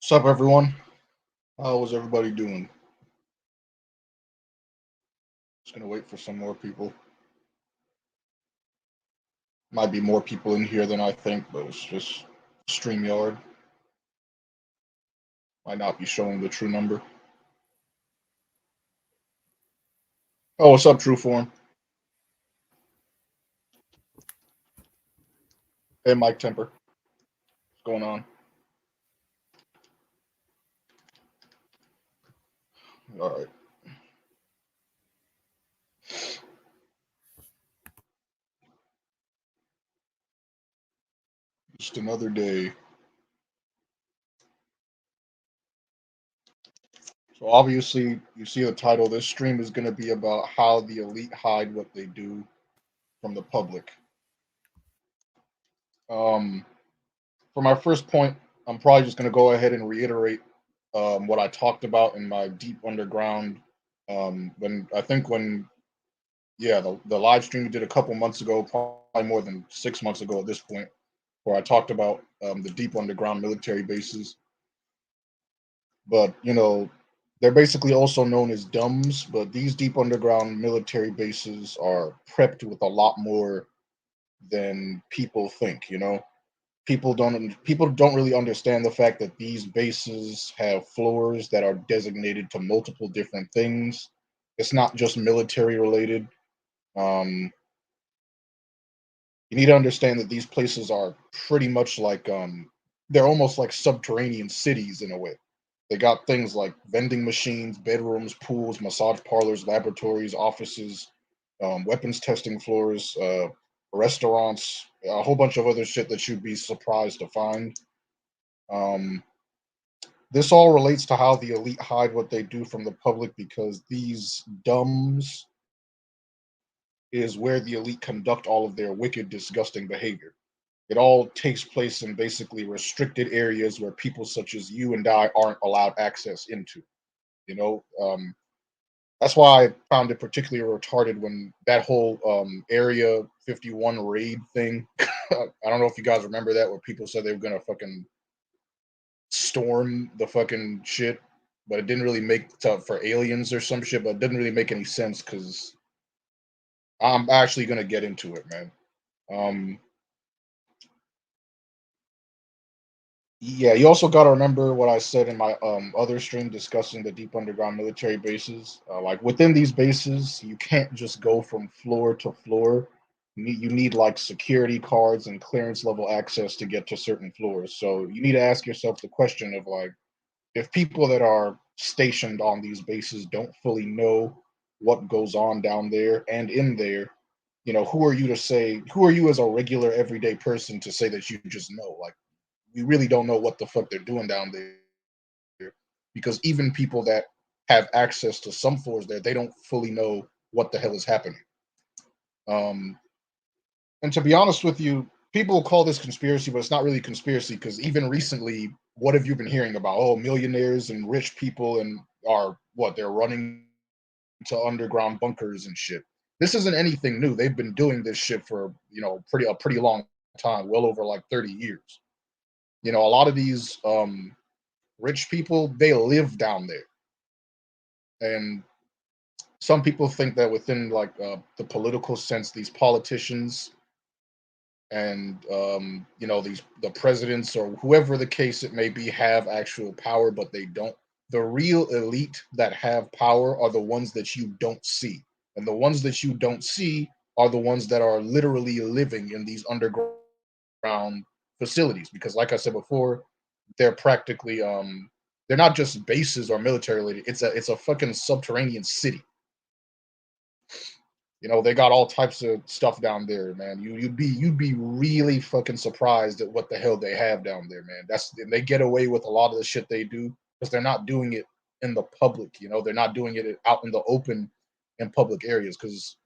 What's up, everyone? How is everybody doing? Just gonna wait for some more people. Might be more people in here than I think, but it's just StreamYard. Might not be showing the true number. Oh, what's up, True Form? Hey, Mike Temper. What's going on? All right. Just another day. So obviously, you see the title. This stream is gonna be about how the elite hide what they do from the public. Um, for my first point, I'm probably just gonna go ahead and reiterate what I talked about in my deep underground. When I think when yeah, the live stream we did a couple months ago, probably more than 6 months ago at this point, where I talked about the deep underground military bases. But they're basically also known as DUMBs. But these deep underground military bases are prepped with a lot more than people think. People don't really understand the fact that these bases have floors that are designated to multiple different things. It's not just military related. Um, you need to understand that these places are pretty much like they're almost like subterranean cities in a way. They got things like vending machines, bedrooms, pools, massage parlors, laboratories, offices, weapons testing floors, restaurants, a whole bunch of other shit that you'd be surprised to find. Um, this all relates to how the elite hide what they do from the public because these dumbs is where the elite conduct all of their wicked, disgusting behavior. It all takes place in basically restricted areas where people such as you and I aren't allowed access into. You know, that's why I found it particularly retarded when that whole Area 51 raid thing. I don't know if you guys remember that, where people said they were gonna fucking storm the fucking shit, but it didn't really make for aliens or some shit. But it didn't really make any sense because I'm actually gonna get into it, man. Um, Yeah, you also got to remember what I said in my other stream discussing the deep underground military bases. Like within these bases, you can't just go from floor to floor. You need like security cards and clearance level access to get to certain floors. So you need to ask yourself the question of like, if people that are stationed on these bases don't fully know what goes on down there and in there, who are you to say, who are you as a regular everyday person to say that you just know? Like, we really don't know what the fuck they're doing down there because even people that have access to some floors there, they don't fully know what the hell is happening. Um, and to be honest with you, people call this conspiracy, but it's not really conspiracy because even recently, what have you been hearing about? Oh, millionaires and rich people and are what they're running to underground bunkers and shit. This isn't anything new. They've been doing this shit for pretty long time, well over like 30 years. A lot of these rich people, they live down there, and some people think that within like the political sense, these politicians and these the presidents or whoever the case it may be have actual power, but they don't. The real elite that have power are the ones that you don't see, and the ones that you don't see are the ones that are literally living in these underground facilities because like I said before, they're practically they're not just bases or military related. It's a fucking subterranean city. They got all types of stuff down there, man. You'd be really fucking surprised at what the hell they have down there, man. They get away with a lot of the shit they do because they're not doing it in the public. They're not doing it out in the open in public areas because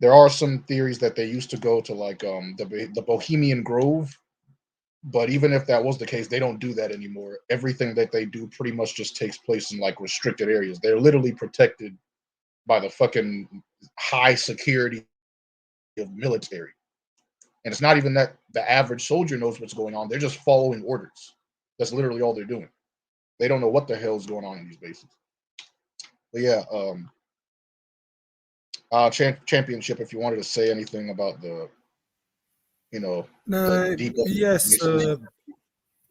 there are some theories that they used to go to like the Bohemian Grove. But even if that was the case, they don't do that anymore. Everything that they do pretty much just takes place in like restricted areas. They're literally protected by the fucking high security of military. And it's not even that the average soldier knows what's going on. They're just following orders. That's literally all they're doing. They don't know what the hell's going on in these bases. But yeah, championship. If you wanted to say anything about the, the deep Yes,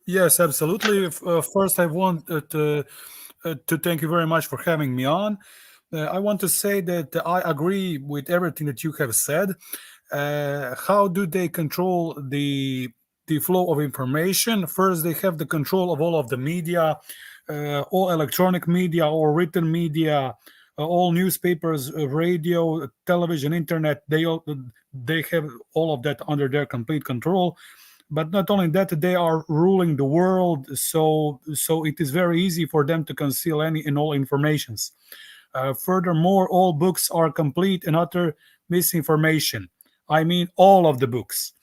yes, absolutely. First, I want to thank you very much for having me on. I want to say that I agree with everything that you have said. How do they control the flow of information? First, they have the control of all of the media, all electronic media, or written media, all newspapers, radio, television, internet. They have all of that under their complete control. But not only that, they are ruling the world, so it is very easy for them to conceal any and all informations. Furthermore, all books are complete and utter misinformation. I mean, all of the books.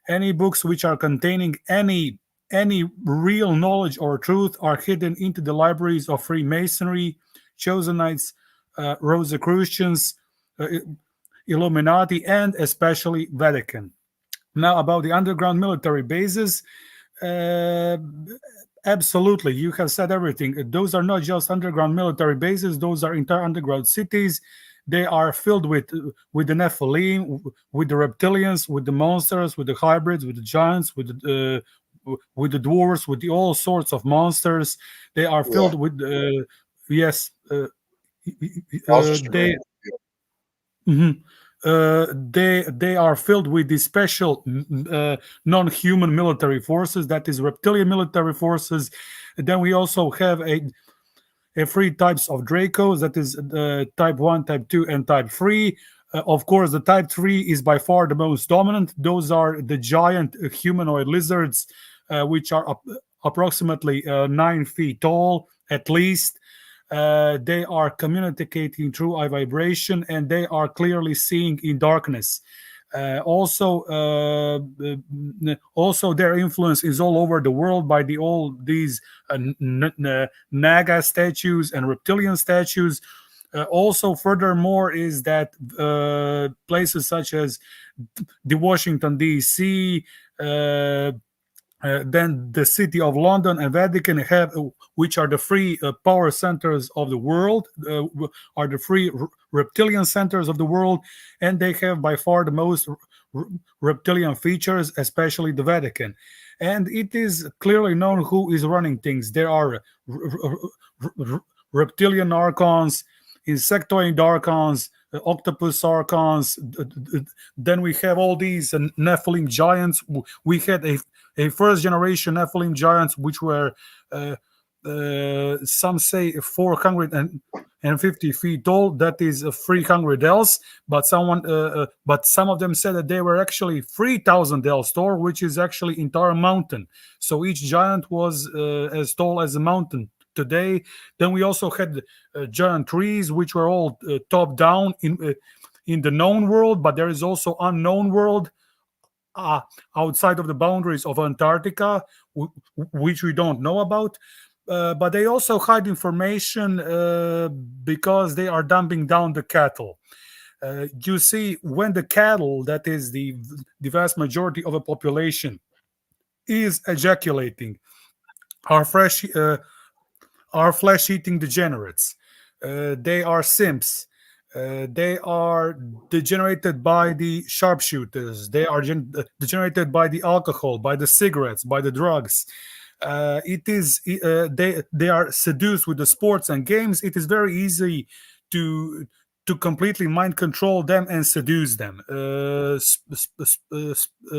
Any books which are containing any real knowledge or truth are hidden into the libraries of Freemasonry, Chosenites, Rosicrucians, uh, Illuminati, and especially Vatican. Now, about the underground military bases, uh, absolutely, you have said everything. Those are not just underground military bases; those are entire underground cities. They are filled with the Nephilim, with the reptilians, with the monsters, with the hybrids, with the giants, with the dwarves, with the all sorts of monsters. They are yeah. filled with yes. I was just They agreeing. Mhm. They are filled with the special non-human military forces, that is reptilian military forces. Then we also have a three types of Dracos, that is type 1, type 2, and type 3. Of course, the type 3 is by far the most dominant. Those are the giant humanoid lizards, which are approximately 9 feet tall at least. They are communicating through a vibration, and they are clearly seeing in darkness. Also, their influence is all over the world by all these Naga statues and reptilian statues. Also, furthermore, is that places such as the Washington D.C., then the city of London and Vatican have, which are the three power centers of the world, are the three reptilian centers of the world, and they have by far the most r- reptilian features, especially the Vatican. And it is clearly known who is running things. There are reptilian archons, insectoid archons, octopus archons. Then we have all these Nephilim giants. We had a first generation Nephilim giants, which were some say 450 feet tall. That is 300 ells, but some of them said that they were actually 3,000 ells tall, which is actually entire mountain. So each giant was as tall as a mountain today. Then we also had giant trees, which were all top down in the known world, but there is also unknown world uh, outside of the boundaries of Antarctica, which we don't know about. But they also hide information because they are dumping down the cattle. You see, when the cattle, that is the vast majority of a population, is ejaculating, are fresh are flesh-eating degenerates. They are simps. They are degenerated by the sharpshooters. They are degenerated by the alcohol, by the cigarettes, by the drugs. It is they are seduced with the sports and games. It is very easy to to completely mind control them and seduce them.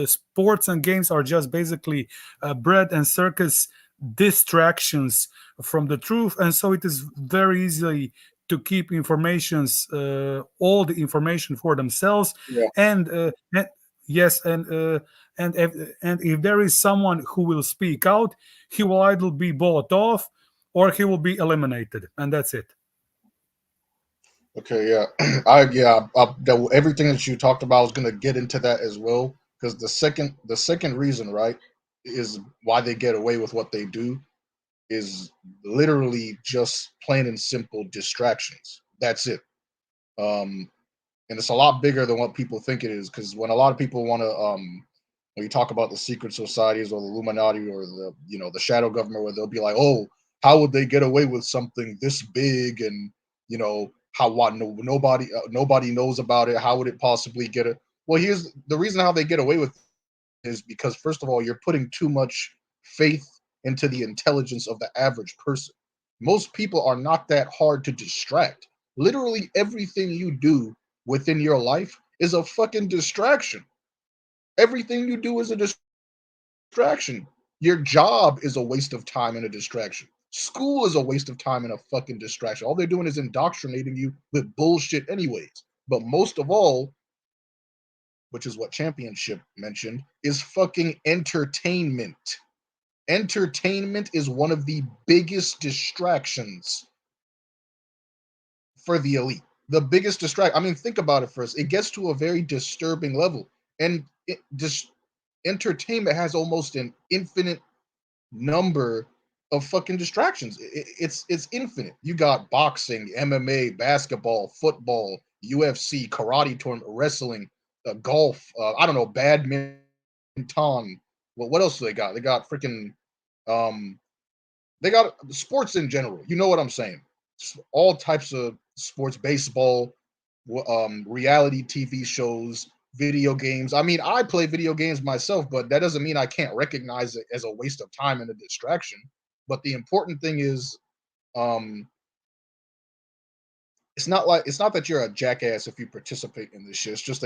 Sports and games are just basically bread and circus distractions from the truth, and so it is very easy to keep informations all the information for themselves. Yeah. And yes, and if there is someone who will speak out, he will either be bought off or he will be eliminated, and that's it. Okay. Yeah. Everything that you talked about, I was gonna get into that as well because the second reason, right, is why they get away with what they do is literally just plain and simple distractions. That's it. Um, and it's a lot bigger than what people think it is. Because when a lot of people want to, when you talk about the secret societies or the Illuminati or the shadow government, where they'll be like, "Oh, how would they get away with something this big, and you know how what no, nobody knows about it? How would it possibly get it? Well, here's the reason how they get away with it is because first of all, you're putting too much faith into the intelligence of the average person. Most people are not that hard to distract. Literally everything you do within your life is a fucking distraction. Everything you do is a distraction. Your job is a waste of time and a distraction. School is a waste of time and a fucking distraction. All they're doing is indoctrinating you with bullshit, anyways. But most of all, which is what Championship mentioned, is fucking entertainment. Entertainment is one of the biggest distractions for the elite. The biggest distract. I mean, think about it first. It gets to a very disturbing level, and entertainment has almost an infinite number of fucking distractions. It's infinite. You got boxing, MMA, basketball, football, UFC, karate tournament, wrestling, golf. I don't know, badminton. Well, what else do they got? They got freaking um, they got sports in general. You know what I'm saying? All types of sports, baseball, reality TV shows, video games. I mean, I play video games myself, but that doesn't mean I can't recognize it as a waste of time and a distraction. But the important thing is, um, it's not that you're a jackass if you participate in this shit. It's just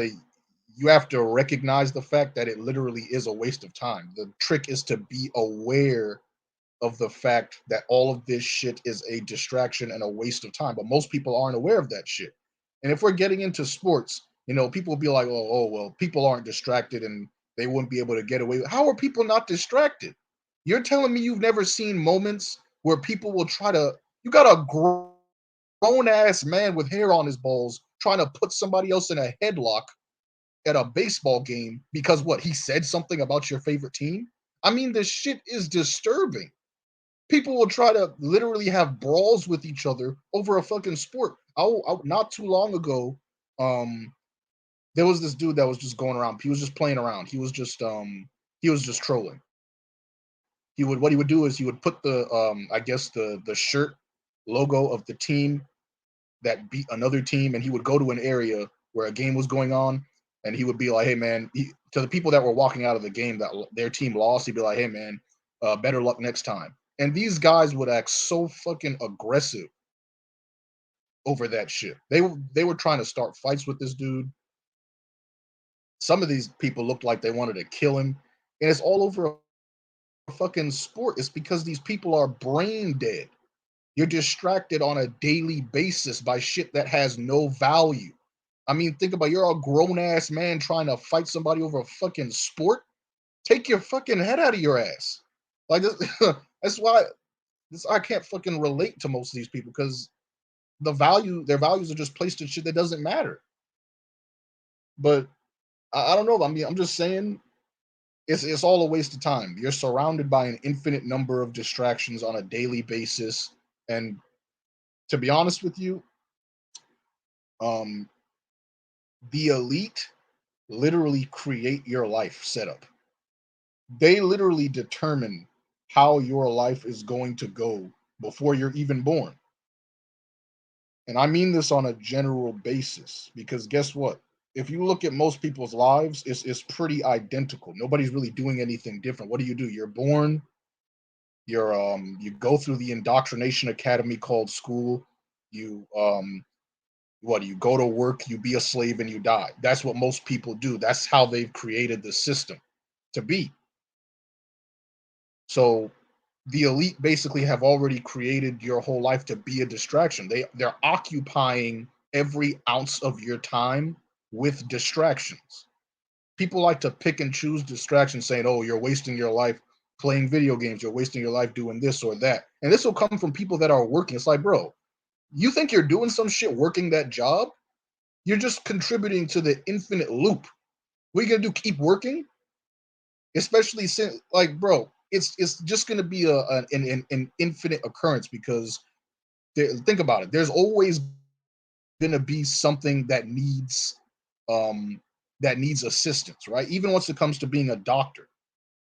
you have to recognize the fact that it literally is a waste of time. The trick is to be aware of the fact that all of this shit is a distraction and a waste of time. But most people aren't aware of that shit. And if we're getting into sports, people will be like, well, people aren't distracted and they wouldn't be able to get away. How are people not distracted? You're telling me you've never seen moments where people will try to, you got a grown ass man with hair on his balls trying to put somebody else in a headlock at a baseball game because what? He said something about your favorite team? I mean, this shit is disturbing. People will try to literally have brawls with each other over a fucking sport. Not too long ago, um, there was this dude that was just going around. He was just playing around. He was just trolling. What he would do is he would put the I guess the shirt logo of the team that beat another team, and he would go to an area where a game was going on, and he would be like, "Hey man," to the people that were walking out of the game that their team lost, he'd be like, "Hey man, better luck next time." And these guys would act so fucking aggressive over that shit. They were trying to start fights with this dude. Some of these people looked like they wanted to kill him, and it's all over a fucking sport. It's because these people are brain dead. You're distracted on a daily basis by shit that has no value. I mean, think about it, you're a grown ass man trying to fight somebody over a fucking sport. Take your fucking head out of your ass. Like this, that's why I can't fucking relate to most of these people because their values are just placed in shit that doesn't matter. But I don't know. I mean, I'm just saying it's all a waste of time. You're surrounded by an infinite number of distractions on a daily basis, and to be honest with you, um, the elite literally create your life setup. They literally determine how your life is going to go before you're even born. And I mean this on a general basis because guess what? If you look at most people's lives, it's pretty identical. Nobody's really doing anything different. What do? You're born, you go through the indoctrination academy called school, you you go to work, you be a slave and you die. That's what most people do. That's how they've created the system to be. So the elite basically have already created your whole life to be a distraction. They're occupying every ounce of your time with distractions. People like to pick and choose distractions, saying, "Oh, you're wasting your life playing video games. You're wasting your life doing this or that." And this will come from people that are working. It's like, bro, you think you're doing some shit working that job? You're just contributing to the infinite loop. What are you gonna do? Keep working? Especially since, like, bro, it's just gonna be an infinite occurrence because think about it. There's always gonna be something um that needs assistance, right? Even once it comes to being a doctor,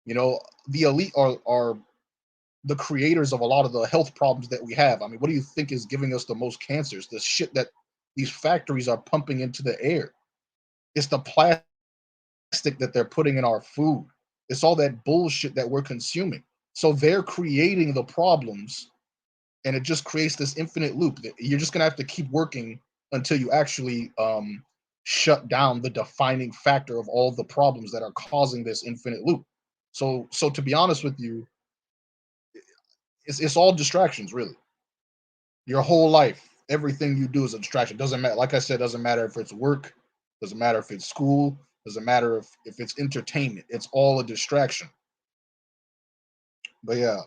you know, the elite are the creators of a lot of the health problems that we have. I mean, what do you think is giving us the most cancers? The shit that these factories are pumping into the air. It's the plastic that they're putting in our food. It's all that bullshit that we're consuming. So they're creating the problems, and it just creates this infinite loop. You're just gonna have to keep working until you actually shut down the defining factor of all the problems that are causing this infinite loop. So to be honest with you, it's all distractions, really. Your whole life, everything you do is a distraction. Doesn't matter. Like I said, doesn't matter if it's work, doesn't matter if it's school, doesn't matter if it's entertainment. It's all a distraction. But yeah,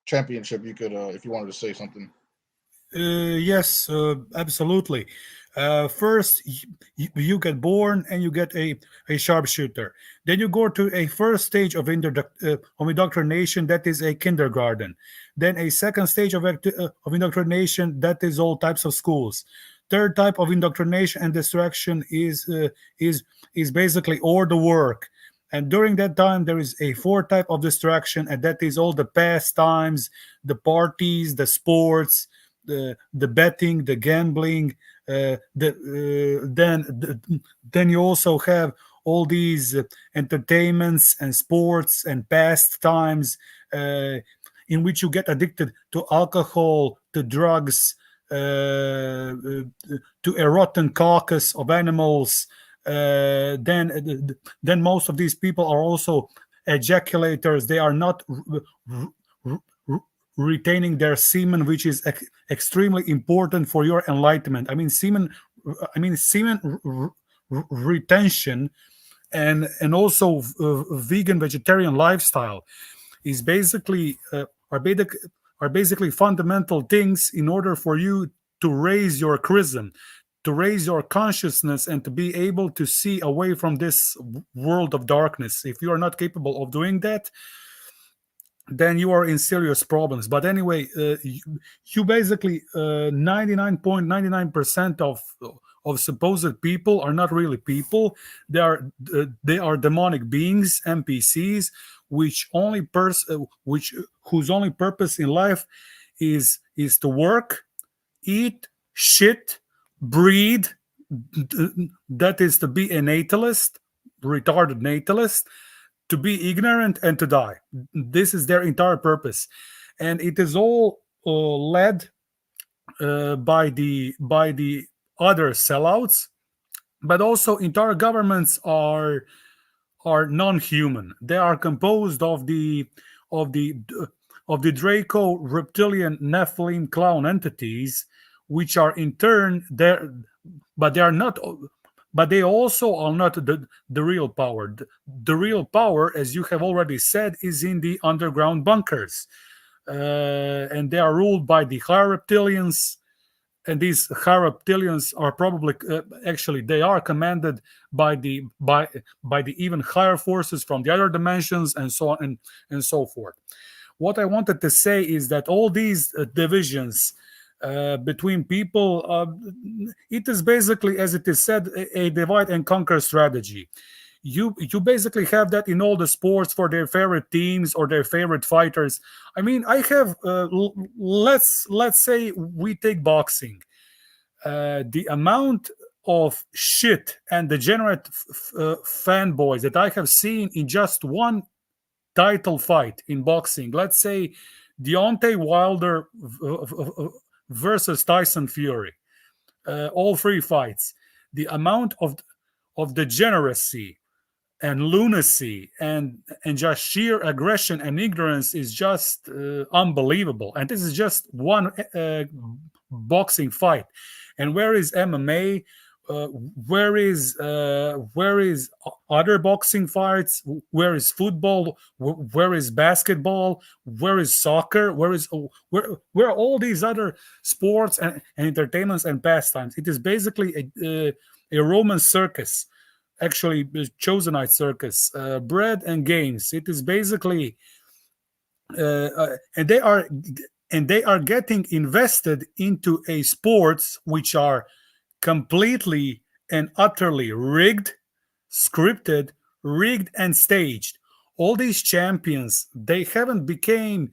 championship. You could, if you wanted to say something. Yes, absolutely. First, you get born and you get a sharpshooter. Then you go to a first stage of indoctrination, that is a kindergarten. Then a second stage of indoctrination, that is all types of schools. Third type of indoctrination and distraction is basically all the work. And during that time, there is a fourth type of distraction, and that is all the pastimes, the parties, the sports, the betting, the gambling. Then you also have all these entertainments and sports and pastimes in which you get addicted to alcohol, to drugs, to a rotten carcass of animals. Then most of these people are also ejaculators. They are not r- r- retaining their semen, which is extremely important for your enlightenment. I mean, semen retention and also vegan vegetarian lifestyle is basically are basically fundamental things in order for you to raise your charism, to raise your consciousness, and to be able to see away from this world of darkness. If you are not capable of doing that, then you are in serious problems. But anyway, you basically 99.99% of supposed people are not really people. They are demonic beings, NPCs, which whose only purpose in life is to work, eat, shit, breed. That is to be a natalist, retarded natalist, to be ignorant and to die. This is their entire purpose, and it is all led by the other sellouts. But also, entire governments are non-human. They are composed of the of the Draco reptilian Nephilim clown entities, which are in turn there, but they are not. But they also are not the real power. The real power, as you have already said, is in the underground bunkers, and they are ruled by the higher reptilians. And these higher reptilians are probably actually they are commanded by the even higher forces from the other dimensions, and so on and so forth. What I wanted to say is that all these divisions between people, it is basically, as it is said, a divide and conquer strategy. You basically have that in all the sports for their favorite teams or their favorite fighters. I mean, I have let's say we take boxing. The amount of shit and degenerate fanboys that I have seen in just one title fight in boxing. Let's say Deontay Wilder versus Tyson Fury. All three fights. The amount of degeneracy and lunacy and just sheer aggression and ignorance is just unbelievable. And this is just one boxing fight. And where is MMA? Where is other boxing fights? Where is football? Where is basketball? Where is soccer? Where are all these other sports and entertainments and pastimes? It is basically a Roman circus, actually Chosenite circus, bread and games. It is basically and they are getting invested into a sports which are completely and utterly rigged, scripted, rigged and staged. all these champions, they haven't became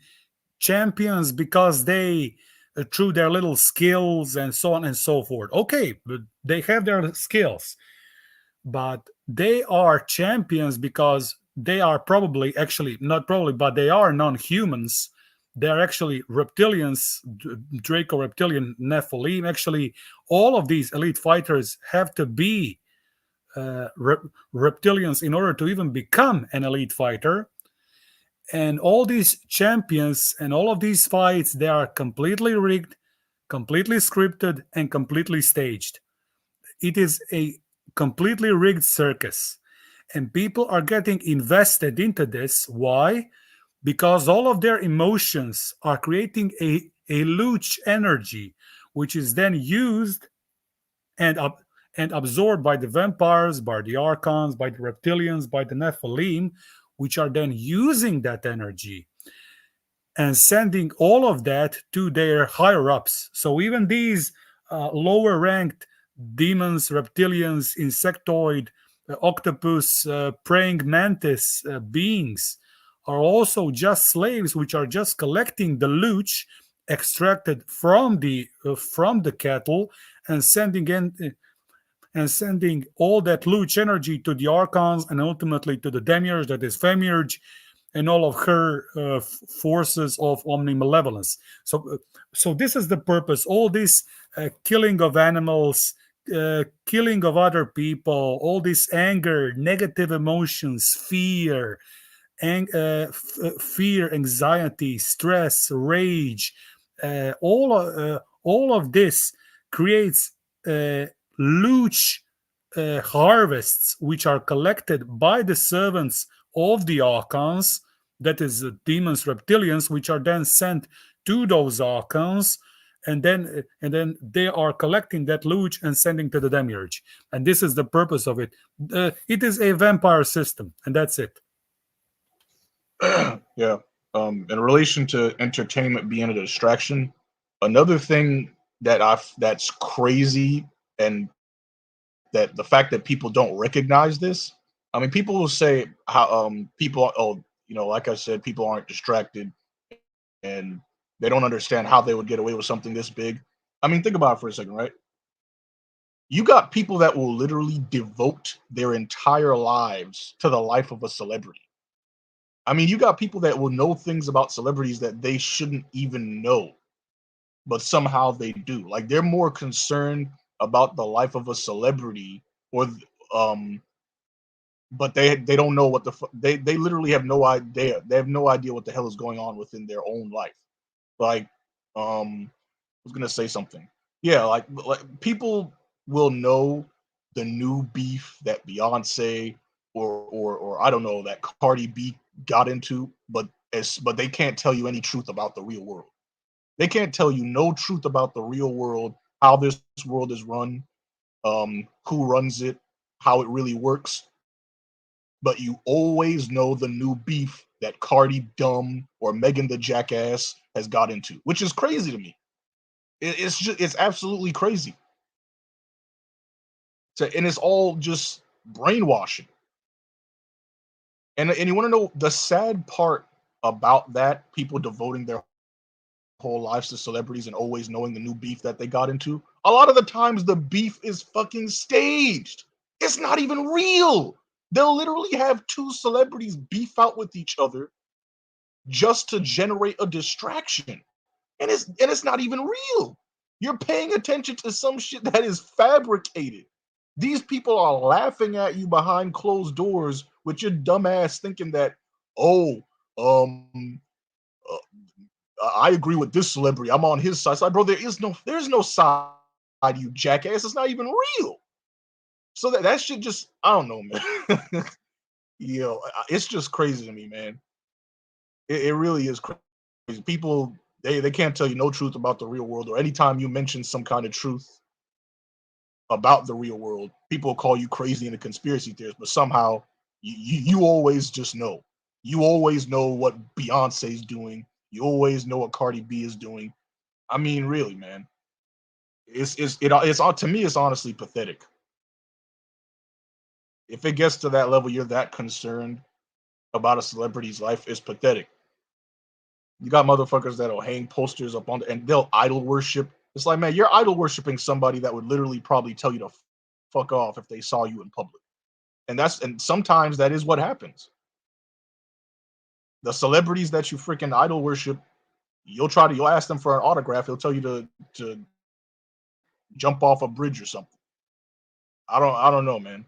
champions because they through their little skills and so on and so forth. Okay, but they have their skills, but they are champions because they are probably, actually not probably, but they are non-humans. They're actually reptilians, Draco reptilian, Nephilim. Actually, all of these elite fighters have to be reptilians in order to even become an elite fighter. And all these champions and all of these fights, they are completely rigged, completely scripted, and completely staged. It is a completely rigged circus. And people are getting invested into this. Why? Because all of their emotions are creating a luch energy, which is then used and and absorbed by the vampires, by the archons, by the reptilians, by the Nephilim, which are then using that energy and sending all of that to their higher ups. So even these lower ranked demons, reptilians, insectoid, octopus, praying mantis beings are also just slaves, which are just collecting the loot extracted from the cattle and sending all that luch energy to the archons and ultimately to the demiurge, that is Femiurge, and all of her forces of omnimalevolence. So this is the purpose. All this killing of animals, killing of other people, all this anger, negative emotions, fear, anxiety, stress, rage, all of this creates luch harvests, which are collected by the servants of the archons, that is, demons, reptilians, which are then sent to those archons, and then they are collecting that loot and sending to the demiurge. And this is the purpose of it. It is a vampire system, and that's it. Yeah. In relation to entertainment being a distraction, another thing that's crazy, and that the fact that people don't recognize this. I mean, people will say how people, oh, like I said, people aren't distracted and they don't understand how they would get away with something this big. I mean, think about it for a second, right? You got people that will literally devote their entire lives to the life of a celebrity. I mean, you got people that will know things about celebrities that they shouldn't even know, but somehow they do. Like they're more concerned about the life of a celebrity, or um but they don't know what they literally have no idea. They have no idea what the hell is going on within their own life. Like I was gonna say something. Yeah, like people will know the new beef that Beyonce or I don't know that Cardi B got into, but they can't tell you any truth about the real world. They can't tell you no truth about the real world, how this world is run, who runs it, how it really works. But you always know the new beef that Cardi Dumb or Megan the Jackass has got into, which is crazy to me. It's absolutely crazy. And it's all just brainwashing. And you want to know the sad part about that? People devoting their whole lives to celebrities and always knowing the new beef that they got into. A lot of the times, the beef is fucking staged. It's not even real. They'll literally have two celebrities beef out with each other just to generate a distraction. And it's not even real. You're paying attention to some shit that is fabricated. These people are laughing at you behind closed doors with your dumb ass thinking that, oh, uh, I agree with this celebrity. I'm on his side. It's like, bro, there's no side, you jackass. It's not even real. So that shit just, I don't know, man. It's just crazy to me, man. It really is crazy. People, they can't tell you no truth about the real world, or anytime you mention some kind of truth about the real world, people call you crazy and a conspiracy theorist. But somehow you always just know. You always know what Beyonce's doing. You always know what Cardi B is doing. I mean, really, man. It's to me, it's honestly pathetic. If it gets to that level, you're that concerned about a celebrity's life is pathetic. You got motherfuckers that'll hang posters up on and they'll idol worship. It's like, man, you're idol worshiping somebody that would literally probably tell you to fuck off if they saw you in public. And sometimes that is what happens. The celebrities that you freaking idol worship, you'll ask them for an autograph. He'll tell you to jump off a bridge or something. I don't know, man.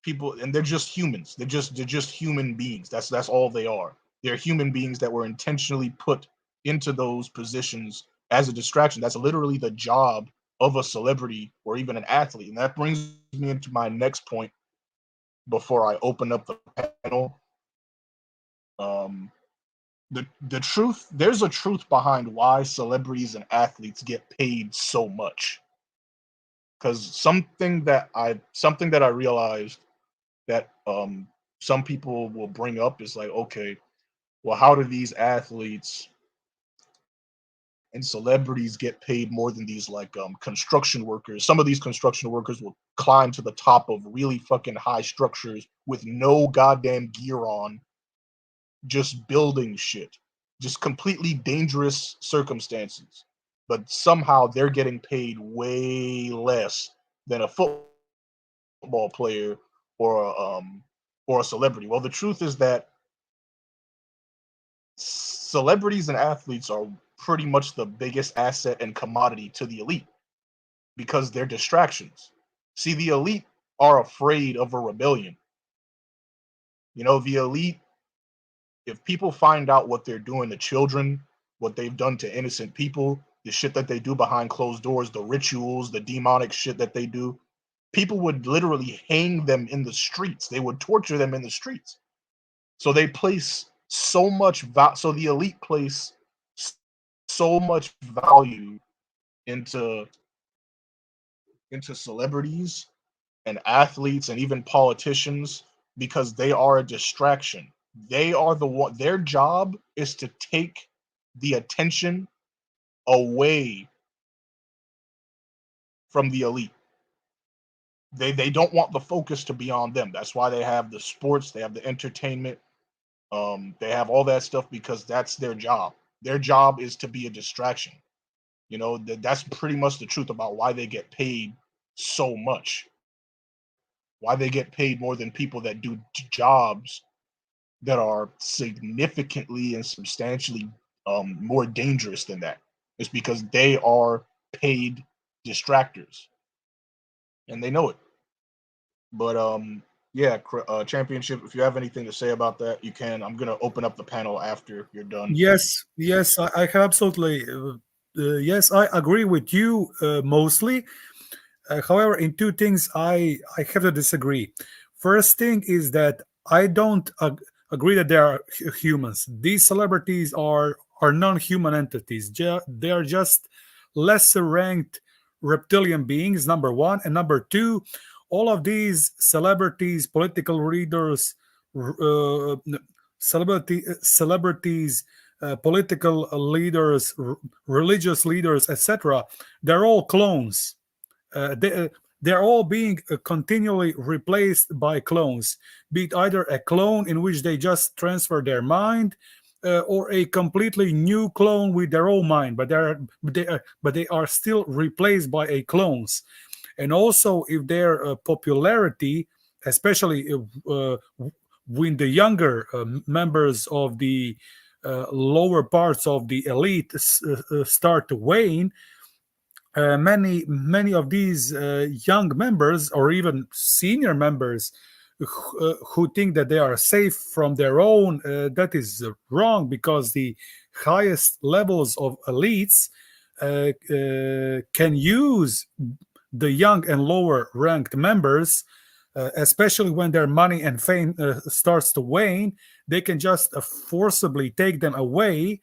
People, and they're just humans. They're just human beings. That's all they are. They're human beings that were intentionally put into those positions as a distraction. That's literally the job of a celebrity or even an athlete. And that brings me into my next point before I open up the panel. Um, the truth, there's a truth behind why celebrities and athletes get paid so much. Because something that I realized that some people will bring up is like, okay, well, how do these athletes and celebrities get paid more than these like construction workers? Some of these construction workers will climb to the top of really fucking high structures with no goddamn gear on, just building shit, just completely dangerous circumstances. But somehow they're getting paid way less than a football player or a celebrity. Well, the truth is that celebrities and athletes are pretty much the biggest asset and commodity to the elite because they're distractions. See, the elite are afraid of a rebellion. The elite, if people find out what they're doing to children, what they've done to innocent people, the shit that they do behind closed doors, the rituals, the demonic shit that they do, people would literally hang them in the streets. They would torture them in the streets. So they place so much so the elite place so much value into celebrities and athletes and even politicians because they are a distraction. They are the one, their job is to take the attention away from the elite. They don't want the focus to be on them. That's why they have the sports, they have the entertainment, they have all that stuff because that's their job. Their job is to be a distraction. That's pretty much the truth about why they get paid so much. Why they get paid more than people that do jobs that are significantly and substantially more dangerous than that. It's because they are paid distractors, and they know it. But yeah, championship. If you have anything to say about that, you can. I'm gonna open up the panel after you're done. Yes, I have absolutely. Yes, I agree with you mostly. However, in two things, I have to disagree. First thing is that I don't agree that they are humans. These celebrities are non-human entities. They are just lesser ranked reptilian beings. Number one, and number two, all of these celebrities, political leaders, uh, celebrities, political leaders, religious leaders, etc. They're all clones. They're all being continually replaced by clones, be it either a clone in which they just transfer their mind, or a completely new clone with their own mind, but they are still replaced by a clones. And also, if their popularity, especially when the younger members of the lower parts of the elite start to wane, many of these young members or even senior members who think that they are safe from their own, that is wrong, because the highest levels of elites can use the young and lower ranked members, especially when their money and fame starts to wane. They can just forcibly take them away,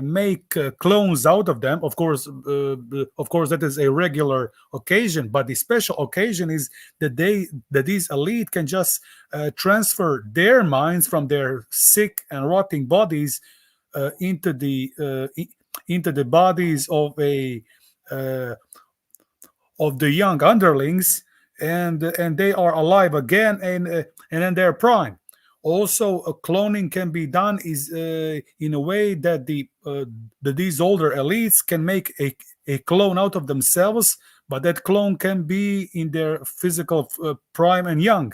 make clones out of them. Of course, that is a regular occasion. But the special occasion is that these elite can just transfer their minds from their sick and rotting bodies into the bodies uh, of the young underlings, and they are alive again and in their prime. Also, cloning can be done is in a way that these older elites can make a clone out of themselves, but that clone can be in their physical prime and young.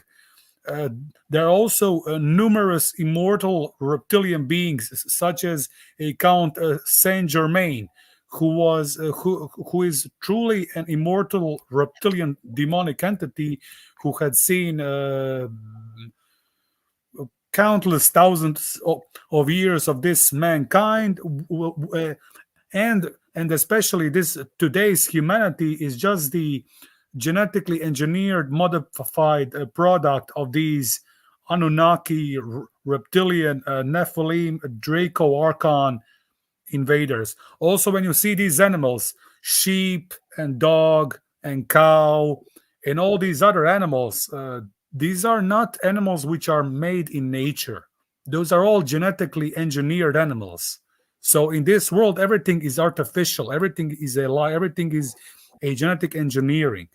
uh, there are also numerous immortal reptilian beings, such as a Count Saint Germain, who is truly an immortal reptilian demonic entity who had seen countless thousands of years of this mankind, and especially this today's humanity is just the genetically engineered modified product of these Anunnaki reptilian Nephilim Draco Archon invaders. Also, when you see these animals, sheep and dog and cow and all these other animals, these are not animals which are made in nature. Those are all genetically engineered animals. So in this world, everything is artificial, everything is a lie, everything is a genetic engineering,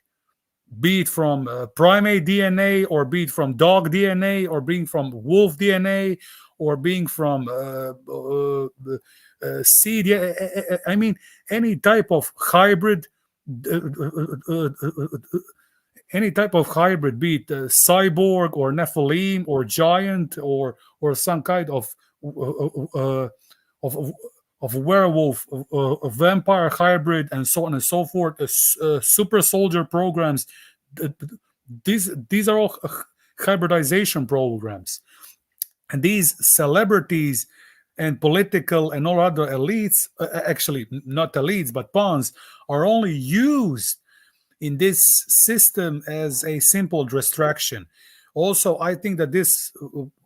be it from primate DNA, or be it from dog DNA, or being from wolf DNA, or being from seed. I mean, any type of hybrid, uh, uh, uh, any type of hybrid, be it cyborg or Nephilim or giant or some kind of of werewolf, a vampire hybrid, and so on and so forth. Super soldier programs. These are all hybridization programs, and these celebrities and political and all other elites, actually not elites but pawns, are only used in this system as a simple distraction. Also, I think that this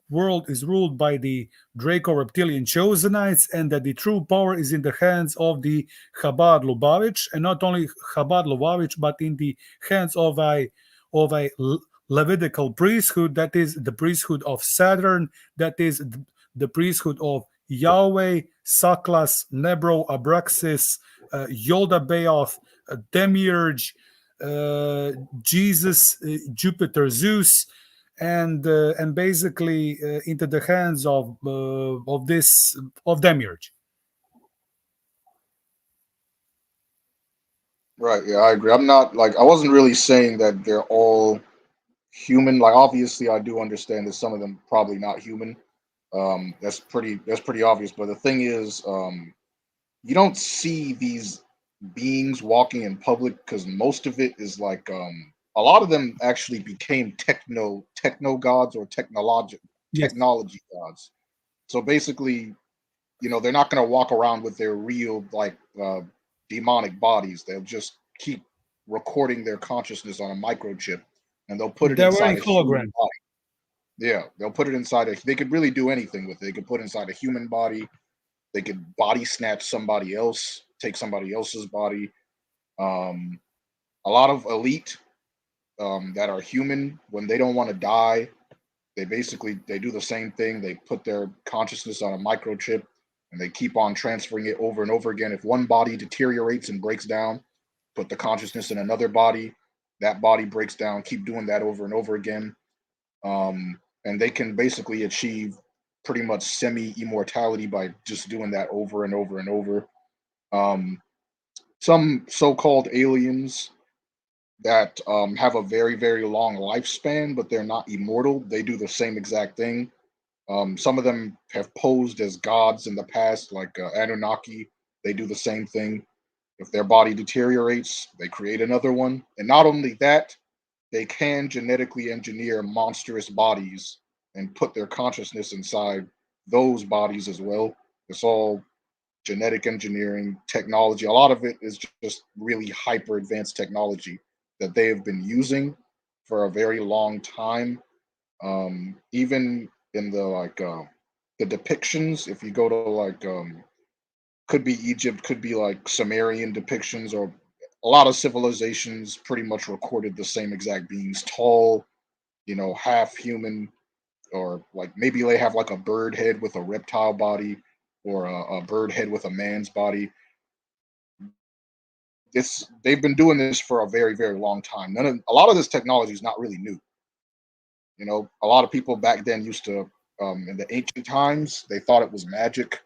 world is ruled by the Draco reptilian Chosenites, and that the true power is in the hands of the Chabad Lubavitch, and not only Chabad Lubavitch, but in the hands of a Levitical priesthood, that is the priesthood of Saturn, that is the priesthood of Yahweh, Saklas, Nebro, Abraxas, Yolda Baoth, Demiurge, Jesus, Jupiter, Zeus, and basically into the hands of this of Demiurge. Right. Yeah, I agree. I'm not like I wasn't really saying that they're all human. Like obviously, I do understand that some of them probably not human. That's pretty obvious. But the thing is, you don't see these beings walking in public because most of it is like a lot of them actually became techno gods or Yes, technology gods. So basically, they're not going to walk around with their real like demonic bodies. They'll just keep recording their consciousness on a microchip, and they'll put it they're wearing inside a human holograms. body. Yeah, they'll put it inside a. They could really do anything with it. They could put it inside a human body. They could body snatch somebody else, take somebody else's body. Um, a lot of elite that are human, when they don't want to die, they do the same thing. They put their consciousness on a microchip, and they keep on transferring it over and over again. If one body deteriorates and breaks down, put the consciousness in another body. That body breaks down. Keep doing that over and over again. And they can basically achieve pretty much semi immortality by just doing that over and over and over. Um, some so-called aliens that have a very very long lifespan, but they're not immortal. They do the same exact thing. Some of them have posed as gods in the past, like Anunnaki. They do the same thing. If their body deteriorates, they create another one. And not only that, they can genetically engineer monstrous bodies and put their consciousness inside those bodies as well. It's all genetic engineering technology. A lot of it is just really hyper advanced technology that they have been using for a very long time. Even in the depictions, if you go to could be Egypt, could be like Sumerian depictions, or a lot of civilizations pretty much recorded the same exact beings, tall, half human, or like maybe they have like a bird head with a reptile body, or a bird head with a man's body. They've been doing this for a very very long time. A lot of this technology is not really new. A lot of people back then used to in the ancient times, they thought it was magic,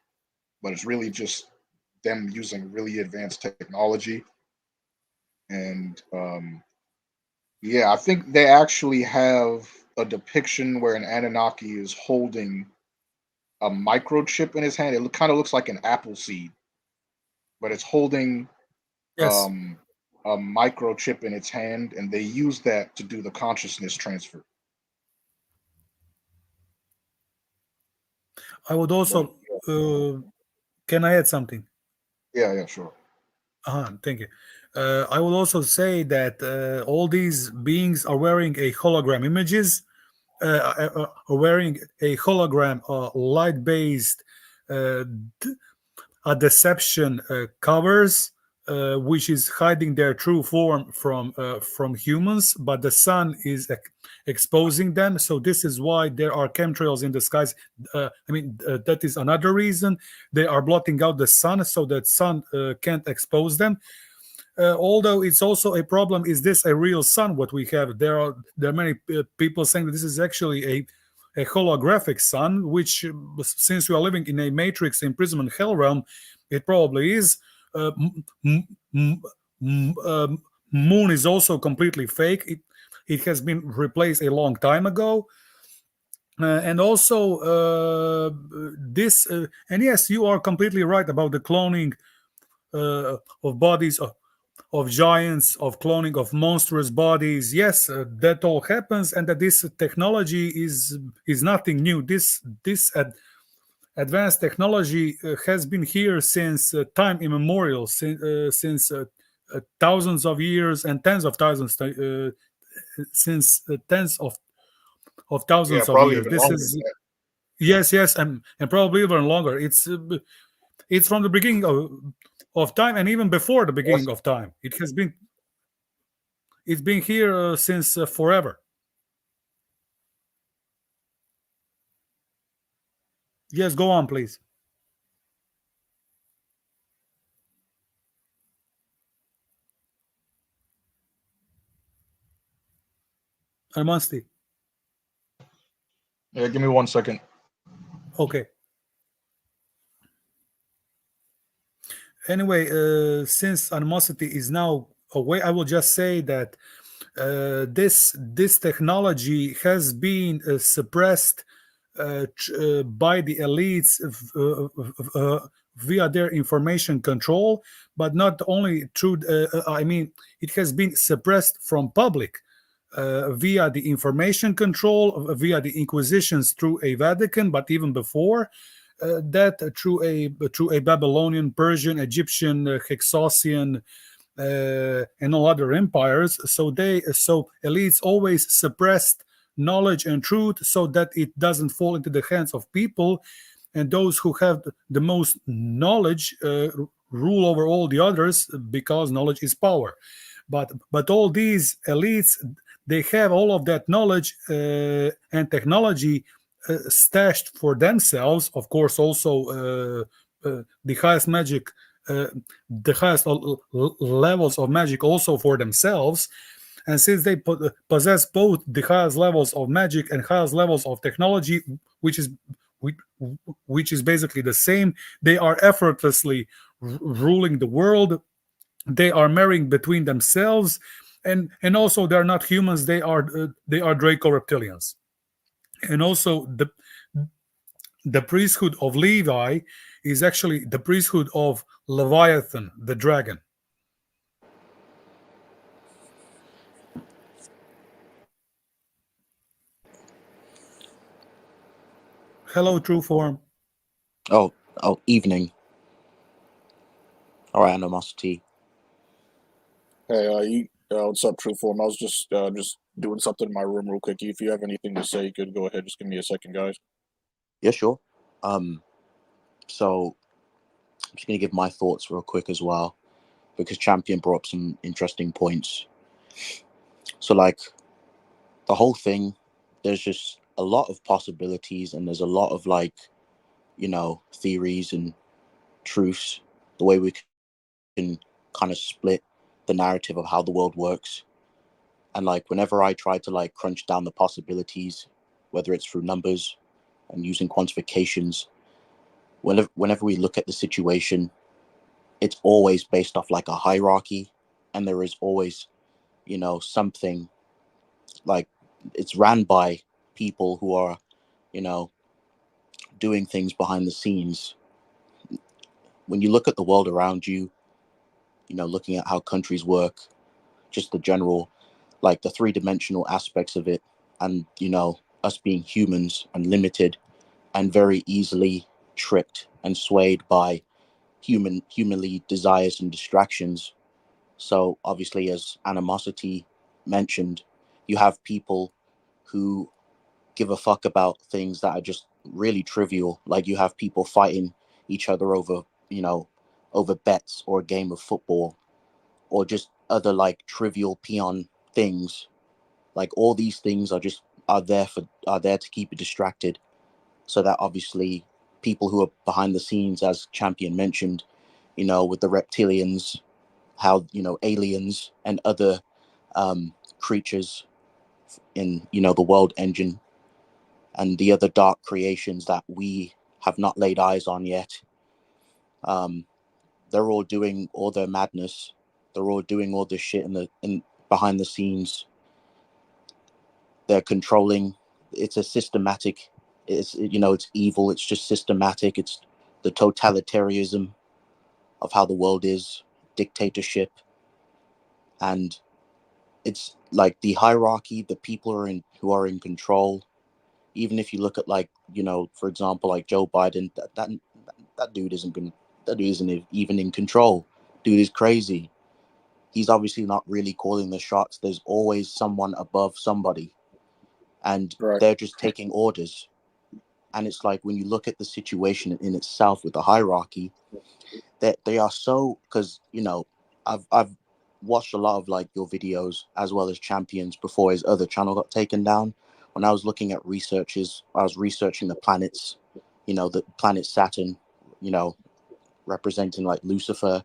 but it's really just them using really advanced technology. And yeah, I think they actually have a depiction where an Anunnaki is holding a microchip in his hand. It kind of looks like an apple seed, but it's holding Yes, um, a microchip in its hand, and they use that to do the consciousness transfer. I would But also. Can I add something? yeah, sure. Thank you. I will also say that all these beings are wearing a hologram images, are wearing a hologram light-based uh, a deception covers, which is hiding their true form from humans, but the sun is exposing them. So this is why there are chemtrails in the skies. That is another reason they are blotting out the sun so that sun can't expose them. Although it's also a problem, is this a real sun? What we have, there are many people saying that this is actually a holographic sun, which since we are living in a matrix imprisonment hell realm, it probably is. Uh, m- m- Moon is also completely fake. It has been replaced a long time ago. And also this and yes, you are completely right about the cloning of bodies of giants, of cloning of monstrous bodies. Yes, that all happens, and that this technology is nothing new. This advanced technology has been here since time immemorial, since thousands of years and tens of thousands, since tens of Yeah, thousands of probably years. even This longer than is that. yes, yes, and probably even longer. It's from the beginning of time, and even before the beginning That's of time. It's been here since forever. Yes, go on, please. Almasti. yeah. Give me 1 second. Okay. Anyway, since animosity is now away, I will just say that this technology has been suppressed by the elites via their information control, but not only through. It has been suppressed from public via the information control, via the inquisitions through a Vatican, but even before that, through a Babylonian, Persian, Egyptian, Hyksos and all other empires. So elites always suppressed knowledge and truth so that it doesn't fall into the hands of people, and those who have the most knowledge rule over all the others because knowledge is power. But all these elites, they have all of that knowledge and technology stashed for themselves. Of course, also the highest magic, uh, the highest levels of magic, also for themselves. And since they possess both the highest levels of magic and highest levels of technology, which is which, which is basically the same, they are effortlessly ruling the world. They are marrying between themselves, and also they're not humans. They are Draco reptilians. And also the priesthood of Levi is actually the priesthood of Leviathan, the dragon. Hello, true form. Oh, evening. All right, animosity. Hey, what's up, True Form? I was just doing something in my room real quick. If you have anything to say, you could go ahead. Just give me a second, guys. Yeah, sure. So I'm just gonna give my thoughts real quick as well, because Champion brought up some interesting points. So, like, the whole thing, there's just a lot of possibilities, and there's a lot of theories and truths. The way we can kind of split the narrative of how the world works, and like whenever I try to like crunch down the possibilities, whether it's through numbers and using quantifications, whenever we look at the situation, it's always based off like a hierarchy, and there is always, something like it's ran by people who are, you know, doing things behind the scenes. When you look at the world around you, looking at how countries work, just the general, like the three-dimensional aspects of it, and, us being humans and limited and very easily tricked and swayed by humanly desires and distractions. So obviously, as animosity mentioned, you have people who give a fuck about things that are just really trivial. Like you have people fighting each other over, over bets or a game of football, or just other like trivial peon things. Like all these things are there to keep you distracted, so that obviously people who are behind the scenes, as Champion mentioned, with the reptilians, how aliens and other creatures in the world engine, and the other dark creations that we have not laid eyes on yet. um they're all doing all their madness. They're all doing all this shit in behind the scenes. They're controlling. It's a systematic. It's evil. It's just systematic. It's the totalitarianism of how the world is, dictatorship. And it's like the hierarchy, the people who are in control. Even if you look at, like, for example, like Joe Biden, that dude isn't going that dude isn't even in control. Dude is crazy. He's obviously not really calling the shots. There's always someone above somebody, and Right. they're just taking orders. And it's like, when you look at the situation in itself with the hierarchy, that they are so, because I've watched a lot of like your videos as well as Champions before his other channel got taken down. When I was looking at researches, I was researching the planets, the planet Saturn, you know representing like Lucifer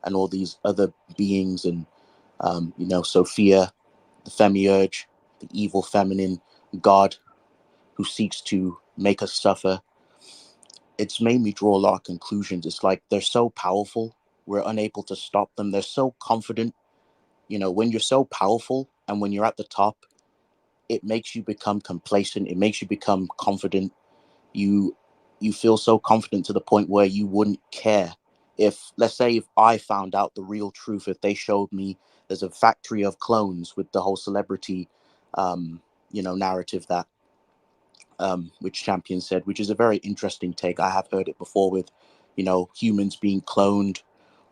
and all these other beings, and Sophia, the Themiurge, the evil feminine god who seeks to make us suffer. It's made me draw a lot of conclusions. It's like they're so powerful, we're unable to stop them. They're so confident. When you're so powerful and when you're at the top, it makes you become complacent. It makes you become confident. You you feel so confident to the point where you wouldn't care if, let's say, if I found out the real truth, if they showed me there's a factory of clones with the whole celebrity, narrative that which Champion said, which is a very interesting take. I have heard it before with, humans being cloned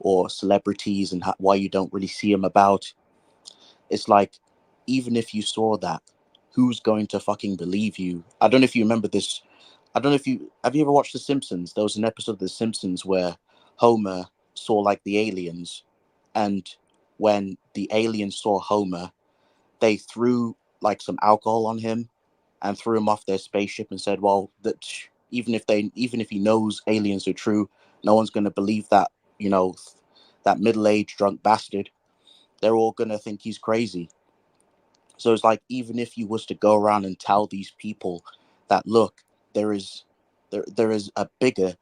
or celebrities, and why you don't really see them about. It's like, even if you saw that, who's going to fucking believe you? I don't know if you remember this. I don't know if you have you ever watched The Simpsons. There was an episode of The Simpsons where Homer saw like the aliens, and when the aliens saw Homer, they threw like some alcohol on him and threw him off their spaceship and said, "Well, that even if he knows aliens are true, no one's going to believe that. You know, that middle-aged drunk bastard. They're all going to think he's crazy." So it's like, even if you was to go around and tell these people that, look, there is there is a bigger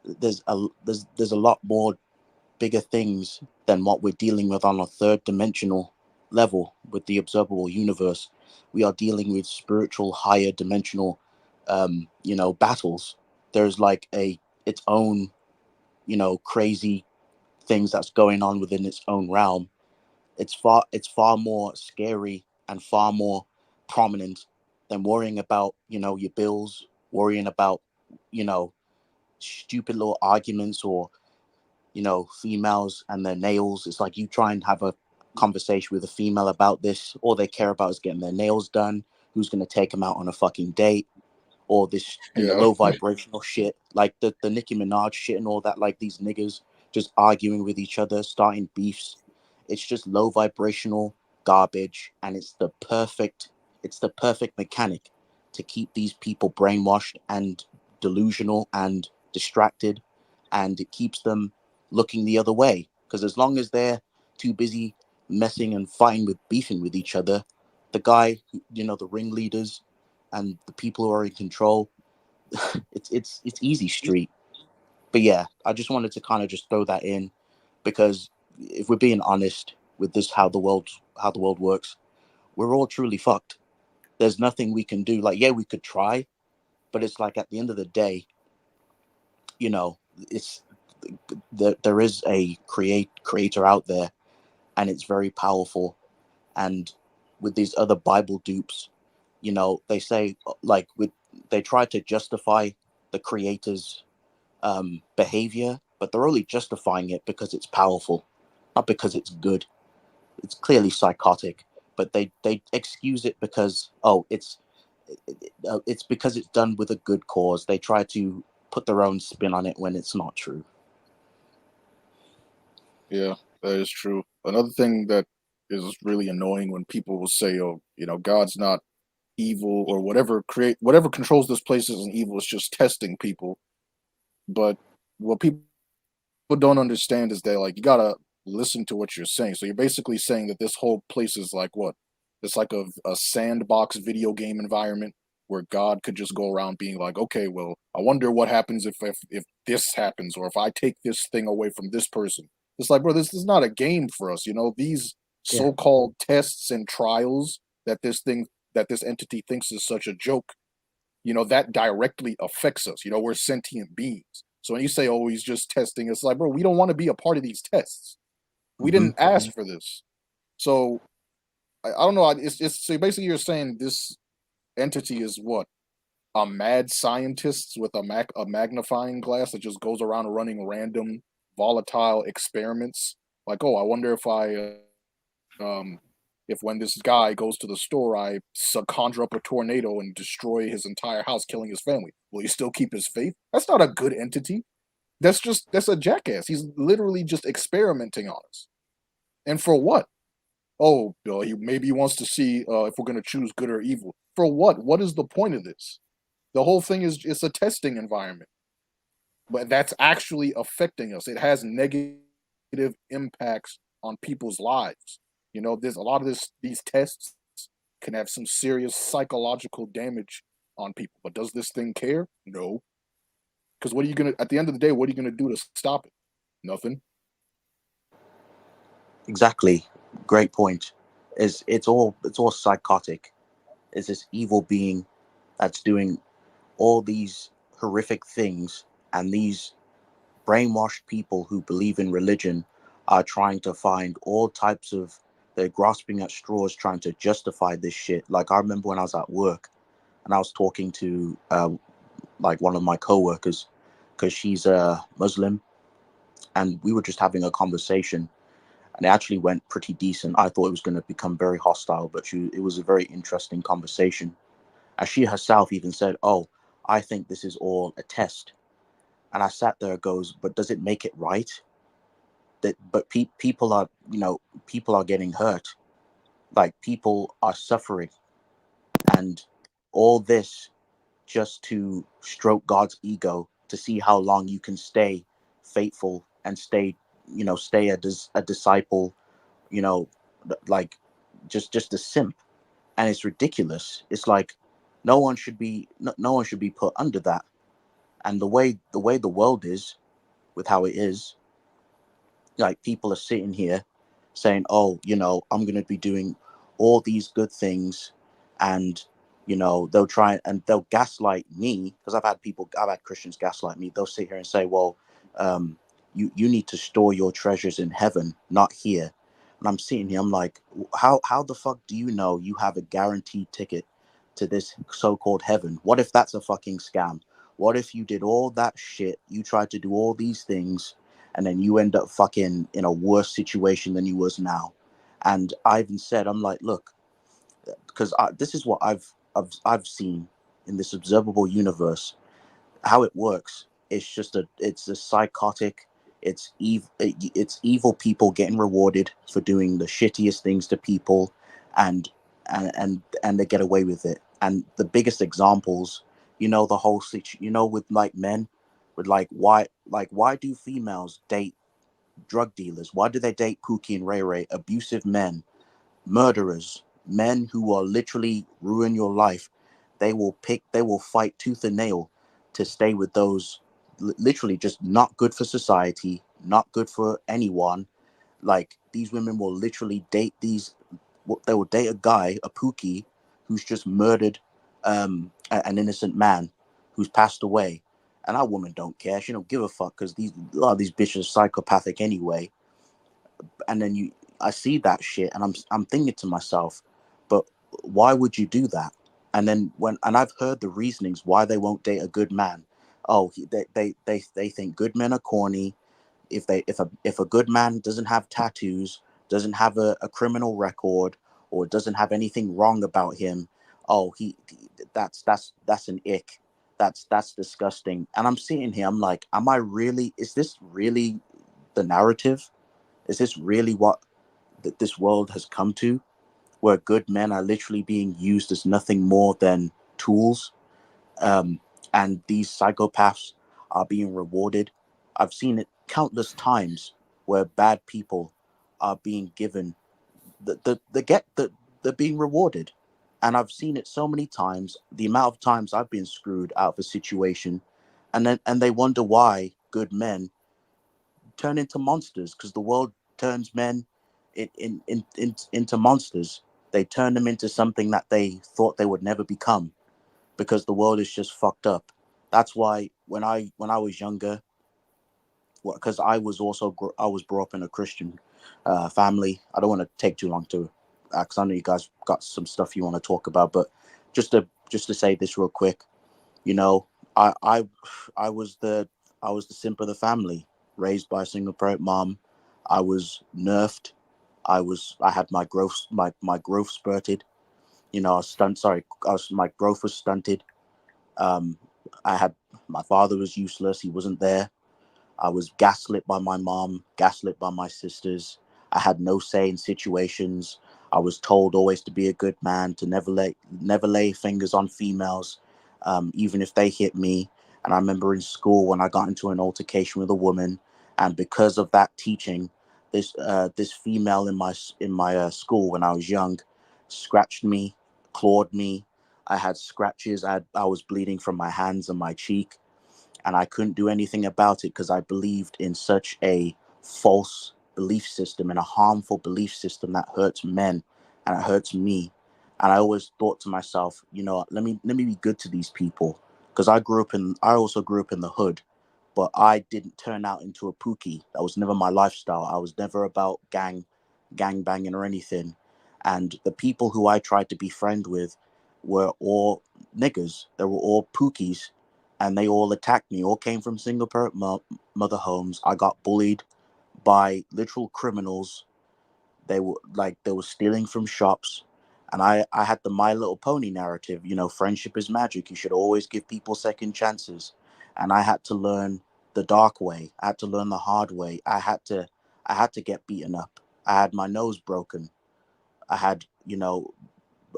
there's a lot more bigger things than what we're dealing with on a third dimensional level with the observable universe. We are dealing with spiritual higher dimensional battles. There's like its own, crazy things that's going on within its own realm. It's far more scary and far more prominent than worrying about, your bills, worrying about, you know stupid little arguments, or females and their nails. It's like, you try and have a conversation with a female about this, all they care about is getting their nails done, who's going to take them out on a fucking date, or this, and the Yeah. low vibrational shit, like the Nicki Minaj shit and all that, like these niggas just arguing with each other, starting beefs. It's just low vibrational garbage, and it's the perfect mechanic to keep these people brainwashed and delusional and distracted, and it keeps them looking the other way, because as long as they're too busy messing and fighting with beefing with each other, the guy, the ringleaders and the people who are in control, it's easy street. But yeah, I just wanted to kind of just throw that in, because if we're being honest with this, how the world works, we're all truly fucked. There's nothing we can do. Like, yeah, we could try, but it's like at the end of the day, you know, it's there is a creator out there, and it's very powerful. And with these other Bible dupes, you know, they say like they try to justify the creator's behavior, but they're only justifying it because it's powerful, not because it's good. It's clearly psychotic, but they excuse it because, oh, it's because it's done with a good cause. They try to put their own spin on it when it's not true. Yeah, that is true. Another thing that is really annoying when people will say, "Oh, God's not evil or whatever controls this place isn't evil. It's just testing people." But what people don't understand is that like you gotta listen to what you're saying. So you're basically saying that this whole place is like what? It's like a sandbox video game environment where God could just go around being like, okay, well, I wonder what happens if this happens, or if I take this thing away from this person. It's like, bro, this is not a game for us. These Yeah. so-called tests and trials that this entity thinks is such a joke, that directly affects us. We're sentient beings. So when you say, oh, he's just testing, it's like, bro, we don't want to be a part of these tests. We Mm-hmm. didn't ask for this. So I don't know. So basically you're saying this entity is what? A mad scientist with a magnifying glass that just goes around running random volatile experiments. Like, oh, I wonder if when this guy goes to the store, I conjure up a tornado and destroy his entire house, killing his family. Will he still keep his faith? That's not a good entity. That's a jackass. He's literally just experimenting on us. And for what? Oh, maybe he wants to see if we're going to choose good or evil. For what? What is the point of this? The whole thing is it's a testing environment, but that's actually affecting us. It has negative impacts on people's lives. There's a lot of these tests can have some serious psychological damage on people. But does this thing care? No. Because what are you gonna at the end of the day? What are you gonna do to stop it? Nothing. Exactly. Great point. It's all psychotic. It's this evil being that's doing all these horrific things, and these brainwashed people who believe in religion are trying to find all types of, they're grasping at straws trying to justify this shit. Like, I remember when I was at work and I was talking to like one of my coworkers, because she's a Muslim, and we were just having a conversation, and it actually went pretty decent. I thought it was going to become very hostile, but it was a very interesting conversation. And she herself even said, oh, I think this is all a test. And I sat there, goes, but does it make it right? But people are, people are getting hurt. Like, people are suffering. And all this just to stroke God's ego, to see how long you can stay faithful and stay a disciple, you know, like just a simp. And it's ridiculous. It's like no one should be put under that. And the way the world is, with how it is, like, people are sitting here saying, oh, I'm going to be doing all these good things, and they'll try and they'll gaslight me, because I've had Christians gaslight me. They'll sit here and say, well, you need to store your treasures in heaven, not here. And I'm sitting here, I'm like, how the fuck do you know you have a guaranteed ticket to this so-called heaven? What if that's a fucking scam? What if you did all that shit, you tried to do all these things, and then you end up fucking in a worse situation than you was now? And I even said, I'm like, look, because this is what I've seen in this observable universe. How it works, it's a psychotic, it's evil people getting rewarded for doing the shittiest things to people, and and they get away with it. And the biggest examples, the whole with like men, with why do females date drug dealers? Why do they date Pookie and Ray Ray? Abusive men, murderers, men who are literally ruin your life. They will fight tooth and nail to stay with those literally just not good for society, not good for anyone. Like these women will literally date these. They will date a guy, a pookie, who's just murdered an innocent man who's passed away, and our woman don't care. She don't give a fuck because a lot of these bitches are psychopathic anyway. And then I see that shit, and I'm thinking to myself, but why would you do that? And then and I've heard the reasonings why they won't date a good man. Oh, they think good men are corny. If a good man doesn't have tattoos, doesn't have a criminal record, or doesn't have anything wrong about him, oh, that's an ick. That's disgusting. And I'm sitting here, I'm like, am I really? Is this really the narrative? Is this really what this world has come to, where good men are literally being used as nothing more than tools, and these psychopaths are being rewarded? I've seen it countless times where bad people are being given they're being rewarded, and I've seen it so many times. The amount of times I've been screwed out of a situation, and they wonder why good men turn into monsters, because the world turns men into monsters. They turn them into something that they thought they would never become, because the world is just fucked up. That's why when I was younger, because I was brought up in a Christian family. I don't want to take too long to, because I know you guys got some stuff you want to talk about, but just to say this real quick, you know, I was the simp of the family, raised by a single parent mom. I was nerfed. I had my growth spurted. You know, I was stunt. Sorry, my growth was stunted. Um, I had My father was useless. He wasn't there. I was gaslit by my mom, gaslit by my sisters. I had no say in situations. I was told always to be a good man, to never lay fingers on females, even if they hit me. And I remember in school when I got into an altercation with a woman, and because of that teaching, this female in my school when I was young scratched me, clawed me. I had scratches. I was bleeding from my hands and my cheek, and I couldn't do anything about it because I believed in such a false belief system and a harmful belief system that hurts men and it hurts me. And I always thought to myself, you know, let me be good to these people, because I also grew up in the hood, but I didn't turn out into a pookie. That was never my lifestyle. I was never about gang banging or anything. And the people who I tried to be friend with were all niggers. They were all pookies, and they all attacked me. All came from single parent mother homes. I got bullied by literal criminals. They were stealing from shops, and I had the My Little Pony narrative. You know, friendship is magic. You should always give people second chances. And I had to learn the dark way. I had to learn the hard way. I had to get beaten up. I had my nose broken. I had,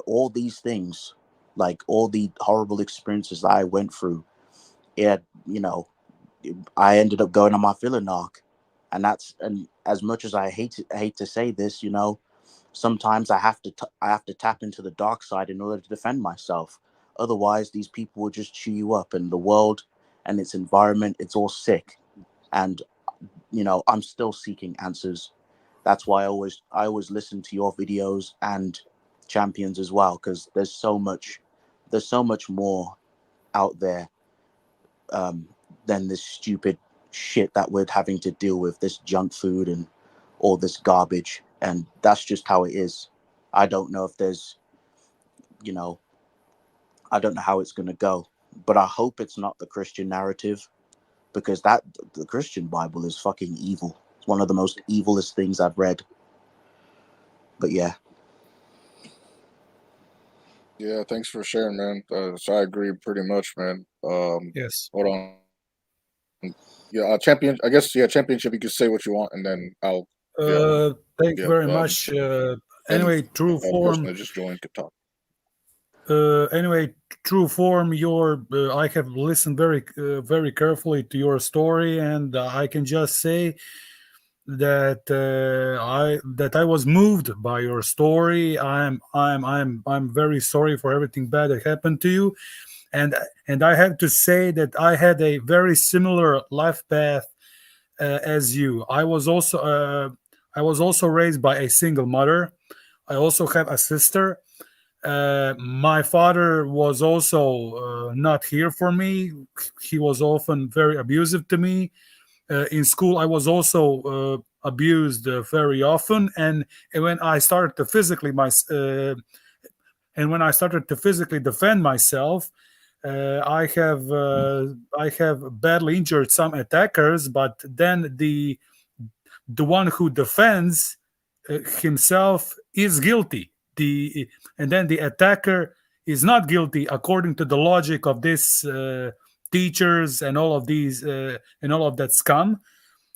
all these things, like all the horrible experiences that I went through. It, you know, I ended up going on my villain arc, and as much as I hate to say this, sometimes I have to tap into the dark side in order to defend myself. Otherwise, these people will just chew you up, and the world and its environment, it's all sick. And I'm still seeking answers. That's why I always listen to your videos and Champions as well, because there's so much more out there, um, than this stupid shit that we're having to deal with, this junk food and all this garbage. And that's just how it is. I don't know if you know, I don't know how it's going to go, but I hope it's not the Christian narrative, because the Christian Bible is fucking evil. It's one of the most evilest things I've read. But yeah. Yeah, thanks for sharing, man. So I agree pretty much, man. Yes. Hold on. Yeah, champion. I guess yeah, championship. You can say what you want, and then I'll Uh, Thank you yeah, very much. and Anyway, true person form. that just joined could talk. Anyway, true form. I have listened very carefully to your story, and I can just say that I was moved by your story. I'm very sorry for everything bad that happened to you, and I have to say that I had a very similar life path as you. I was also raised by a single mother. I also have a sister. My father was also not here for me. He was often very abusive to me. In school, I was also abused very often, and when I started to physically defend myself, I have badly injured some attackers, but then the one who defends himself is guilty. And then the attacker is not guilty according to the logic of this teachers and all of these and all of that scum.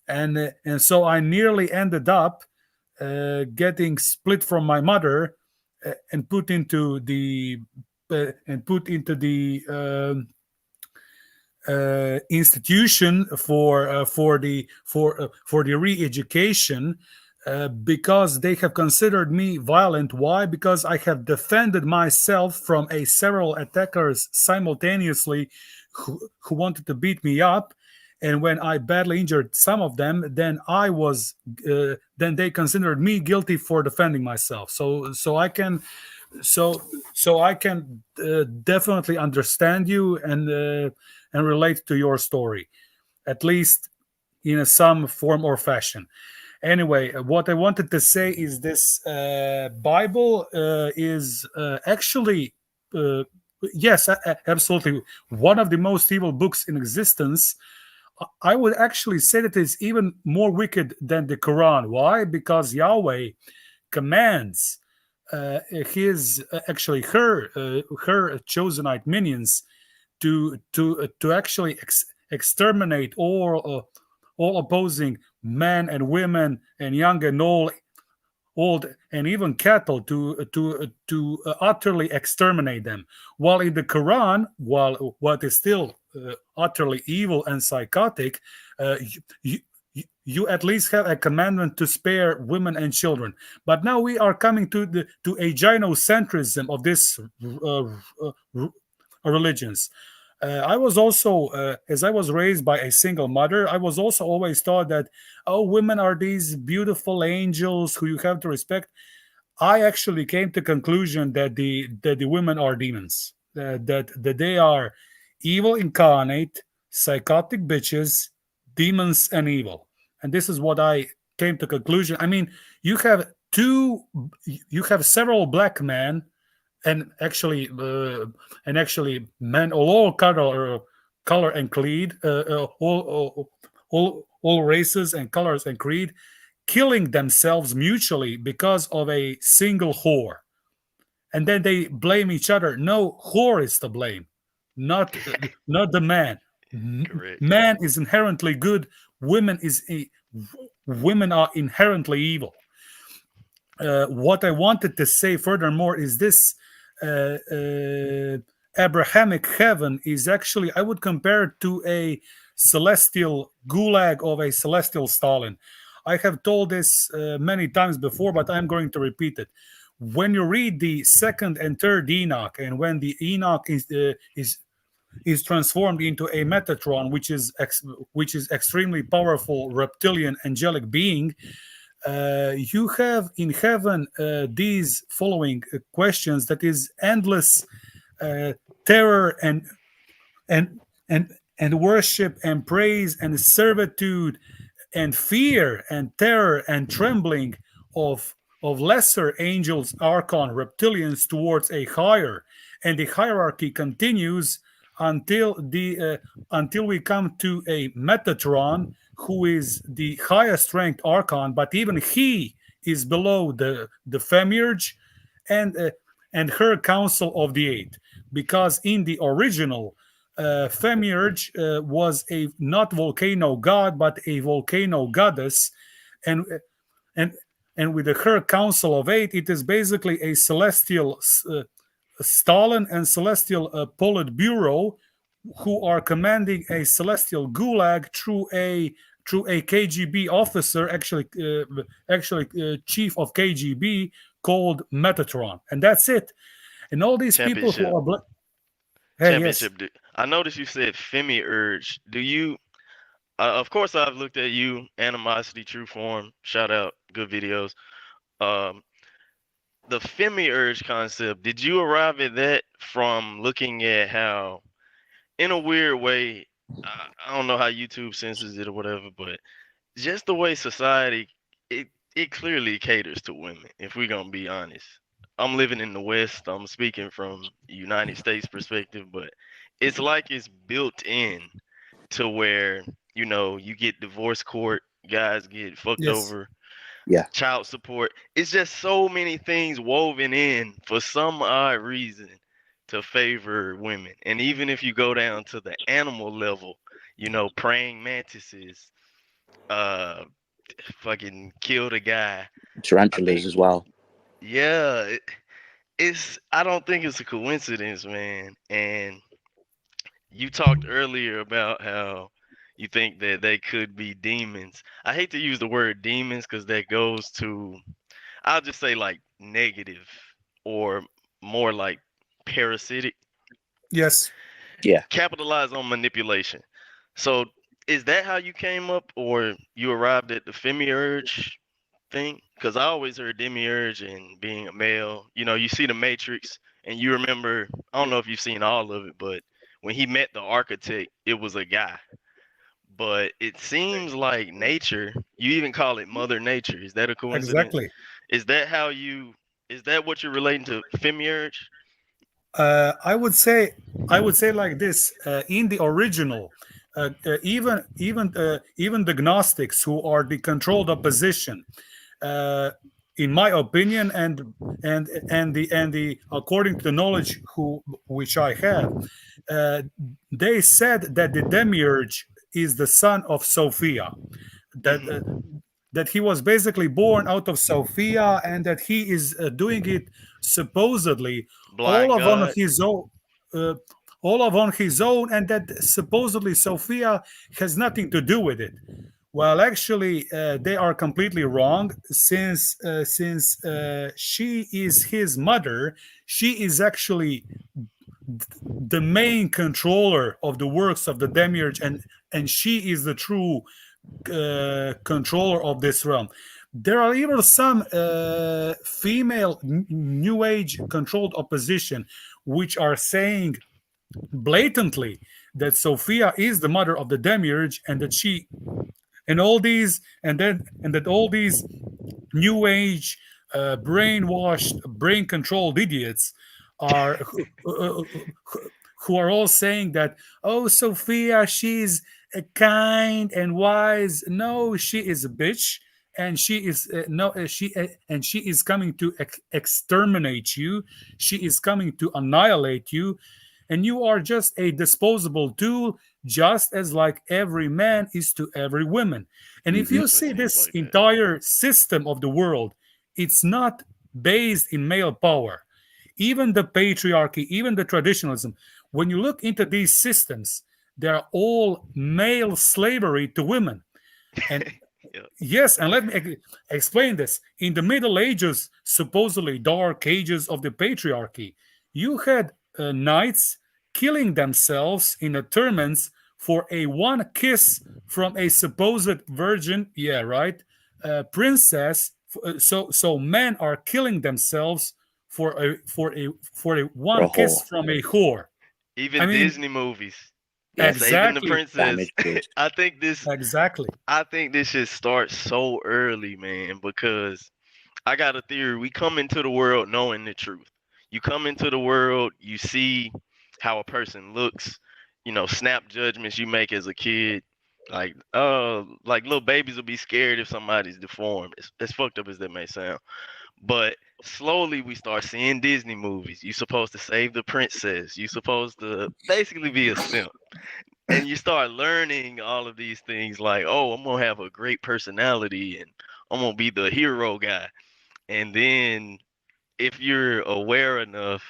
And so I nearly ended up getting split from my mother and put into the institution for the re-education because they have considered me violent. Why? Because I have defended myself from several attackers simultaneously who wanted to beat me up. And when I badly injured some of them, then then they considered me guilty for defending myself. So I can definitely understand you and relate to your story, at least in some form or fashion. Anyway, what I wanted to say is this: Bible is actually, yes, absolutely, one of the most evil books in existence. I would actually say that it's even more wicked than the Quran. Why? Because Yahweh commands her chosenite minions to actually exterminate all opposing men and women and young and old and even cattle to utterly exterminate them. While in the Quran, while what is still utterly evil and psychotic, you at least have a commandment to spare women and children. But now we are coming to a gynocentrism of this religions. I was also, as I was raised by a single mother, I was also always taught that, oh, women are these beautiful angels who you have to respect. I actually came to conclusion that the women are demons, that they are evil incarnate, psychotic bitches, demons and evil. And this is what I came to conclusion. I mean, you have several black men and actually men of all color and creed, all races and colors and creed, killing themselves mutually because of a single whore, and then they blame each other. No, whore is to blame, not the man. Correct. Man is inherently good. Women are inherently evil. What I wanted to say furthermore is this: Abrahamic heaven is actually, I would compare it to a celestial gulag of a celestial Stalin. I have told this many times before, but I'm going to repeat it. When you read the second and third Enoch, and when the Enoch is transformed into a Metatron, which is extremely powerful reptilian angelic being, you have in heaven these following questions: that is endless terror and and worship and praise and servitude and fear and terror and trembling of lesser angels, archon, reptilians towards a higher, and the hierarchy continues until we come to a Metatron, who is the highest ranked archon, but even he is below the Femiurge and her council of the eight, because in the original Femiurge was a not volcano god but a volcano goddess, and and with the her council of eight, it is basically a celestial Stalin and celestial Politburo, who are commanding a celestial gulag through a KGB officer, actually chief of KGB, called Metatron, and that's it. And all these people who Championship. are Hey, yes. Championship. I noticed you said Femi urge. Do you? Of course, I've looked at you, Animosity, True Form. Shout out, good videos. Um, the Femi urge concept. Did you arrive at that from looking at how, in a weird way, I don't know how YouTube senses it or whatever, but just the way society, it it clearly caters to women. If we're gonna be honest, I'm living in the West. I'm speaking from United States perspective, but it's like it's built in to where you get divorce court, guys get fucked Yes. over, Yeah, child support. It's just so many things woven in for some odd reason to favor women. And even if you go down to the animal level, praying mantises, uh, fucking killed a guy. I tarantulas think, as well. yeah, it's. I don't think it's a coincidence, man. And you talked earlier about how you think that they could be demons. I hate to use the word demons because that goes to, I'll just say like negative or more like parasitic. Yes. Yeah. Capitalize on manipulation. So is that how you came up, or you arrived at the Femiurge thing? Because I always heard demiurge and being a male. You see the Matrix, and you remember. I don't know if you've seen all of it, but when he met the architect, it was a guy. But it seems like nature. You even call it Mother Nature. Is that a coincidence? Exactly. Is that how you? Is that what you're relating to Femiurge? Uh, I would say I would say like this: in the original, even the Gnostics, who are the controlled opposition, uh, in my opinion, and the according to the knowledge which I have, uh, they said that the demiurge is the son of Sophia, that Hmm. that he was basically born out of Sophia, and that he is doing it supposedly all Blind of on God. his own. Uh, all of on his own, and that supposedly Sophia has nothing to do with it. Well, actually, they are completely wrong. Since she is his mother, she is actually the main controller of the works of the demiurge, and she is the true controller of this realm. There are even some female new age controlled opposition which are saying blatantly that Sophia is the mother of the demiurge, and that she and all these and that all these new age brainwashed brain controlled idiots are who are all saying that, oh, Sophia, she's kind and wise. No, she is a bitch, and she is no she and she is coming to exterminate you. She is coming to annihilate you, and you are just a disposable tool, just as like every man is to every woman. And if Hmm. you Definitely see seems this like that. entire system of the world, it's not based in male power. Even the patriarchy, even the traditionalism, when you look into these systems, they're all male slavery to women. And Yeah. yes, and let me explain this. In the Middle Ages, supposedly dark ages of the patriarchy, you had knights killing themselves in a tournaments for a one kiss from a supposed virgin. Yeah, right. Princess. So men are killing themselves for a For a one kiss whore. from a whore. I Even mean, Disney movies Yeah. saving the exactly, princess. Damaged goods. I think this. exactly. I think this should start so early, man, because I got a theory. We come into the world knowing the truth. You come into the world, you see how a person looks, snap judgments you make as a kid. Like little babies will be scared if somebody's deformed. As fucked up as that may sound. But slowly we start seeing Disney movies. You're supposed to save the princess. You're supposed to basically be a simp. And you start learning all of these things like, oh, I'm gonna have a great personality and I'm gonna be the hero guy. And then if you're aware enough,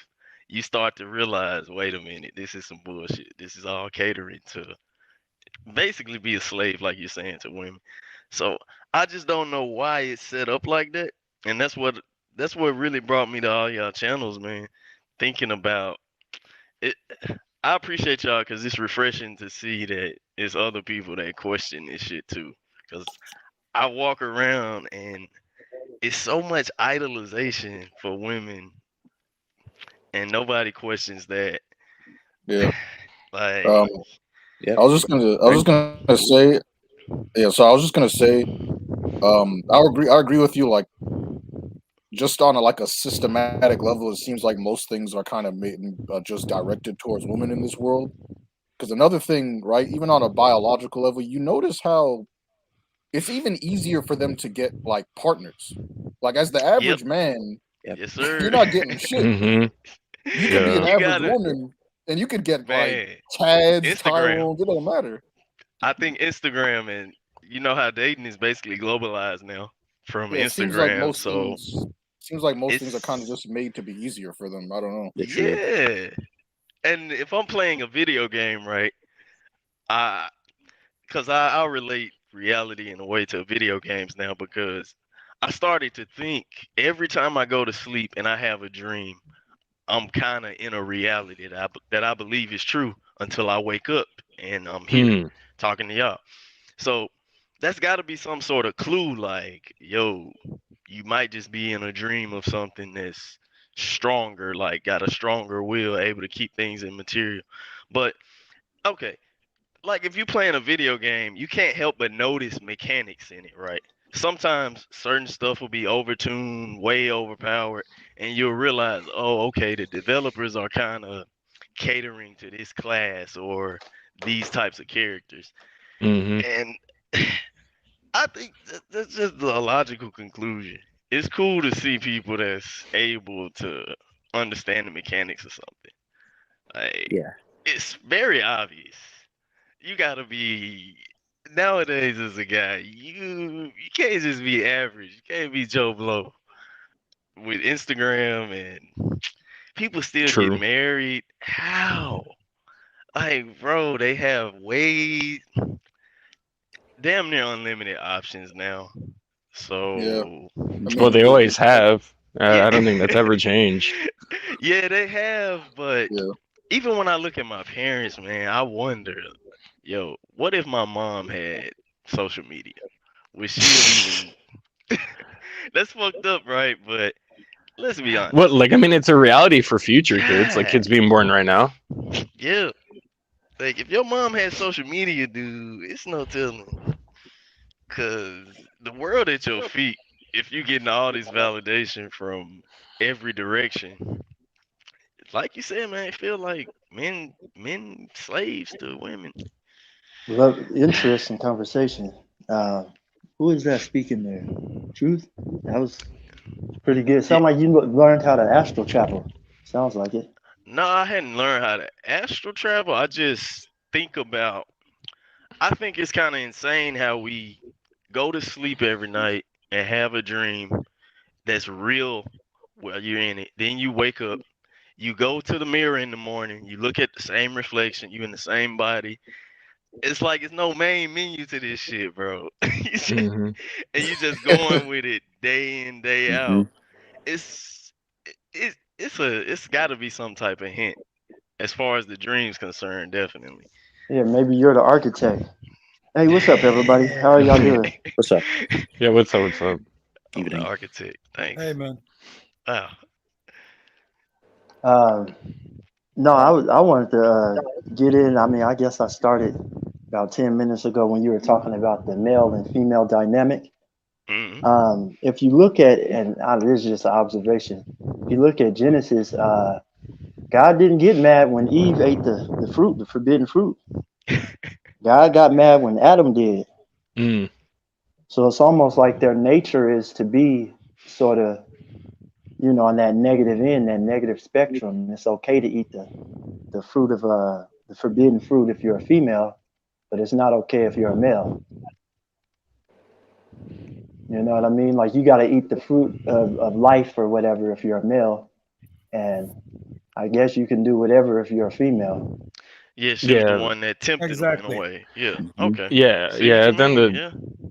you start to realize, wait a minute, this is some bullshit. This is all catering to basically be a slave, like you're saying, to women. So I just don't know why it's set up like that. And that's what really brought me to all y'all channels, man. Thinking about it. I appreciate y'all because it's refreshing to see that it's other people that question this shit too. Because I walk around and it's so much idolization for women, and nobody questions that. Yeah. Like, Yeah. I was just gonna say, yeah. So I was just gonna say, I agree with you. Like, just on like a systematic level, it seems like most things are kind of made, just directed towards women in this world. Because another thing, right? Even on a biological level, you notice how it's even easier for them to get like partners. Like as the yep, average man, Yep. yes, sir. you're not getting shit. Hmm. You could be an Yeah. You average gotta, woman and you could get like man. Chads, Instagram. Tyrones, it don't matter. I think Instagram and you know how dating is basically globalized now from Yeah, it Instagram. So seems like most things are kind of it's just made to be easier for them. I don't know. Literally. yeah. And if I'm playing a video game, right, I because I'll relate reality in a way to video games now because I started to think every time I go to sleep and I have a dream, I'm kind of in a reality that I believe is true until I wake up and I'm here Hmm. talking to y'all. So that's got to be some sort of clue like, yo, you might just be in a dream of something that's stronger, like got a stronger will, able to keep things in material. But okay, like if you playing a video game, you can't help but notice mechanics in it, right? Sometimes certain stuff will be overtuned, way overpowered, and you'll realize, oh, okay, the developers are kind of catering to this class or these types of characters. Hmm. And I think that's just a logical conclusion. It's cool to see people that's able to understand the mechanics of something. Like Yeah. it's very obvious. You gotta be nowadays as a guy. You can't just be average. You can't be Joe Blow with Instagram and people still get True. married. How? Like, bro, they have way damn near unlimited options now. Yeah, So I Well, mean, they always have. yeah, I don't think that's ever changed. yeah, they have. But yeah, even when I look at my parents, man, I wonder, yo, what if my mom had social media? Would she have even? That's fucked up, right? But let's be What? honest. Like, I mean, it's a reality for future kids, like God, kids being born right now. yeah. Like if your mom had social media, dude, it's no telling. Cause the world at your feet, if you getting all this validation from every direction, like you said, man, it feel like men slaves to women. Well, interesting conversation. Uh, who is that speaking there? Truth? That was pretty good. Yeah, Sound like you learned how to astral travel. Sounds like it. no, I hadn't learned how to astral travel. I just think about. I think it's kind of insane how we go to sleep every night and have a dream that's real while you're in it. Then you wake up, you go to the mirror in the morning, you look at the same reflection, you in the same body. It's like it's no main menu to this shit, bro. Hmm. And you just going with it day in, day Hmm. out. It's it's got to be some type of hint as far as the dream's concerned, definitely. Yeah, maybe you're the architect. Hey, what's up, everybody? Damn. How are y'all doing? What's up? Yeah. What's up? What's up? I'm the Evening. architect. Thanks. Hey, man. Wow. Um, no, I wanted to get in. I mean, I guess I started about 10 minutes ago when you were talking about the male and female dynamic. Mm-hmm. If you look at, and this is just an observation, if you look at Genesis, God didn't get mad when Eve ate the fruit, the forbidden fruit. God got mad when Adam did. Mm. So it's almost like their nature is to be sort of, on that negative end, that negative spectrum. It's okay to eat the fruit of the forbidden fruit if you're a female, but it's not okay if you're a male. You know what I mean? Like you got to eat the fruit of life or whatever if you're a male, and I guess you can do whatever if you're a female. Yeah, she was the Yeah. one that tempted him in a Exactly. way. Yeah. Hmm. Okay. Yeah. See what Yeah. you Then mean? the Yeah.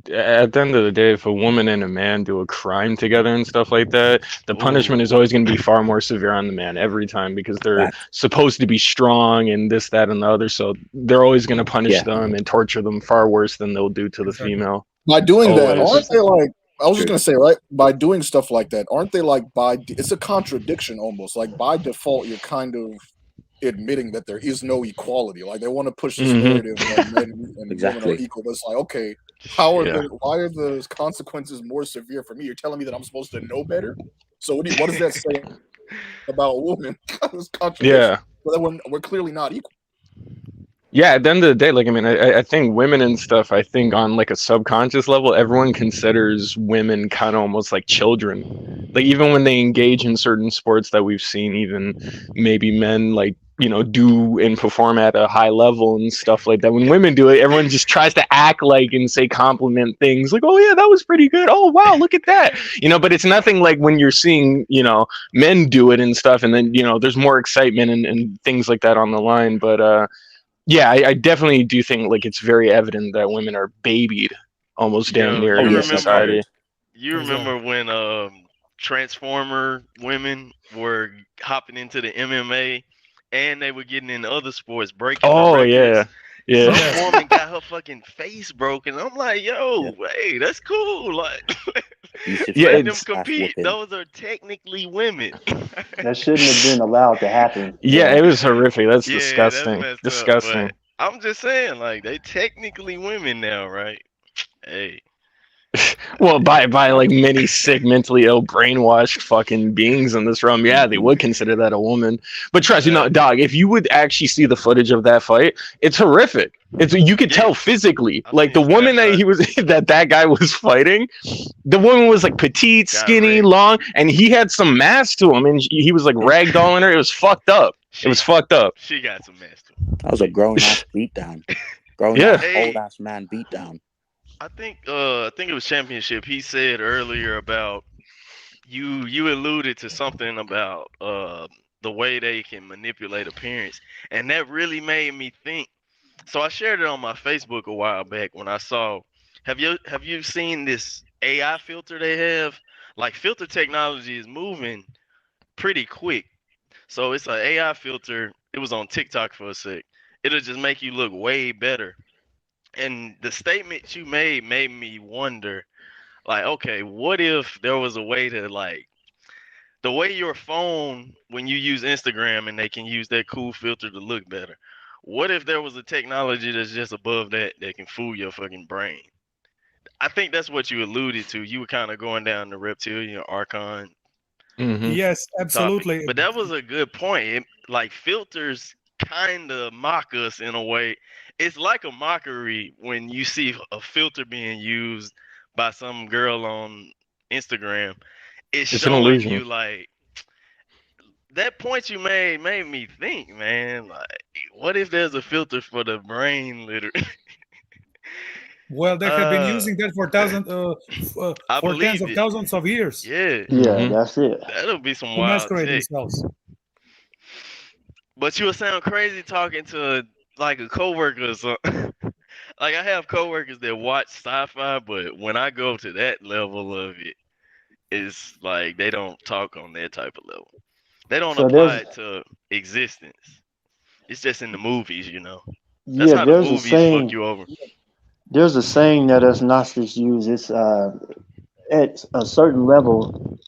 at the end of the day, if a woman and a man do a crime together and stuff like that, the punishment Ooh. is always going to be far more severe on the man every time because they're Fact. supposed to be strong and this, that, and the other. So they're always going to punish Yeah. them and torture them far worse than they'll do to the Exactly. female. By doing that, Always. aren't they like? I was just True. gonna say, right? By doing stuff like that, aren't they like it's a contradiction almost. Like by default, you're kind of admitting that there is no equality. Like they want to push this Mhm. narrative that men and women are Exactly. equal. But it's like, okay, how are Yeah. why are the consequences more severe for me? You're telling me that I'm supposed to know better. So what does that say about a woman? It's contradiction. Yeah. But we're clearly not equal. Yeah, at the end of the day, like, I mean, I think women and stuff, I think on like a subconscious level, everyone considers women kind of almost like children. Like, even when they engage in certain sports that we've seen, even maybe men, like, you know, do and perform at a high level and stuff like that. When women do it, everyone just tries to act like and say compliment things like, oh, yeah, that was pretty good. Oh, wow, look at that. You know, but it's nothing like when you're seeing, you know, men do it and stuff. And then, you know, there's more excitement and things like that on the line. But, yeah, I definitely do think like it's very evident that women are babied almost damn Yo, near you in yes, this that's remember? society. You remember when Transformer women were hopping into the MMA and they were getting into other sports, breaking the Oh yeah, records? yeah. Some woman got her fucking face broken. I'm like, yo, hey, that's cool. Like, Abusive Yeah, let them friends, ass compete. whooping. Those are technically women. That shouldn't have been allowed to happen. Yeah, it was horrific. That's Yeah, disgusting. that's messed Disgusting. up. But I'm just saying, like, they technically women now, right? Hey. Well, by like many sick, mentally ill, brainwashed fucking beings in this realm, yeah, they would consider that a woman. But trust you know, dog, if you would actually see the footage of that fight, it's horrific. It's you could tell physically, I've like seen the woman that snapshots. he was that guy was fighting. The woman was like petite, Got skinny, wrecked. long, and he had some mass to him, and he was like ragdolling her. It was fucked up. It was fucked up. She got some mess too. That was a grown ass beatdown. Grown Yeah. ass, Hey. old ass man beatdown. I think it was Championship. He said earlier about you alluded to something about the way they can manipulate appearance, and that really made me think. So I shared it on my Facebook a while back when I saw. Have you seen this AI filter they have? Like filter technology is moving pretty quick. So it's an AI filter. It was on TikTok for a sec. It'll just make you look way better. And the statement you made me wonder, like, okay, what if there was a way to like the way your phone when you use Instagram and they can use that cool filter to look better. What if there was a technology that's just above that that can fool your fucking brain? I think that's what you alluded to. You were kind of going down the reptilian archon Mhm. Yes, topic. absolutely. But that was a good point. Like filters kind of mock us in a way. It's like a mockery when you see a filter being used by some girl on Instagram. It's It's an showing illusion. you like that point you made me think, man. Like, what if there's a filter for the brain, literally? Well, they have been using that for I for tens believe of it. thousands of years Yeah, Yeah, Mhm. that's it. that'll be some to wild masquerade tech. themselves. But you would sound crazy talking to like a coworker or something. Like I have coworkers that watch sci-fi, but when I go to that level of it, it's like they don't talk on that type of level. They don't So apply there's it to existence. It's just in the movies, you know. That's yeah, how the movies fuck you over. there's a saying that us Gnostics use. It's at a certain level,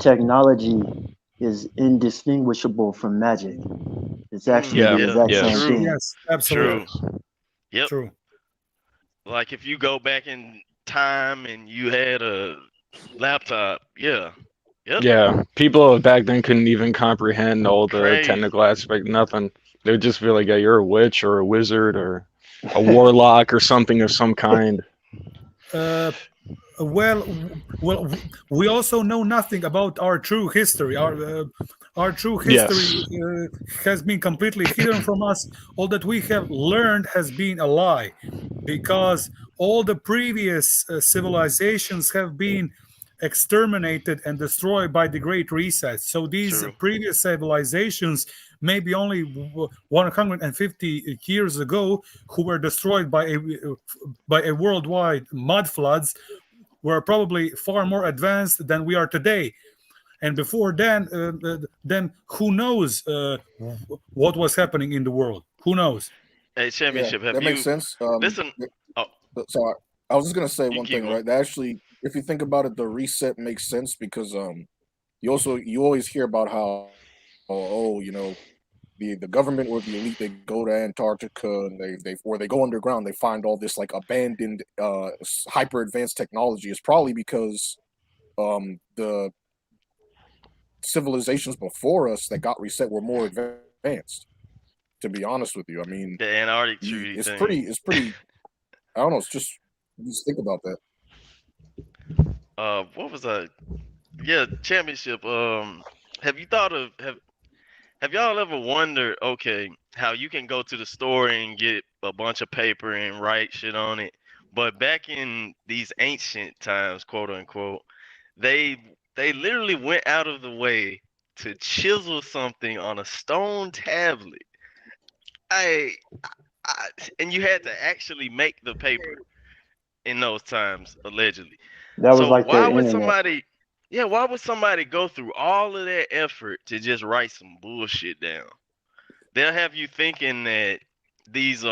technology is indistinguishable from magic. It's actually Yeah. the exact Yes. same True. thing. Yes, absolutely True. Yep. true. Like if you go back in time and you had a laptop, yeah. Yep. Yeah. People back then couldn't even comprehend all the Crazy. technical aspect. Nothing. They would just be like, "Yeah, you're a witch or a wizard or a warlock or something of some kind." Uh, well, we also know nothing about our true history. Our true history has been completely hidden from us. All that we have learned has been a lie, because all the previous civilizations have been exterminated and destroyed by the Great Reset. So these True. previous civilizations, maybe only 150 years ago, who were destroyed by a worldwide mud floods, were probably far more advanced than we are today. And before then who knows what was happening in the world? Who knows? Hey, Yeah, championship, have that makes you sense. listen? Oh, So I was just gonna say you one keep thing, going. right? That actually, if you think about it, the reset makes sense because you always hear about how the government or the elite, they go to Antarctica and they go underground, they find all this like abandoned hyper advanced technology. It's probably because the civilizations before us that got reset were more advanced. To be honest with you, I mean, The Antarctic Treaty thing. it's pretty. I don't know. It's just think about that. What was I? Yeah, championship. Have you thought of have y'all ever wondered, okay, how you can go to the store and get a bunch of paper and write shit on it, but back in these ancient times, quote unquote, they they literally went out of the way to chisel something on a stone tablet. I, I and you had to actually make the paper in those times, allegedly. That was So like their why would internet. somebody, yeah, why would somebody go through all of that effort to just write some bullshit down? They'll have you thinking that these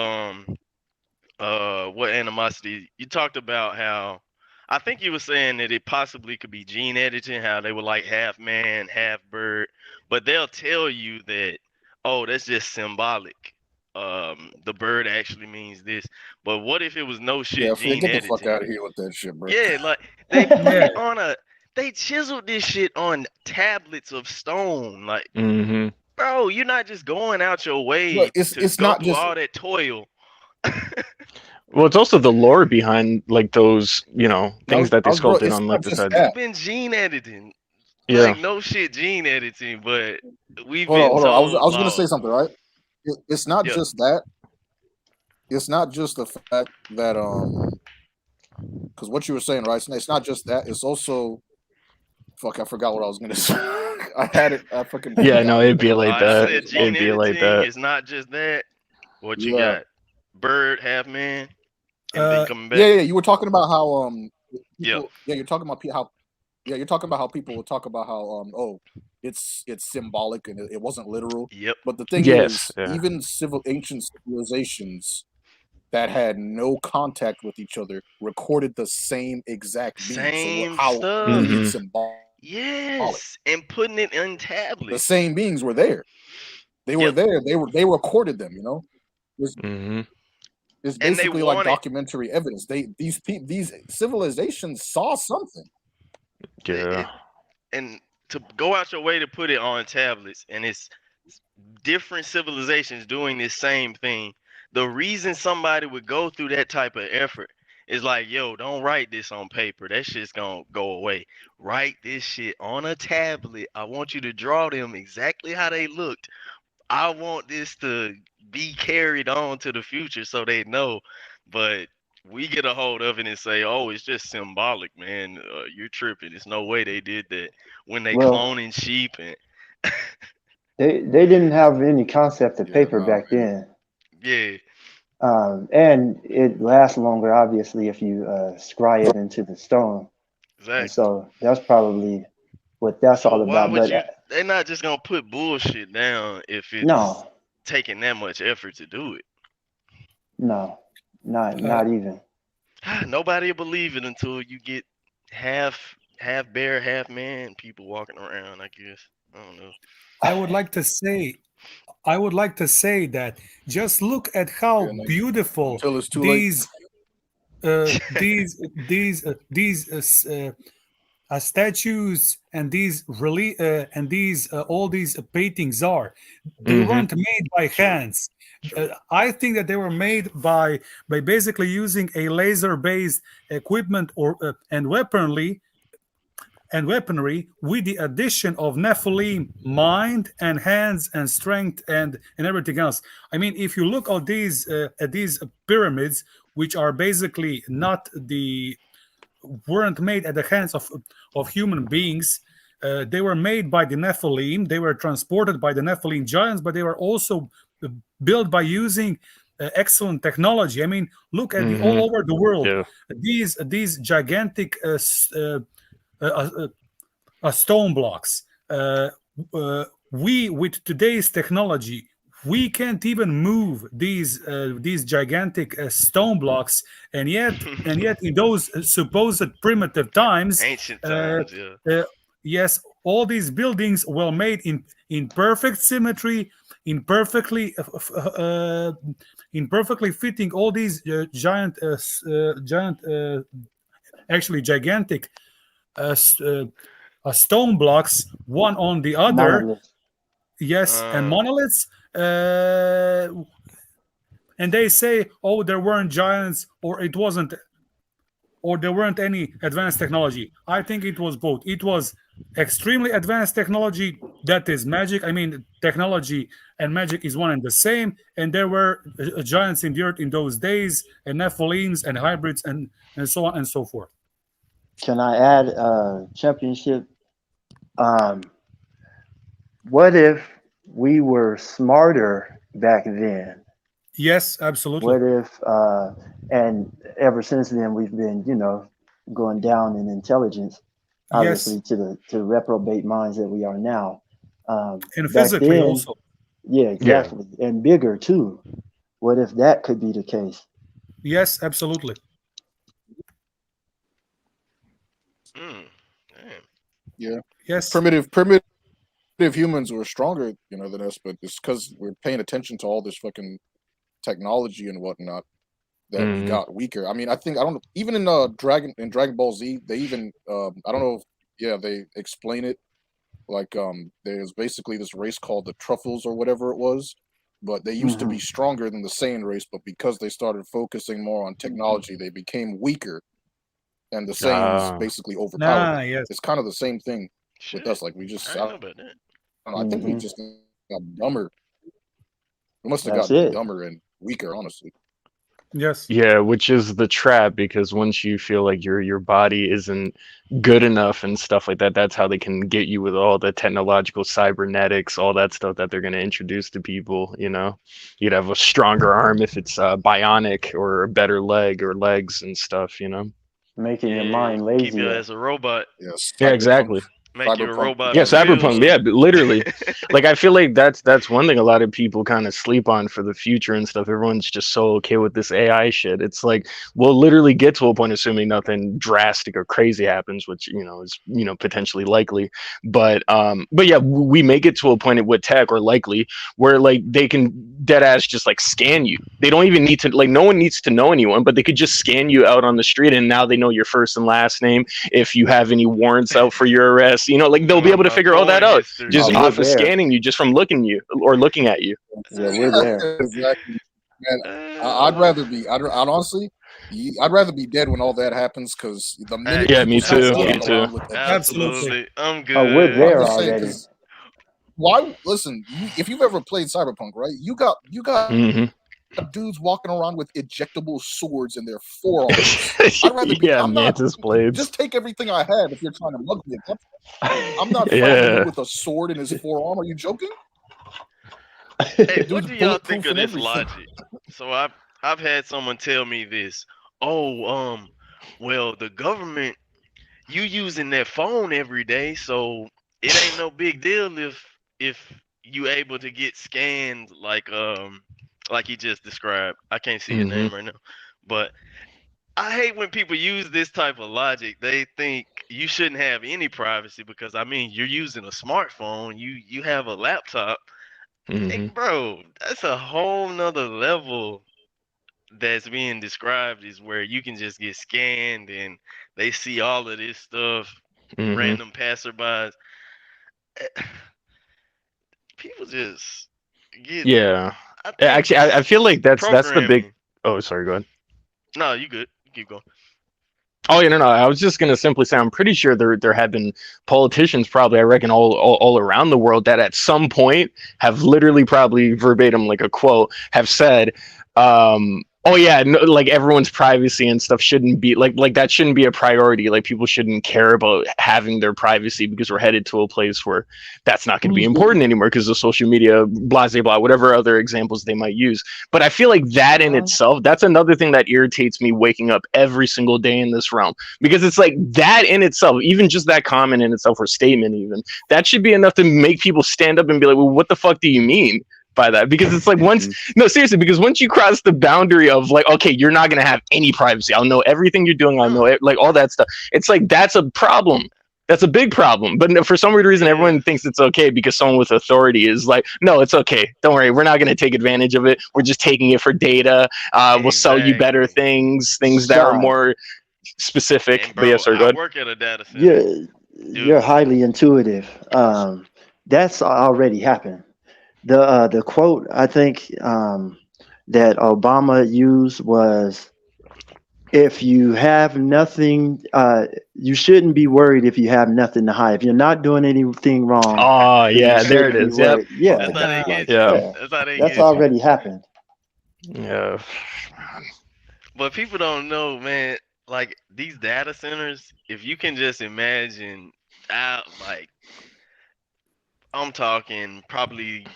what animosity you talked about, how I think you were saying that it possibly could be gene editing, how they were like half man, half bird, but they'll tell you that, oh, that's just symbolic. The bird actually means this. But what if it was no shit Yeah, gene get the fuck out editing? of here with that shit, bro. Yeah, like they put Yeah, it on they chiseled this shit on tablets of stone. Like, Hmm. bro, you're not just going out your Look, way to it's go not through just all that toil. Well, it's also the lore behind like those, things that they bro. sculpted It's on like not the just side. that. You've been gene editing. Yeah. Like no shit gene editing, but we've Hold on, been hold on. I told was gonna say laws. something, right? It's not Yeah. just that. It's not just the fact that because what you were saying, right? It's not just that. It's also fuck. I forgot what I was gonna say. I had it. I fucking Yeah, forgot no, it. it'd be like You that. said It's gene It'd be like editing that. is not just that. What you yeah, got? Bird, half man, everything uh, coming yeah, back. yeah. You were talking about how Yeah. people. Yeah, you're talking about how. Yeah, you're talking about how people will talk about how it's symbolic and it wasn't literal. Yep. But the thing Yes. is, Yeah. even ancient civilizations that had no contact with each other recorded the same exact being. So Same how to me stuff. it's Hmm. symbolic. Yes. And putting it in The tablets. same beings were there. They were Yep. there. They recorded them. It's, Hmm. it's And they basically like want it. documentary evidence. These civilizations saw something. Yeah. And to go out your way to put it on tablets, and it's different civilizations doing this same thing. The reason somebody would go through that type of effort is like, yo, don't write this on paper. That shit's gonna go away. Write this shit on a tablet. I want you to draw them exactly how they looked. I want this to be carried on to the future so they know. But we get a hold of it and say, "Oh, it's just symbolic, man. You're tripping. There's no way they did that when they Well, cloning sheep and they didn't have any concept of Yeah, paper nah, back man. then. yeah, And it lasts longer, obviously, if you scry it into the stone. And exactly. so that's probably what that's So all why about. would But you? They're not just gonna put bullshit down if it's no, taking that much effort to do it. no, uh, not even. Nobody will believe it until you get half bear, half man people walking around. I guess I don't know. I would like to say, I would like to say that just look at how Yeah, man. beautiful Until it's too late. these statues and these all these paintings are. They Hmm. weren't made by True, hands. true. I think that they were made by basically using a laser based equipment or and weaponry with the addition of Nephilim mind and hands and strength and everything else. I mean, if you look at these pyramids, which are basically not weren't made at the hands of human beings. They were made by the Nephilim. They were transported by the Nephilim giants, but they were also built by using excellent technology. I mean, look at all over the world. Yeah. These gigantic stone blocks. We, with today's technology, we can't even move these gigantic stone blocks, and yet in those supposed primitive times, Ancient times, yeah. yes, all these buildings were made in perfect symmetry, in perfectly fitting all these actually gigantic stone blocks, one on the other. Monolith. Yes, and monoliths. And they say, oh, there weren't giants, or it wasn't, or there weren't any advanced technology. I think it was both. It was extremely advanced technology, that is magic. I mean, technology and magic is one and the same. And there were giants in the earth in those days, and Nephilims and hybrids and so on and so forth. Can I add championship? What if we were smarter back then? Yes, absolutely. What if, and ever since then, we've been, going down in intelligence, obviously, yes, to reprobate minds that we are now. And Back physically then, also. yeah, exactly, and bigger too. What if that could be the case? Yes, absolutely. Yeah. Yes. Primitive humans were stronger, than us, but it's because we're paying attention to all this fucking technology and whatnot that we got weaker. I mean, I don't even in Dragon Ball Z, they even I don't know if, they explain it like there's basically this race called the Truffles or whatever it was, but they used to be stronger than the Saiyan race, but because they started focusing more on technology, they became weaker, and the Saiyans basically overpowered them. Yes. It's kind of the same thing with us. Like we just, I don't know, I think we just got dumber. We must have gotten dumber and weaker, honestly. Yes. Yeah, which is the trap, because once you feel like your body isn't good enough and stuff like that, that's how they can get you with all the technological cybernetics, all that stuff that they're going to introduce to people. You'd have a stronger arm if it's bionic, or a better leg or legs and stuff. Making your mind lazy. Keep you as a robot. Yes. Yeah, exactly. Make you a robot. Yeah, cyberpunk. Yeah, literally. Like, I feel like that's one thing a lot of people kind of sleep on for the future and stuff. Everyone's just so okay with this AI shit. It's like we'll literally get to a point, assuming nothing drastic or crazy happens, which is potentially likely. But yeah, we may get to a point with tech, or likely, where like they can dead ass just like scan you. They don't even need to, like, no one needs to know anyone, but they could just scan you out on the street, and now they know your first and last name, if you have any warrants out for your arrest. Like they'll be able to figure all that out just off of scanning you, just from looking at you. Yeah, we're there. Exactly. Man, I'd rather be. I'd honestly, I'd rather be dead when all that happens, because the minute. Yeah, me too. Absolutely. Me too. Absolutely, I'm good. Oh, we're there I'm just saying, already. 'cause why? Listen, if you've ever played Cyberpunk, right? You got dudes walking around with ejectable swords in their forearms. I'd rather be. I'm mantis blades. Just take everything I have if you're trying to mug me. I'm not fighting you with a sword in his forearm. Are you joking? Hey, what do y'all think of this logic? So I've had someone tell me this. Oh, well, the government, you using their phone every day, so it ain't no big deal if you able to get scanned like he just described. I can't see your name right now, but I hate when people use this type of logic. They think you shouldn't have any privacy because, I mean, you're using a smartphone. You have a laptop. Hey, bro, that's a whole nother level that's being described, is where you can just get scanned and they see all of this stuff, random passerbys. People just get... Yeah. Actually, I feel like that's the big... Oh, sorry, go ahead. No, you good. Keep going. Oh, yeah, no. I was just going to simply say, I'm pretty sure there have been politicians, probably, I reckon, all around the world, that at some point have literally, probably verbatim, like a quote, have said, Oh yeah, no, like everyone's privacy and stuff shouldn't be like that shouldn't be a priority. Like people shouldn't care about having their privacy because we're headed to a place where that's not going to be important anymore because of social media, blah blah blah, whatever other examples they might use. But I feel like that in itself, that's another thing that irritates me waking up every single day in this realm, because it's like that in itself, even just that comment in itself or statement, even that should be enough to make people stand up and be like, well, what the fuck do you mean by that? Because it's like once no, seriously, because once you cross the boundary of like, okay, you're not going to have any privacy, I'll know everything you're doing, I'll know like all that stuff, it's like that's a problem. That's a big problem. But for some weird reason everyone thinks it's okay because someone with authority is like, no, it's okay, don't worry, we're not going to take advantage of it, we're just taking it for data. We'll sell you better things that are more specific. And bro, but yes, sir, go ahead. I work at a data center. You're highly intuitive. That's already happened. The quote I think that Obama used was, if you have nothing, you shouldn't be worried if you have nothing to hide. If you're not doing anything wrong. Oh yeah, there it is. Yep. Yeah, That's how they get you. That's already happened. Yeah. But people don't know, man, like these data centers, if you can just imagine out, like I'm talking probably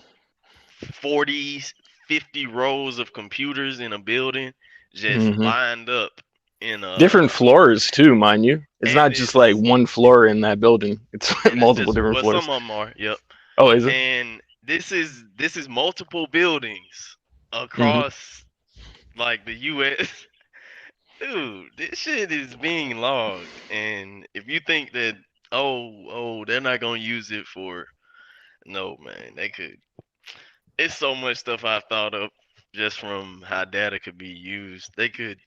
40, 50 rows of computers in a building just lined up in a different floors too, mind you. It's not just like one floor in that building. It's multiple different floors. Some of them are, yep. Oh, is it? And this is multiple buildings across like the US. Dude, this shit is being logged. And if you think that they're not gonna use it for, no man, they could. It's so much stuff I've thought of just from how data could be used. They could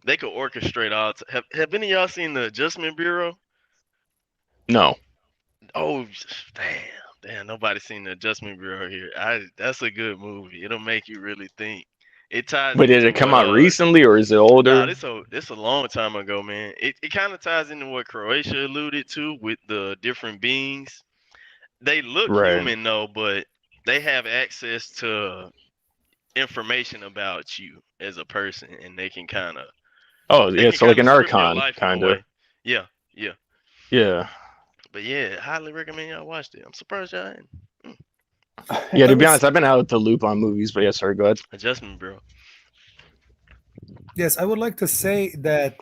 orchestrate all. Have any of y'all seen the Adjustment Bureau? No. Oh, damn! Nobody's seen the Adjustment Bureau here. That's a good movie. It'll make you really think. It ties. But did it come out recently or is it older? Nah, this a long time ago, man. It kind of ties into what Croatia alluded to with the different beings. They look human though, but they have access to information about you as a person, and they can kind of. Oh yeah, so like an Archon, kind of. Yeah. But yeah, highly recommend y'all watch it. I'm surprised y'all ain't. Yeah, to be honest, I've been out the loop on movies, but yeah, sorry, go ahead. Adjustment, bro. Yes, I would like to say that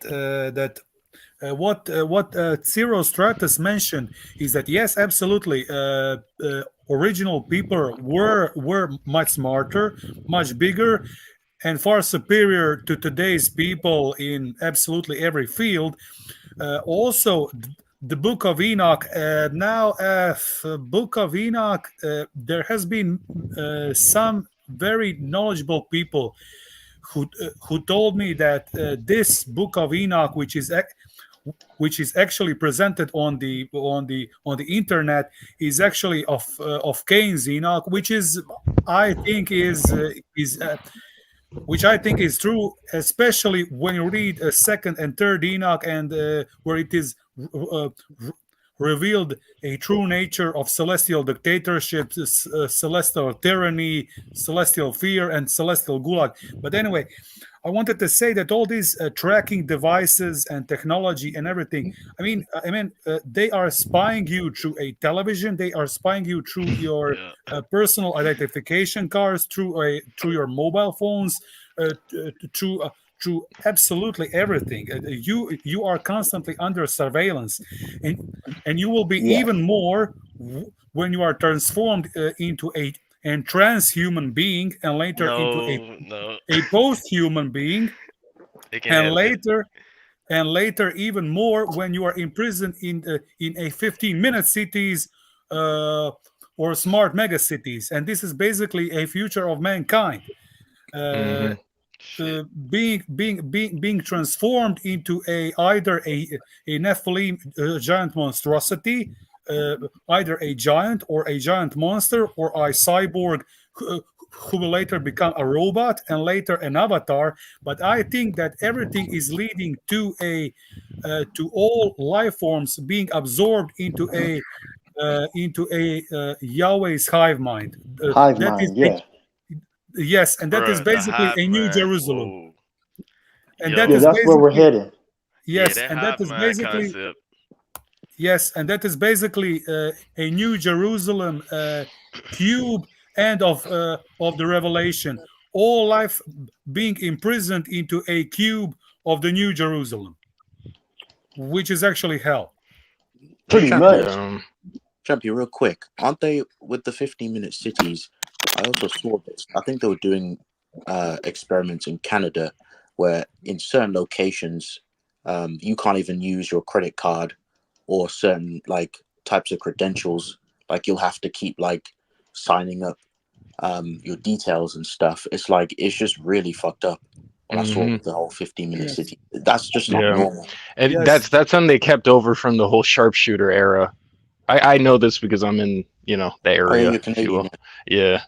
what Zero Stratus mentioned is that yes, absolutely, original people were much smarter, much bigger, and far superior to today's people in absolutely every field. Also, the Book of Enoch. Book of Enoch. There has been some very knowledgeable people who told me that this Book of Enoch, which is actually presented on the internet, is actually of Cain's Enoch, which I think is true, especially when you read second and third Enoch, and where it is revealed a true nature of celestial dictatorship, celestial tyranny, celestial fear, and celestial gulag. But anyway, I wanted to say that all these tracking devices and technology and everything, I mean, they are spying you through a television. They are spying you through your personal identification cards, through your mobile phones, through absolutely everything. You are constantly under surveillance, and you will be even more when you are transformed into a transhuman being, and later into a post-human being, and later even more when you are imprisoned in a 15-minute cities or smart mega cities. And this is basically a future of mankind. Being transformed into either a Nephilim giant monstrosity, either a giant or a giant monster, or a cyborg who will later become a robot and later an avatar. But I think that everything is leading to to all life forms being absorbed into a Yahweh's hive mind. Hive mind, yeah. Yes, and that is basically a New Jerusalem. and that Yeah, is Yo, that's where we're basically headed. yeah, yes, that and that hive is mind basically concept. yes, and that is basically a New Jerusalem cube and of the Revelation. All life being imprisoned into a cube of the New Jerusalem, which is actually hell. Hey, Pretty champion, much. Yeah. champion, real quick, aren't they with the 15-minute cities? I also saw this. I think they were doing experiments in Canada where in certain locations, you can't even use your credit card or certain like types of credentials. Like you'll have to keep like signing up your details and stuff. It's like it's just really fucked up. When I saw Hmm. the whole 15-minute Yes, city, that's just not Yeah. normal. And yes, that's something they kept over from the whole sharpshooter era. I know this because I'm in, the Oh yeah, area, you're if you Canadian. will. Yeah.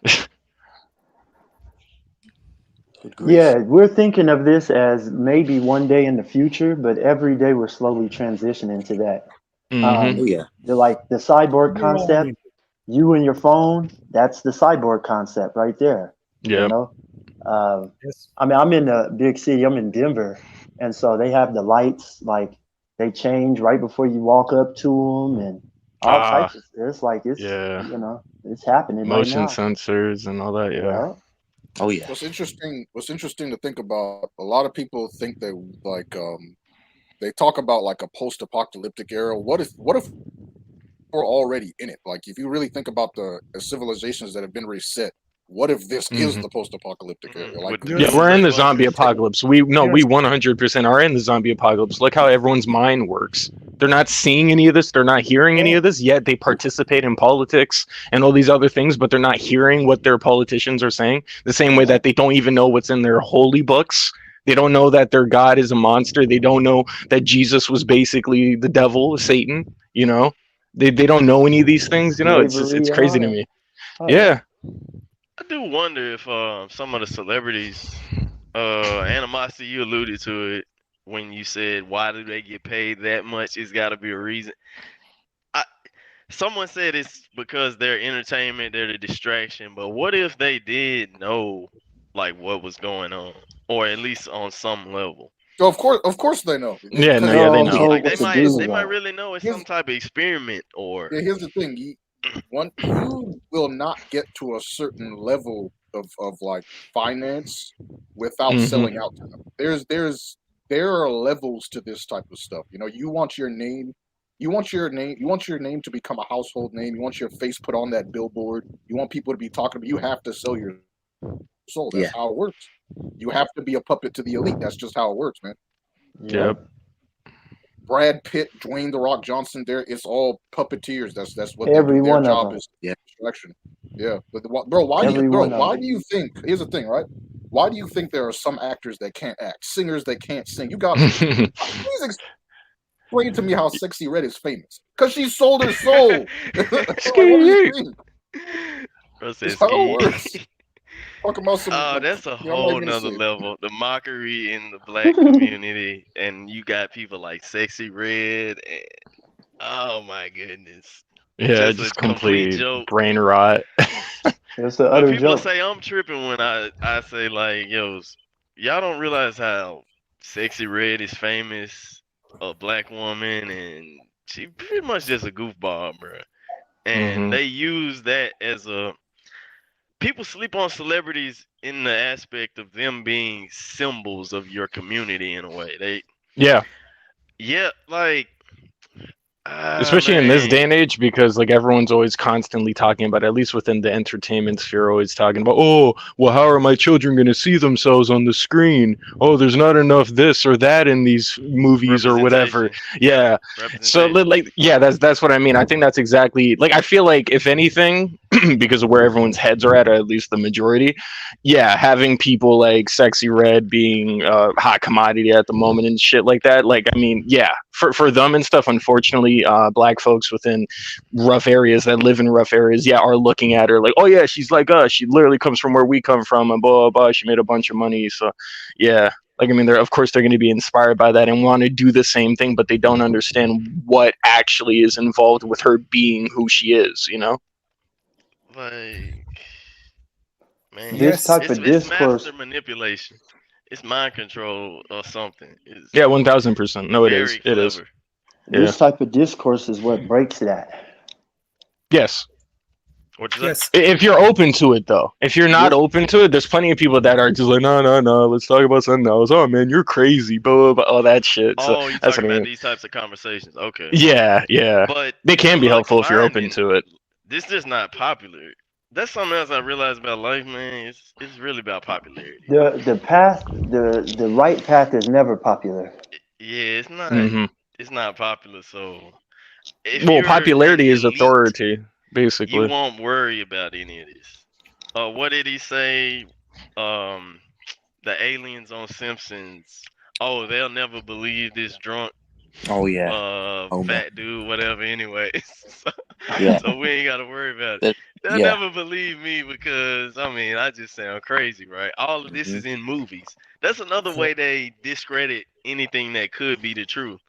Good grief. Yeah, we're thinking of this as maybe one day in the future, but every day we're slowly transitioning to that. Hmm. Oh yeah. The cyborg we're all concept, in. you and your phone, that's the cyborg concept right there. You Yep. know, um, Yes, I mean, I'm in a big city. I'm in Denver, and so they have the lights like they change right before you walk up to them, and all Ah, types of. It's like yeah. it's happening right Motion now. sensors and all that. Yeah. Yeah, Oh yeah. What's interesting to think about, a lot of people think they like they talk about like a post-apocalyptic era. What if we're already in it? Like, if you really think about the civilizations that have been reset, what if this is Hmm. the post-apocalyptic era? Like, With the Yeah, yes, we're in doomsday the bunker. zombie apocalypse. We yes, 100% are in the zombie apocalypse. Look how everyone's mind works. They're not seeing any of this. They're not hearing any no, of this. Yet they participate in politics and all these other things, but they're not hearing what their politicians are saying. The same way that they don't even know what's in their holy books. They don't know that their God is a monster. They don't know that Jesus was basically the devil, Satan. They don't know any of these things. It's slavery and crazy all to that. me. Oh yeah. Yeah. I do wonder if some of the celebrities, animosity, you alluded to it when you said why do they get paid that much? It's got to be a reason. I, Someone said it's because they're entertainment, they're the distraction. But what if they did know like what was going on, or at least on some level? so of course they know, Yeah. No. because Yeah. They Know know. know Like what they to might do they might about really know it's some here's type of experiment or yeah, here's the thing. You will not get to a certain level of like finance without Hmm. selling out to them. There are levels to this type of stuff. You want your name, you want your name to become a household name. You want your face put on that billboard. You want people to be talking about you. You have to sell your soul. That's Yeah. how it works. You have to be a puppet to the elite. That's just how it works, man. it. Yep. Yep. Brad Pitt, Dwayne the Rock Johnson, it's all puppeteers. That's what they do. Every Their one of job them. is Yeah. distraction. Yeah, but bro, And you, Every one of why them. do you think? Here's the thing, right? Why do you think there are some actors that can't act, singers that can't sing? You got please explain to me how Sexy Red is famous, because she sold her soul. Like, what do you Ski. think? Bro It's said how it ski. works. Talking about some. Oh, that's a I'm not whole even gonna nother say it. level. The mockery in the black community, and you got people like Sexy Red, and oh my goodness, Yeah, just a just complete complete joke. brain rot. It's the But utter people joke. say I'm tripping when I say like, yo, y'all don't realize how Sexy Red is famous, a black woman, and she pretty much just a goofball, bro. And Hmm. they use that as a people sleep on celebrities in the aspect of them being symbols of your community in a way. Yeah, Yeah, like, especially in this day man, and age, because like everyone's always constantly talking about, at least within the entertainment sphere, always talking about, oh, well, how are my children going to see themselves on the screen? Oh, there's not enough this or that in these movies or whatever. representation. Yeah, Yeah. So representation. like, yeah, that's what I mean. I think that's exactly, like, I feel like if anything, because of where everyone's heads are at least the majority, yeah, having people like Sexy Red being a hot commodity at the moment and shit like that, like, I mean, yeah, for them and stuff, unfortunately, black folks within rough areas that live in rough areas, yeah, are looking at her like, oh yeah, she's like us, she literally comes from where we come from, and blah blah blah, she made a bunch of money. So yeah, like, I mean, they're, of course, they're going to be inspired by that and want to do the same thing, but they don't understand what actually is involved with her being who she is. Like, man, This yes, type it's of it's master discourse. manipulation. It's mind control or something. It's Yeah, 1000%. No, it is. very It is. clever. Yeah. This type of discourse is what breaks that. Yes. What you say? Yes. If you're open to it, though. If you're not open to it, there's plenty of people that are just like, no, let's talk about something else. Oh, man, you're crazy, blah, blah, all that shit. So Oh, you that's talking what I about mean. these types of conversations? Okay. Yeah. But They can be look, helpful if you're open finding to it. this just not popular. That's something else I realized about life, man. It's really about popularity. The right path is never popular. Yeah, Hmm it's not popular. So if Well, you're an popularity is elite, authority, you basically. won't worry about any of this. What did he say? Um, the aliens on Simpsons. Oh, they'll never believe this drunk Oh yeah. Homer. fat dude, whatever. Anyway, so, Yeah. so we ain't gotta worry about it. That- They'll yeah. never believe me because I mean I just sound crazy, right? All of this is in movies. That's another way they discredit anything that could be the truth.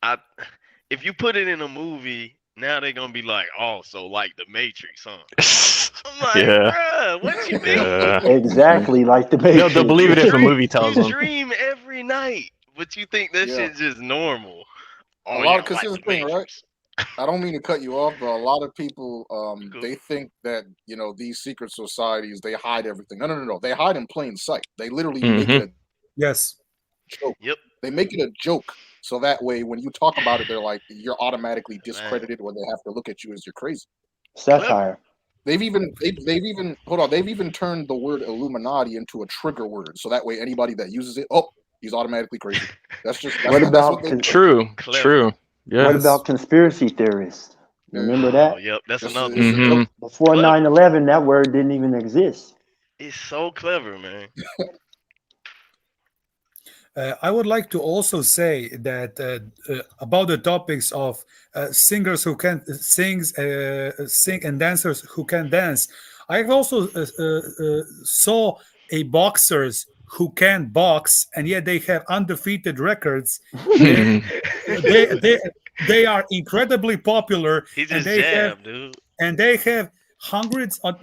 I if you put it in a movie, now they're gonna be like, oh, so like the Matrix, huh? I'm like, Yeah. bruh, what you mean? Yeah. Exactly like the Matrix. They'll believe it if a movie tells You them. dream every night, but you think that Yeah. shit's just normal. Oh, A lot yeah, because like here's the the thing, right? Matrix. I don't mean to cut you off, but a lot of people Cool. they think that these secret societies they hide everything. No. They hide in plain sight. They literally make it a Yes. joke. Yep. They make it a joke, so that way when you talk about it, they're like you're automatically discredited, or they have to look at you as you're crazy. Satire. They've even hold on. They've even turned the word Illuminati into a trigger word, so that way anybody that uses it, he's automatically crazy. That's What about what they do. True. Clever. True. Yeah. what about conspiracy theorists? Remember Oh, that? yep, that's It's another a- it's a one. Mhm. joke. Before Clever. 9/11, that word didn't even exist. It's so clever, man. I would like to also say that about the topics of singers who can sing and dancers who can dance. I also saw a boxers who can box and yet they have undefeated records. they, they, they are incredibly popular He and just jabbed, dude. they have hundreds of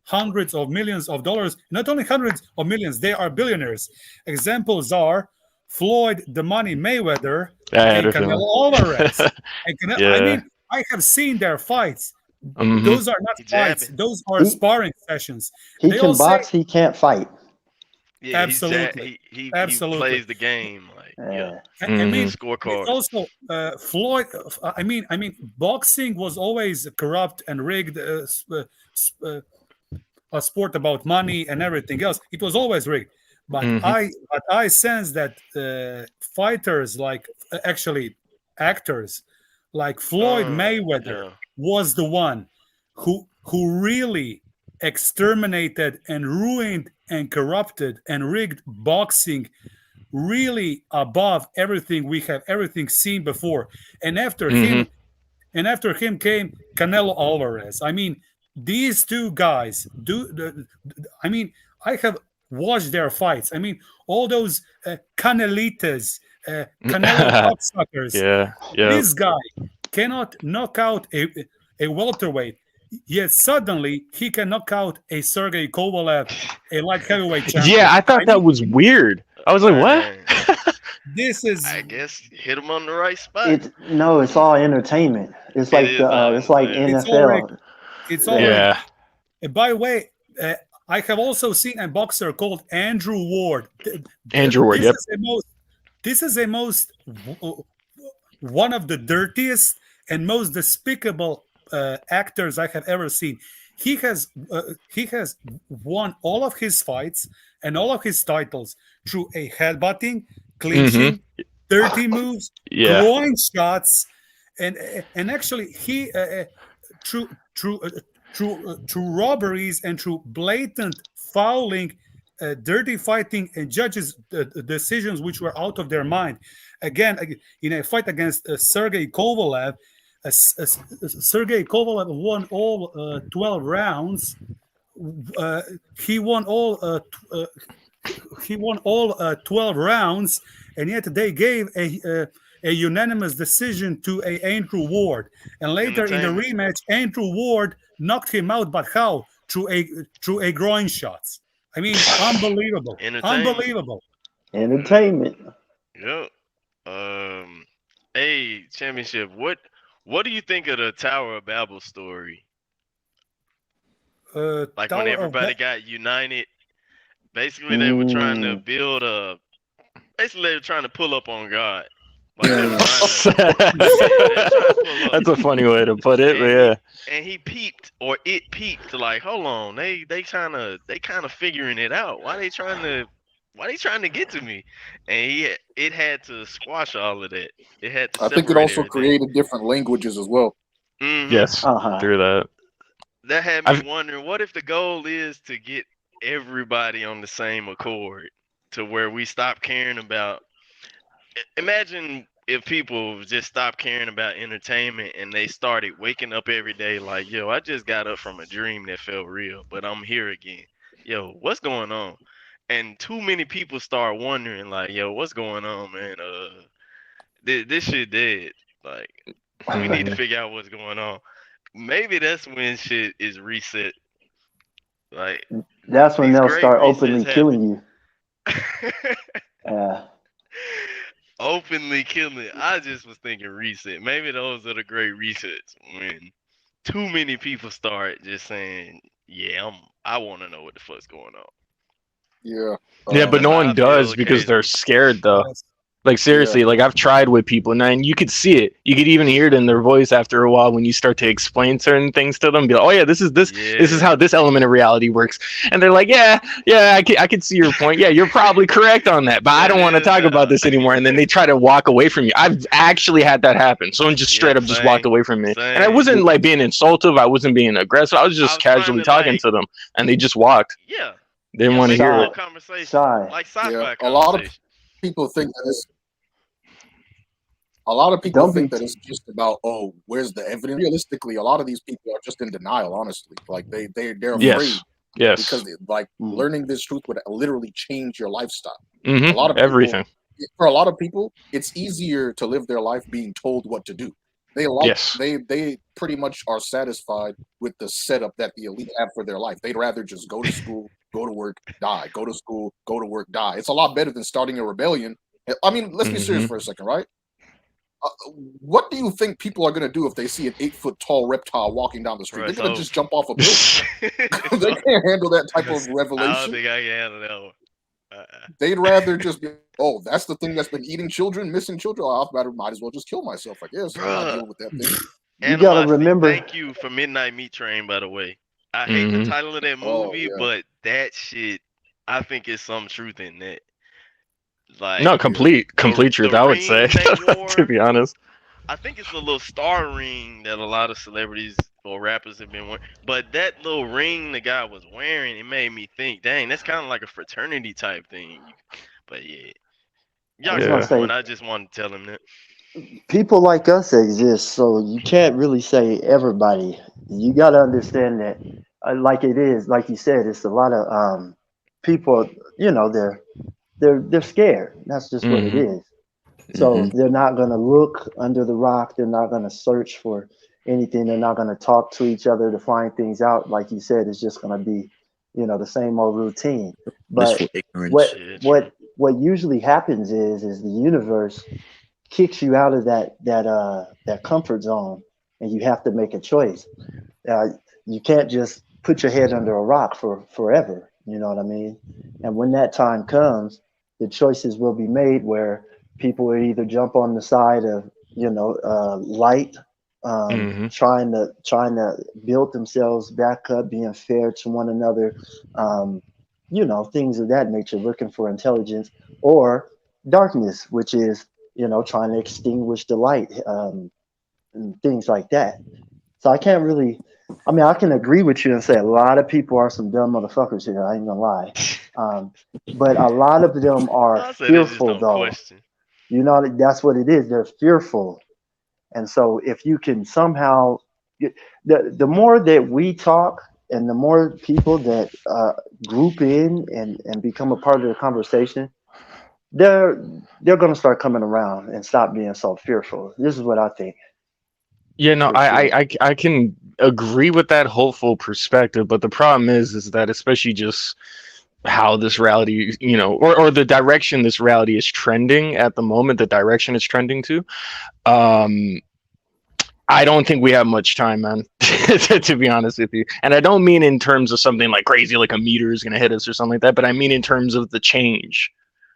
hundreds of millions of dollars. Not only hundreds of millions, they are billionaires. Examples are Floyd the Money Mayweather and Canelo Alvarez. And I mean, I have seen their fights. Those are not He fights, jabbing. those are sparring sessions. He They can all say- box, he can't fight. Yeah, Absolutely. he Absolutely. plays the game like yeah. I mean, Scorecard. it's also Floyd. I mean, boxing was always corrupt and rigged. A sport about money and everything else. It was always rigged. But I sense that fighters, like actually actors, like Floyd Mayweather, was the one who really exterminated and ruined and corrupted and rigged boxing really above everything we have seen before. And after him came Canelo Alvarez. I mean, these two guys I have watched their fights. I mean, all those Canelitas, Canelo cocksuckers. Yeah. This guy cannot knock out a welterweight. Yet suddenly he can knock out a Sergey Kovalev, a light heavyweight champion. Yeah, I thought that was weird. I was like, what? This is, I guess, hit him on the right spot. It's all entertainment. It's like it's like NFL. It's all Yeah. By the way, I have also seen a boxer called Andrew Ward. Andrew Ward, yep. This is a most one of the dirtiest and most despicable actors I have ever seen. He has won all of his fights and all of his titles through a headbutting, clinching, dirty moves, groin shots, and actually he through robberies and through blatant fouling, dirty fighting, and judges' decisions which were out of their mind. Again, in a fight against Sergey Kovalev, Sergey Kovalev won all 12 rounds. He won all 12 rounds, and yet they gave a unanimous decision to Andrew Ward. And later in the rematch, Andrew Ward knocked him out, but how? Through a groin shots. I mean, unbelievable, Entertainment. unbelievable. Entertainment. Yep. Hey, championship. What do you think of the Tower of Babel story? Like when Tower of everybody got united, basically they were trying to build a. Basically, they were trying to pull up on God. Like they were trying to. Yeah, they were trying to pull up. That's a funny way to put it, but And yeah. And he peeped, or it peeped. Like, hold on, they kind of figuring it out. Why they trying to get to me? And it had to squash all of that. It had to I separate think it also everything. created different languages as well. Yes, through that. That had me wondering, what if the goal is to get everybody on the same accord, to where we stop caring about. Imagine if people just stopped caring about entertainment and they started waking up every day like, yo, I just got up from a dream that felt real, but I'm here again. Yo, what's going on? And too many people start wondering like, yo, what's going on, man? This shit dead. Like, we need to figure out what's going on. Maybe that's when shit is reset. Like, that's when these they'll great start resets openly killing you. Openly killing. I just was thinking reset. Maybe those are the great resets when too many people start just saying, "Yeah, I want to know what the fuck's going on." Yeah. Yeah, but That's no how I one feel does because they're occasionally. scared, though. Yes. Like, seriously, like, I've tried with people, and you could see it. You could even hear it in their voice after a while when you start to explain certain things to them. Be like, oh, yeah, this is how this element of reality works. And they're like, yeah, I can see your point. Yeah, you're probably correct on that, but I don't want to talk about this anymore. And then they try to walk away from you. I've actually had that happen. Someone just straight up just walked away from me. And I wasn't, like, being insultive. I wasn't being aggressive. I was just casually talking to them, and they just walked. Yeah. They didn't want to hear it. Conversation. Like sci-fi Yeah, conversation. a lot of people think that it's it's just about, oh, where's the evidence? Realistically, a lot of these people are just in denial, honestly. Like they're afraid. Yes. Because learning this truth would literally change your lifestyle. Mm-hmm. A lot of people, everything. For a lot of people, it's easier to live their life being told what to do. They pretty much are satisfied with the setup that the elite have for their life. They'd rather just go to school, go to work, die. Go to school, go to work, die. It's a lot better than starting a rebellion. I mean, let's be serious for a second, right? What do you think people are going to do if they see an 8-foot-tall reptile walking down the street? They're going to just jump off a building. They can't handle that type of revelation. I don't think I can handle that one. They'd rather just be, oh, that's the thing that's been eating children, missing children. I might as well just kill myself, I guess. I'm not dealing with that thing. You got to remember. Thank you for Midnight Meat Train, by the way. I hate the title of that movie, but that shit, I think is some truth in that. Like, no, complete truth, I would say, to be honest. I think it's a little star ring that a lot of celebrities or rappers have been wearing. But that little ring the guy was wearing, it made me think, dang, that's kind of like a fraternity type thing. But yeah. I just wanted to tell him that. People like us exist, so you can't really say everybody. You got to understand that, like it is, like you said, it's a lot of people, they're scared. That's just what it is. So they're not going to look under the rock. They're not going to search for anything. They're not going to talk to each other to find things out. Like you said, it's just going to be, the same old routine. But what usually happens is the universe kicks you out of that comfort zone, and you have to make a choice. You can't just put your head under a rock for forever. You know what I mean? And when that time comes, the choices will be made where people will either jump on the side of light, trying to build themselves back up, being fair to one another, things of that nature, looking for intelligence, or darkness, which is trying to extinguish the light, and things like that. So I can't really. I mean, I can agree with you and say a lot of people are some dumb motherfuckers here. I ain't gonna lie, but a lot of them are fearful, though. That's what it is. They're fearful, and so if you can somehow, the more that we talk, and the more people that group in and become a part of the conversation, they're gonna start coming around and stop being so fearful. This is what I think. Yeah, no, I can agree with that hopeful perspective, but the problem is that especially just how this reality, or the direction this reality is trending at the moment, the direction it's trending to. I don't think we have much time, man, to be honest with you. And I don't mean in terms of something like crazy, like a meteor is going to hit us or something like that, but I mean in terms of the change.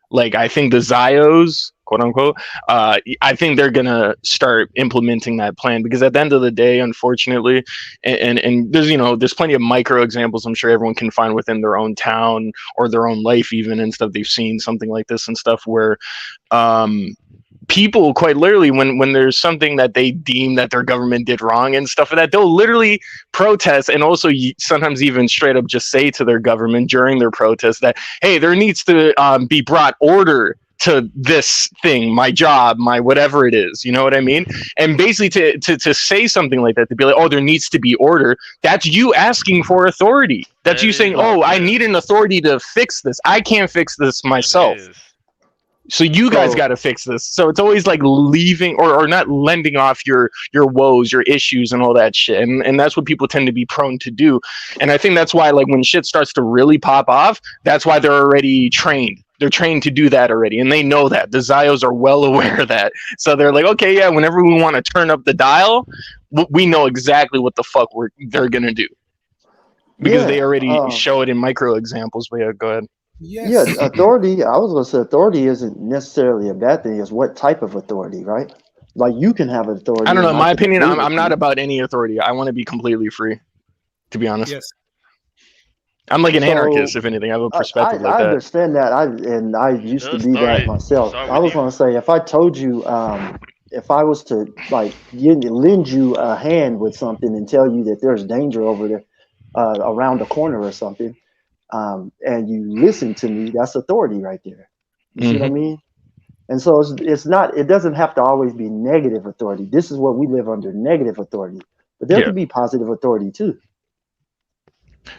Like, I think the Zios, quote unquote, I think they're going to start implementing that plan, because at the end of the day, unfortunately, and there's, there's plenty of micro examples I'm sure everyone can find within their own town or their own life even, and stuff. They've seen something like this and stuff where, people quite literally, when there's something that they deem that their government did wrong and stuff like that, they'll literally protest, and also sometimes even straight up just say to their government during their protest that, hey, there needs to be brought order to this thing, my job, my whatever it is, you know what I mean? And basically to say something like that, to be like, oh, there needs to be order, that's you asking for authority. That's you saying, oh, I need an authority to fix this. I can't fix this myself. So you guys got to fix this. So it's always like leaving or not lending off your woes, your issues, and all that shit. And that's what people tend to be prone to do. And I think that's why, like, when shit starts to really pop off, that's why they're already trained. They're trained to do that already, and they know that. The Zios are well aware of that. So they're like, okay, yeah, whenever we want to turn up the dial, we know exactly what the fuck they're gonna do, because they already show it in micro examples. But yeah, go ahead. Yes. Yeah, authority. I was going to say authority isn't necessarily a bad thing. It's what type of authority, right? Like, you can have authority. I don't know. In my opinion, I'm not about any authority. I want to be completely free, to be honest. Yes. I'm like an anarchist, if anything. I have a perspective like that. I understand that. I used to be that myself. I was going to say, if I told you, if I was to like lend you a hand with something and tell you that there's danger over there, around the corner or something, and you listen to me, that's authority right there. You see what I mean? And so it's not, it doesn't have to always be negative authority. This is what we live under, negative authority, but there could be positive authority too.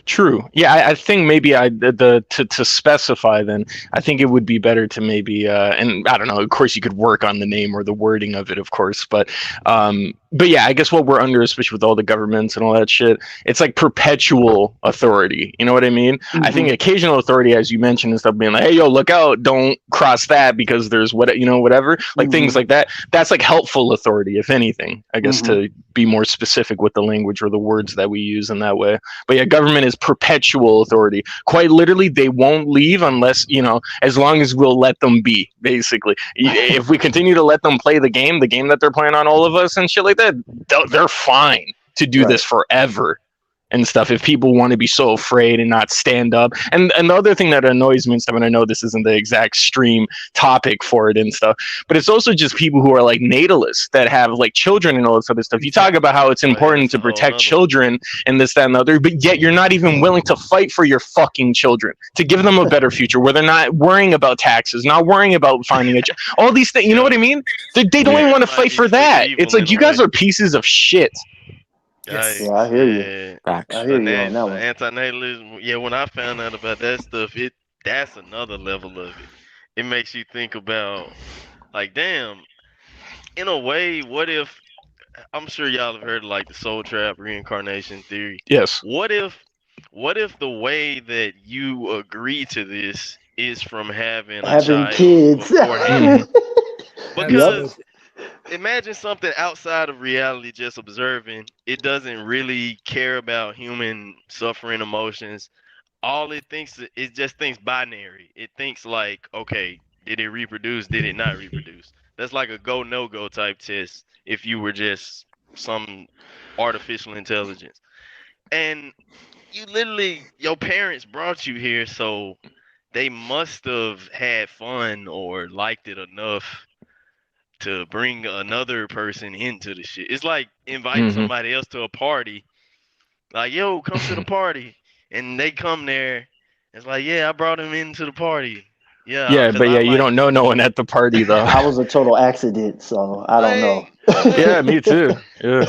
True. Yeah, I think maybe to specify, then I think it would be better to maybe and I don't know, of course you could work on the name or the wording of it, of course, but yeah, I guess what we're under, especially with all the governments and all that shit, it's like perpetual authority. You know what I mean? I think occasional authority, as you mentioned, and stuff, being like, hey, yo, look out, don't cross that because there's whatever, like things like that. That's like helpful authority, if anything, I guess, to be more specific with the language or the words that we use in that way. But yeah, government is perpetual authority. Quite literally, they won't leave unless, as long as we'll let them be, basically. If we continue to let them play the game that they're playing on all of us and shit like that, they're fine to do this forever and stuff, if people want to be so afraid and not stand up. And the other thing that annoys me and stuff, and I know this isn't the exact stream topic for it and stuff, but it's also just people who are like natalists that have like children and all this other stuff. You talk about how it's important to protect children and this, that, and the other, but yet you're not even willing to fight for your fucking children, to give them a better future where they're not worrying about taxes, not worrying about finding a job, all these things. You know what I mean? They don't even want to fight for that. It's like, you guys are pieces of shit. Yes. Yeah, I hear you. I hear you on that one. Anti-natalism. Yeah, when I found out about that stuff, that's another level of it. It makes you think about, like, damn. In a way, what if? I'm sure y'all have heard of, like, the soul trap, reincarnation theory. Yes. What if the way that you agree to this is from having child kids beforehand? Because imagine something outside of reality, just observing. It doesn't really care about human suffering, emotions. All it thinks, it just thinks binary. It thinks like, okay, did it reproduce? Did it not reproduce? That's like a go no go type test if you were just some artificial intelligence. And you literally, your parents brought you here, so they must have had fun or liked it enough to bring another person into the shit. It's like inviting somebody else to a party. Like, yo, come to the party. And they come there. It's like, yeah, I brought him into the party. Yeah. Yeah, but yeah, you don't know no one at the party, though. I was a total accident, so I don't know. Yeah, me too. Yeah.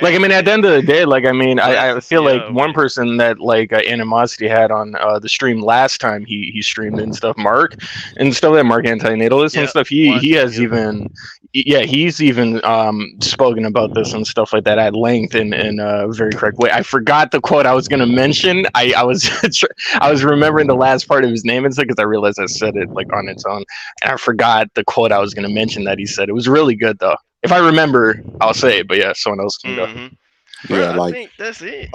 Like, I mean, at the end of the day, like, I mean, I feel like Yeah, one man. person that like animosity had on the stream last time he streamed and stuff, Mark, and stuff, that Mark Anti-natalist and Yeah, stuff. He watched him. has Yep. even, yeah, he's even spoken about this and stuff like that at length in a very correct way. I forgot the quote I was gonna mention. I was I was remembering the last part of his name and stuff because I realized I said it like on its own, and I forgot the quote I was gonna mention that he said. It was really good though. If I remember, I'll say it. But yeah, someone else can go. Bro, Yeah, I like think that's it.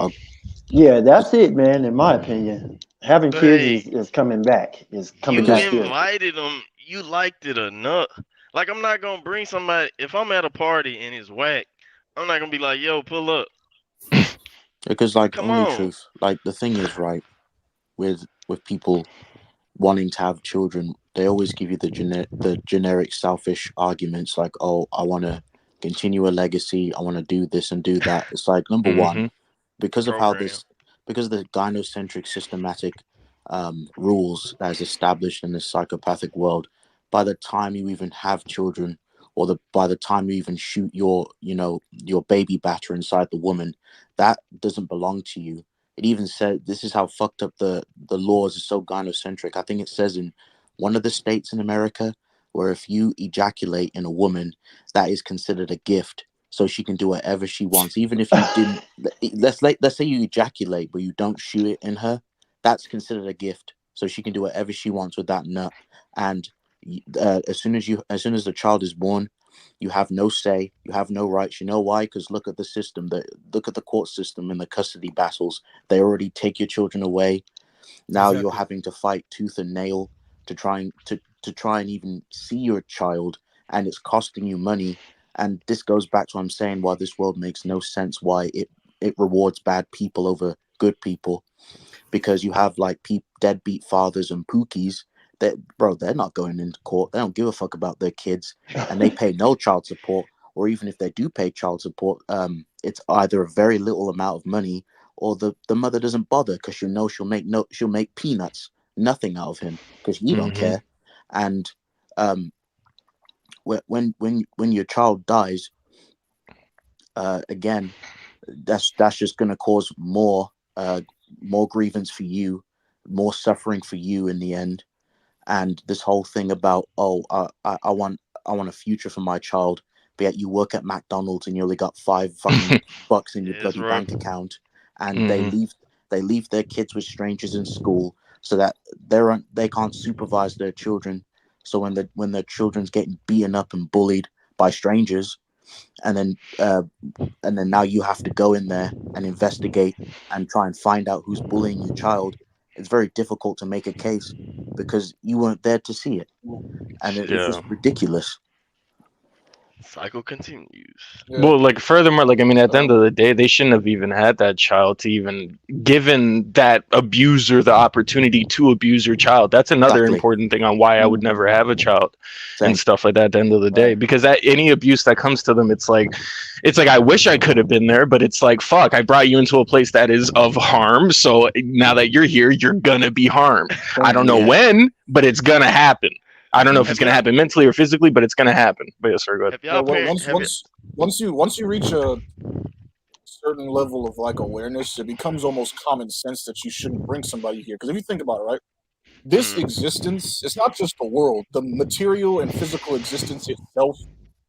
Yeah, that's it, man. In my opinion, having kids Like, is coming back. Is coming you back because here. invited them. You liked it enough. Like, I'm not gonna bring somebody. If I'm at a party and it's whack, I'm not gonna be like, "Yo, pull up." like Come only on. truth. Like the thing is, right, with people wanting to have children, they always give you the generic selfish arguments like, oh, I want to continue a legacy, I want to do this and do that. It's like, number one, Mm-hmm. because of Program. because of the gynocentric systematic rules that is established in this psychopathic world, by the time you even have children, or by the time you even shoot your baby batter inside the woman, that doesn't belong to you. It even said, this is how fucked up the laws are, so gynocentric. I think it says in one of the states in America where if you ejaculate in a woman, that is considered a gift, so she can do whatever she wants, even if you didn't. Let's say you ejaculate but you don't shoot it in her, that's considered a gift, so she can do whatever she wants with that nut. And as soon as the child is born, you have no say, you have no rights. You know why? Because look at the system, look at the court system and the custody battles. They already take your children away. Now you're Exactly. having to fight tooth and nail to try and even see your child, and it's costing you money. And this goes back to what I'm saying, why this world makes no sense, why it rewards bad people over good people, because you have like deadbeat fathers and pookies that, bro, they're not going into court, they don't give a fuck about their kids, and they pay no child support. Or even if they do pay child support, it's either a very little amount of money, or the mother doesn't bother because she'll make peanuts, nothing out of him, because you don't Mm-hmm. care. And when your child dies, again, that's just going to cause more grievance for you, more suffering for you in the end. And this whole thing about, oh, I want a future for my child, but yet you work at McDonald's and you only got $5 fucking bucks in your Yeah, it's bloody rough. bank account, and Mm-hmm. they leave their kids with strangers in school, so that they can't supervise their children. So when their children's getting beaten up and bullied by strangers, and then now you have to go in there and investigate and try and find out who's bullying your child, it's very difficult to make a case because you weren't there to see it, and it's Yeah. just ridiculous. Cycle continues. Yeah. Well, like furthermore, like I mean, at the end of Um, the day, they shouldn't have even had that child to even given that abuser the opportunity to abuse your child. That's another Exactly. important thing on why I would never have a child and Same. stuff like that at the end of the day. right. Because that any abuse that comes to them, it's like I wish I could have been there, but it's like fuck, I brought you into a place that is of harm. So now that you're here, you're gonna be harmed. I don't know Yeah. when, but it's gonna happen. I don't know if it's Have gonna y'all happen mentally or physically, but it's gonna happen. But yes, sir, go ahead. have Yeah. y'all Well, parent have it? once you reach a certain level of like awareness, it becomes almost common sense that you shouldn't bring somebody here. Because if you think about it, right, this existence, it's not just the world. The material and physical existence itself,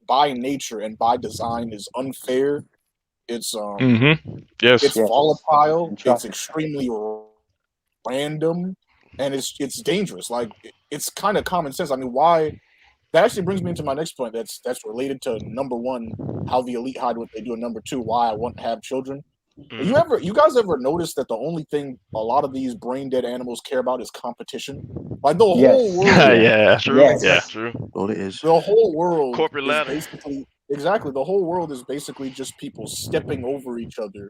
by nature and by design, is unfair. It's Mm-hmm. Yes. it's Yes. volatile. It's Entrapment. extremely random, and it's dangerous. Like it's kind of common sense. I mean, why? That actually brings me into my next point. That's related to number one, how the elite hide what they do, and number two, why I want to have children. You guys ever notice that the only thing a lot of these brain dead animals care about is competition? Like the whole Yes. world, Yeah. True. Yes. Yeah. True. All it is. the whole world Corporate is ladder. basically exactly the whole world is basically just people stepping over each other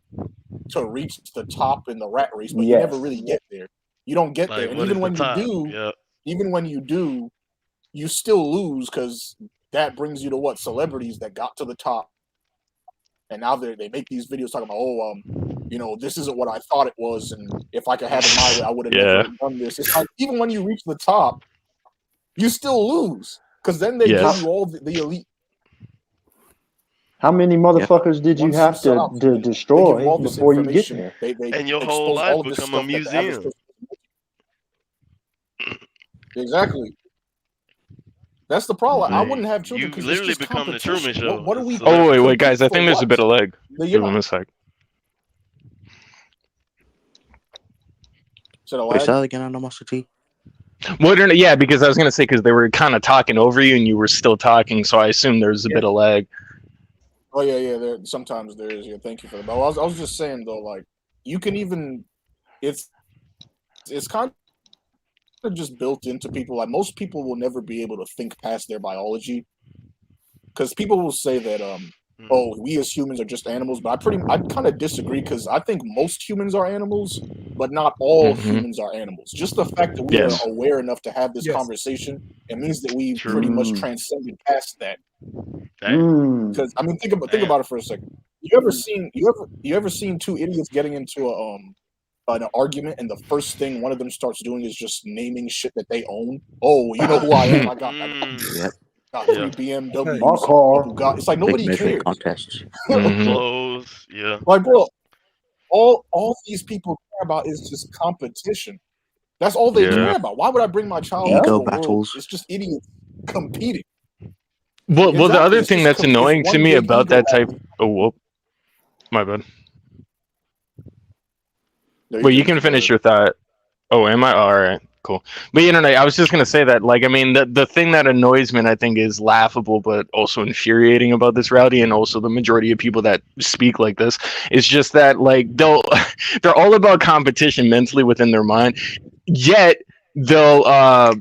to reach the top in the rat race, but you never really Yes. get there. You don't get there, Like, and what is the top? Yeah. even when you do, you still lose because that brings you to what celebrities that got to the top, and now they make these videos talking about, this isn't what I thought it was, and if I could have it my way, I would have Yeah. never done this. It's like even when you reach the top, you still lose because then they give Yes. you all the elite. How many motherfuckers did you Once have set to, out, to they give destroy you all this before you get information. there? They And your whole expose life all of this become a stuff that the average museum. person. Exactly. That's the problem. I wouldn't have children You because it's literally just become the Truman competition. Show. What are we? Oh wait, compete guys, I for think there's a what? bit of lag. You're Give not- him a sec. Is that a Wait, lag? say that again, animosity. Well, yeah, because I was gonna say because they were kind of talking over you and you were still talking, so I assume there's a bit of lag. Oh yeah. There sometimes there is. Yeah, thank you for that. But I was just saying though, like you can even it's kind of just built into people. Like most people will never be able to think past their biology because people will say that oh, we as humans are just animals, but I kind of disagree because I think most humans are animals, but not all humans are animals. Just the fact that we are aware enough to have this conversation, it means that we pretty much transcended past that. Because I mean, think about it for a second. You ever seen two idiots getting into an argument, and the first thing one of them starts doing is just naming shit that they own? Oh, you know who I am? I got 3 BMWs, My car. Bugatti. It's like nobody cares. Contests. Clothes, yeah. Like, bro, all these people care about is just competition. That's all they care about. Why would I bring my child into Ego a world? battles. It's just idiots competing. Well, the Exactly, other it's thing just that's annoying it's to one me big about ego that type. battle. Oh, whoop. My bad. No, Well, you good. can finish your thought. Oh, am I? All right, cool. But you know, I was just gonna say that, like, I mean, the thing that annoys me, and I think is laughable, but also infuriating about this rowdy, and also the majority of people that speak like this, is just that, like, they're all about competition mentally within their mind, yet they'll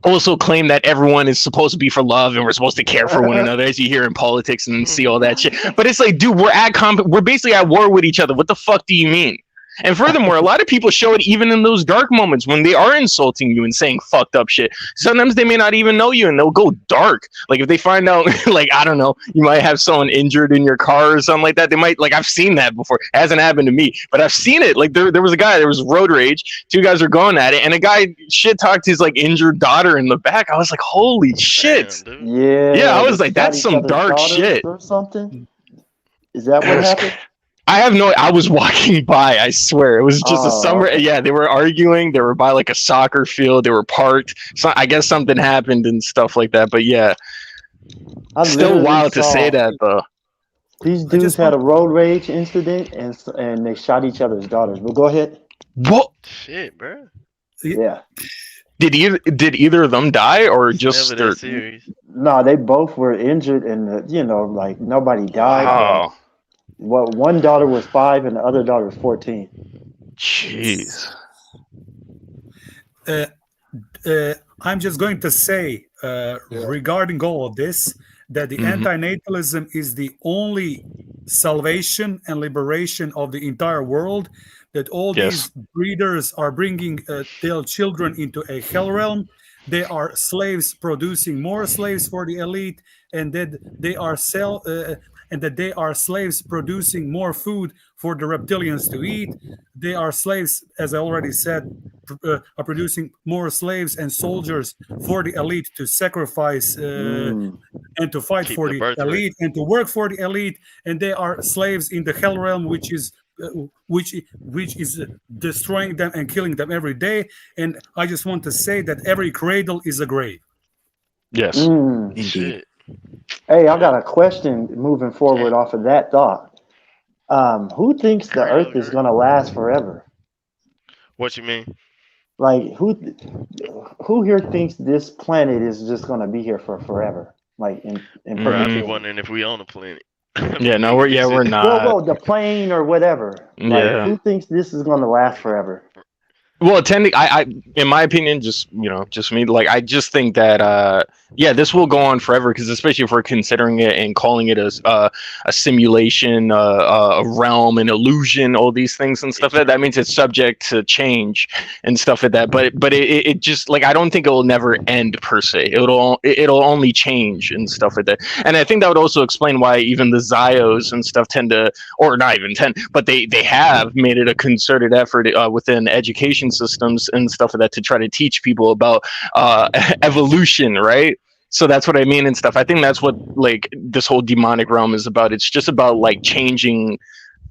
also claim that everyone is supposed to be for love and we're supposed to care for one another, as you hear in politics and see all that shit. But it's like, dude, we're basically at war with each other. What the fuck do you mean? And furthermore, a lot of people show it even in those dark moments when they are insulting you and saying fucked up shit. Sometimes they may not even know you and they'll go dark. Like if they find out, like, I don't know, you might have someone injured in your car or something like that. They might, like, I've seen that before. It hasn't happened to me, but I've seen it. Like there was a guy, there was road rage. Two guys were going at it and a guy shit talked his like injured daughter in the back. I was like, holy shit. Damn, Yeah, I was like, that's some dark shit. Or something. Is that what happened? I was walking by, I swear. It was just a summer. Okay. Yeah, they were arguing. They were by like a soccer field. They were parked. So I guess something happened and stuff like that. But yeah, still wild to say that though. These dudes had a road rage incident and they shot each other's daughters. But go ahead. What? Shit, bro. Yeah. Did either of them die or just never that serious? No, they both were injured and like nobody died. Wow. Well, one daughter was 5 and the other daughter was 14. Jeez. I'm just going to say regarding all of this that the anti-natalism is the only salvation and liberation of the entire world, that all these breeders are bringing their children into a hell realm. They are slaves producing more slaves for the elite, and that they are they are slaves producing more food for the reptilians to eat. They are slaves, as I already said, are producing more slaves and soldiers for the elite to sacrifice and to fight for the elite and to work for the elite. And they are slaves in the hell realm, which is destroying them and killing them every day. And I just want to say that every cradle is a grave. Yes. Indeed. Hey, I got a question moving forward off of that thought. Who thinks the Earth is going to last forever? What you mean? Like, who here thinks this planet is just going to be here for forever? Like in I'd be wondering if we own a planet. Yeah, no, we're not. Well, the plane or whatever. Like, who thinks this is going to last forever? Well, I in my opinion, just me, like, I just think that this will go on forever, because especially if we're considering it and calling it a simulation, a realm, an illusion, all these things and stuff, that means it's subject to change and stuff like that. But it just, like, I don't think it will never end per se. It'll only change and stuff like that. And I think that would also explain why even the Zios and stuff tend to, or not even tend, but they have made it a concerted effort within education systems and stuff like that to try to teach people about evolution, right? So that's what I mean and stuff. I think that's what like this whole demonic realm is about. It's just about like changing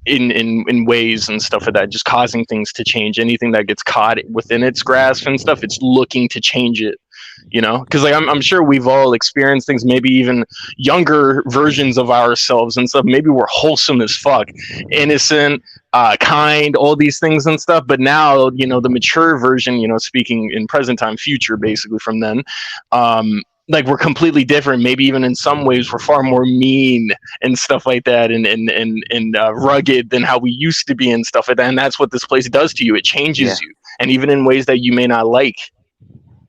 in ways and stuff like that, just causing things to change. Anything that gets caught within its grasp and stuff, it's looking to change it. Because like I'm sure we've all experienced things, maybe even younger versions of ourselves and stuff. Maybe we're wholesome as fuck, innocent, kind, all these things and stuff. But now, the mature version, speaking in present time, future, basically from then, like we're completely different. Maybe even in some ways we're far more mean and stuff like that, and rugged than how we used to be and stuff like that. And that's what this place does to you. It changes you, and even in ways that you may not like.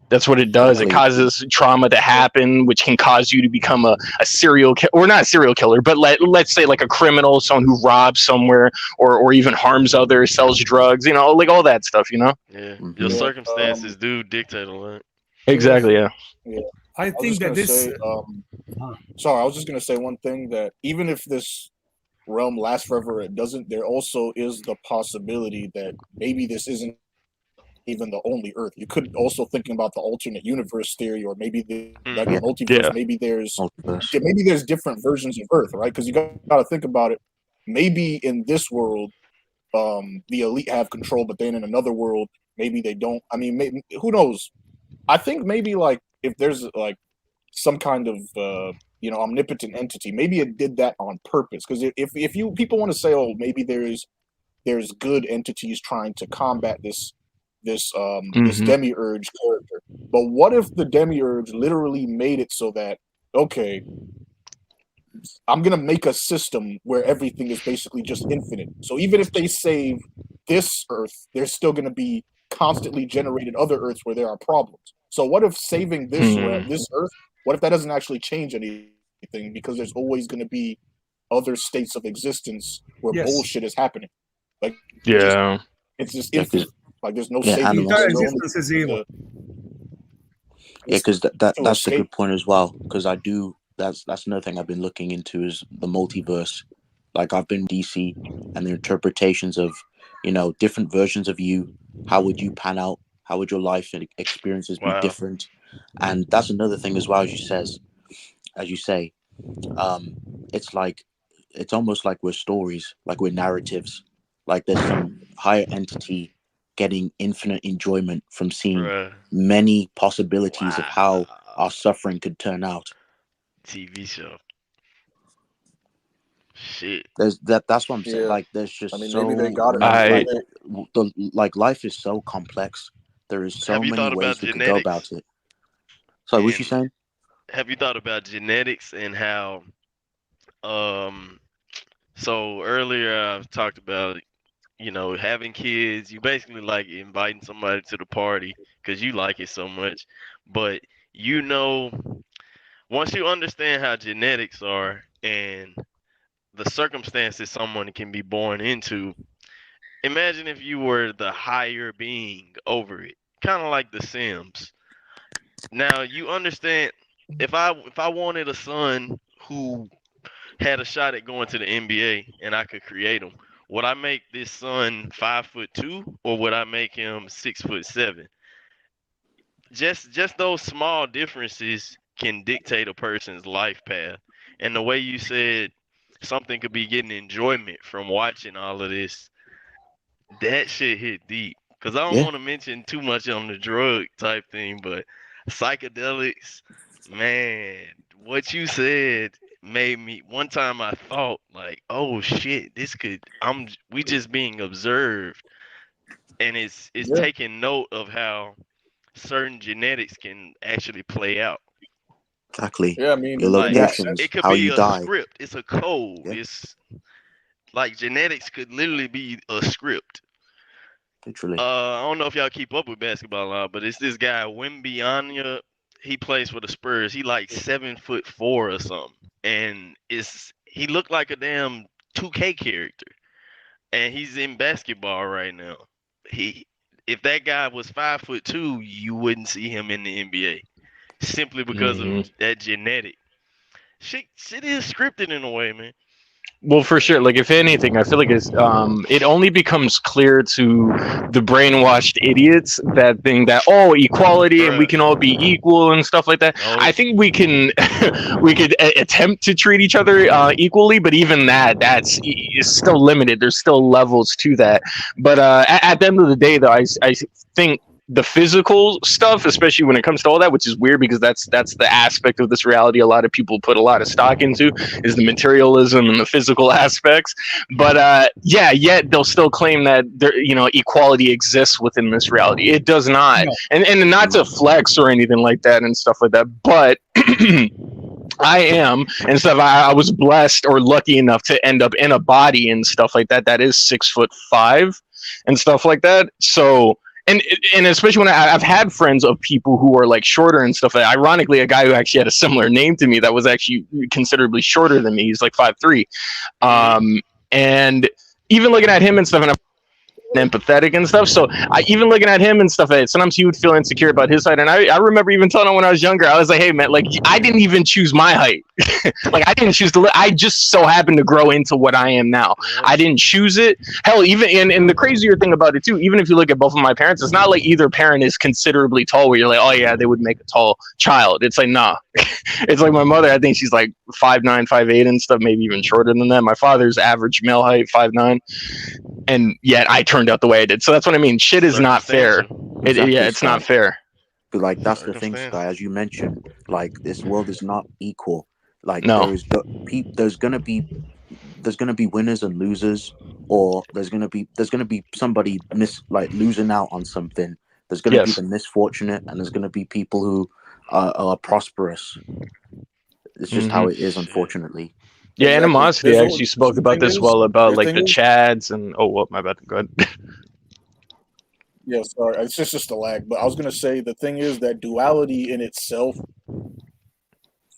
That's what it does. It causes trauma to happen, which can cause you to become a serial killer, or not a serial killer, but let's say like a criminal, someone who robs somewhere, or even harms others, sells drugs, like all that stuff, Yeah, your circumstances do dictate a lot. Exactly. Yeah. I think that this. Sorry, I was just gonna say one thing, that even if this realm lasts forever, it doesn't. There also is the possibility that maybe this isn't even the only Earth. You could also thinking about the alternate universe theory, or maybe the multiverse. Yeah. Maybe there's different versions of Earth, right? Because you got to think about it. Maybe in this world, the elite have control, but then in another world, maybe they don't. I mean, maybe, who knows? I think maybe like if there's like some kind of omnipotent entity, maybe it did that on purpose. Because if you people want to say, oh, maybe there's good entities trying to combat this demiurge character. But what if the demiurge literally made it so that, okay, I'm gonna make a system where everything is basically just infinite. So even if they save this Earth, there's still gonna be constantly generated other Earths where there are problems. So what if saving this Earth, what if that doesn't actually change anything, because there's always gonna be other states of existence where bullshit is happening. Like it's just infinite. Like there's no saving. Entire existence is evil. Because that's a good point as well. Because that's another thing I've been looking into is the multiverse. Like I've been DC and the interpretations of, different versions of you. How would you pan out? How would your life and experiences be different? And that's another thing as well, as you say, it's almost like we're stories, like we're narratives, like there's some higher entity getting infinite enjoyment from seeing many possibilities of how our suffering could turn out. TV show. Shit. That's what I'm saying. Like there's just maybe they got it. Life is so complex. There is so many ways we could go about it. So what you saying? Have you thought about genetics and how so earlier I've talked about having kids. You basically like inviting somebody to the party because you like it so much. But once you understand how genetics are and the circumstances someone can be born into, imagine if you were the higher being over it, kind of like The Sims. Now you understand, if I wanted a son who had a shot at going to the NBA and I could create him, would I make this son 5'2" or would I make him 6'7"? Just those small differences can dictate a person's life path. And the way you said something could be getting enjoyment from watching all of this, that shit hit deep. Because I don't want to mention too much on the drug type thing, but psychedelics, man, what you said made me, one time I thought like, oh shit, we just being observed, and it's taking note of how certain genetics can actually play out. Exactly. Yeah, I mean, it could be a script. It's a code. Yeah. It's like genetics could literally be a script. Literally. I don't know if y'all keep up with basketball a lot, but it's this guy Wembanyama. He plays for the Spurs. He like 7'4" or something, and he looked like a damn 2K character. And he's in basketball right now. If that guy was 5'2", you wouldn't see him in the NBA, simply because of that genetic. Shit is scripted in a way, man. Well, for sure. Like, if anything, I feel like it only becomes clear to the brainwashed idiots that think that, oh, equality and we Bruh. can all be equal and stuff like that. No. I think we can we could attempt to treat each other equally, but even that's is still limited. There's still levels to that. But at the end of the day, though, I think the physical stuff, especially when it comes to all that, which is weird because that's the aspect of this reality a lot of people put a lot of stock into, is the materialism and the physical aspects. But yet they'll still claim that there, equality exists within this reality. It does not. No. And not to flex or anything like that and stuff like that, but I am and stuff. I was blessed or lucky enough to end up in a body and stuff like that is 6'5" and stuff like that. So and especially when I've had friends of people who are like shorter and stuff. Ironically, a guy who actually had a similar name to me that was actually considerably shorter than me. He's like 5'3", and even looking at him and stuff, and I'm empathetic and stuff. So even looking at him and stuff, sometimes he would feel insecure about his height. And I remember even telling him when I was younger, I was like, hey man, like I didn't even choose my height. Like I didn't choose to I just so happened to grow into what I am now. I didn't choose it. Hell, even and the crazier thing about it too, even if you look at both of my parents, it's not like either parent is considerably tall where you're like, oh yeah, they would make a tall child. It's like, nah. It's like my mother, I think she's like 5'9", 5'8" and stuff, maybe even shorter than that. My father's average male height, 5'9", and yet I turned out the way I did. So that's what I mean. Shit is not fair. It's not fair. But like that's the thing, Sky. As you mentioned, like this world is not equal. Like no. there's gonna be winners and losers, or there's gonna be somebody losing out on something. There's gonna be the misfortunate, and there's gonna be people who are prosperous. It's just how it is, unfortunately. Yeah, Animosity actually spoke about this about like the Chads and my bad. Go ahead. Yeah, sorry, it's just a lag. But I was gonna say the thing is that duality in itself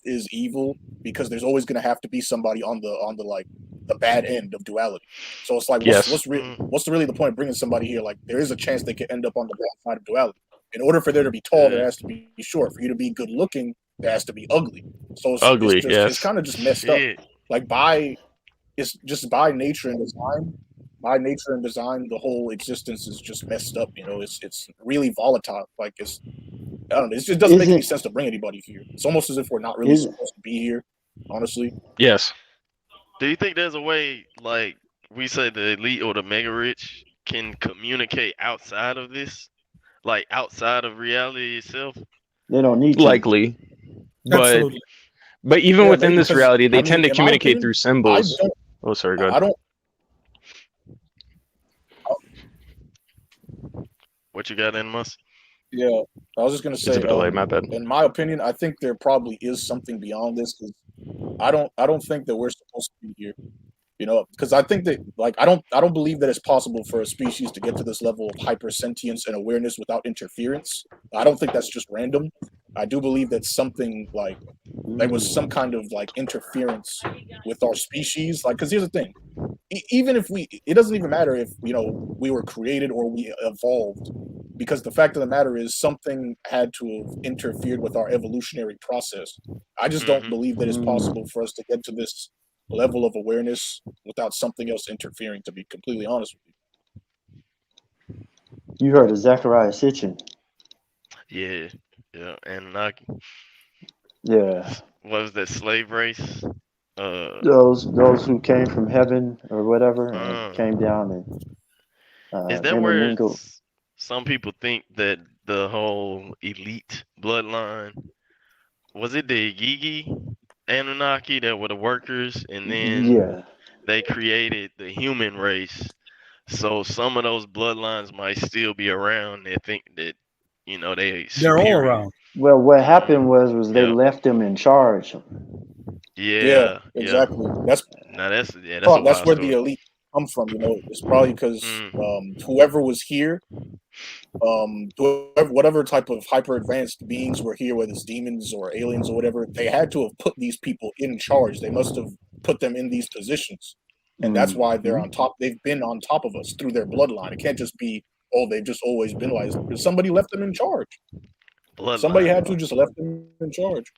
is evil because there's always gonna have to be somebody on the bad end of duality. So it's like, what's really the point of bringing somebody here? Like, there is a chance they could end up on the bad side of duality. In order for there to be tall, there has to be short. For you to be good looking, there has to be ugly. So it's kind of just messed up. Like it's just by nature and design. By nature and design, the whole existence is just messed up. It's really volatile. Like I don't know. It just doesn't make any sense to bring anybody here. It's almost as if we're not really supposed to be here. Honestly. Yes. Do you think there's a way, like we say, the elite or the mega rich can communicate outside of this, like outside of reality itself? They don't need to. Likely, but even within this reality, they tend to communicate through symbols. Oh, sorry. Go ahead. What you got, Animus? Yeah, I was just gonna say. My bad. In my opinion, I think there probably is something beyond this. Because I don't think that we're supposed to be here. Because I think that I don't believe that it's possible for a species to get to this level of hypersentience and awareness without interference. I don't think that's just random. I do believe that something there was some kind of interference with our species. Because here's the thing, even if it doesn't even matter if we were created or we evolved, because the fact of the matter is something had to have interfered with our evolutionary process. I just don't believe that it's possible for us to get to this level of awareness without something else interfering, to be completely honest with you. You heard of Zechariah Sitchin? Yeah, Anunnaki. Yeah. What was that, slave race? Those who came from heaven or whatever and came down and is that where some people think that the whole elite bloodline, was it the Igigi Anunnaki that were the workers, and then they created the human race? So some of those bloodlines might still be around. They think that they're all around. Well, what happened was they left them in charge. Yeah, exactly. That's where the elite come from. It's probably because whoever was here, whatever type of hyper advanced beings were here, whether it's demons or aliens or whatever, they had to have put these people in charge. They must have put them in these positions, and that's why they're on top. They've been on top of us through their bloodline. It can't just be, they've just always been like, somebody left them in charge. Bloodline. Somebody had to just left them in charge.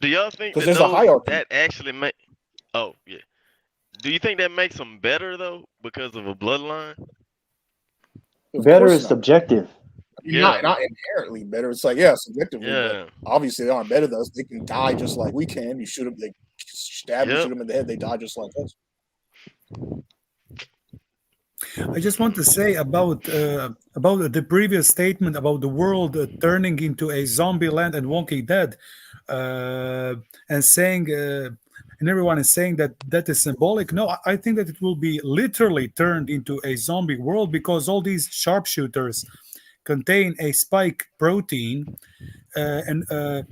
Do y'all think there's a hierarchy that actually make? Oh yeah. Do you think that makes them better though because of a bloodline? Of Better course is not. subjective. I mean, Yeah. not inherently better. It's like, yeah, subjectively, but Yeah. obviously they aren't better than us. They can die just like we can. You shoot them, they stab you, Yep. shoot them in the head, they die just like us. I just want to say about the previous statement about the world turning into a zombie land and Walking Dead, and saying and everyone is saying that that is symbolic. No, I think that it will be literally turned into a zombie world because all these sharpshooters contain a spike protein and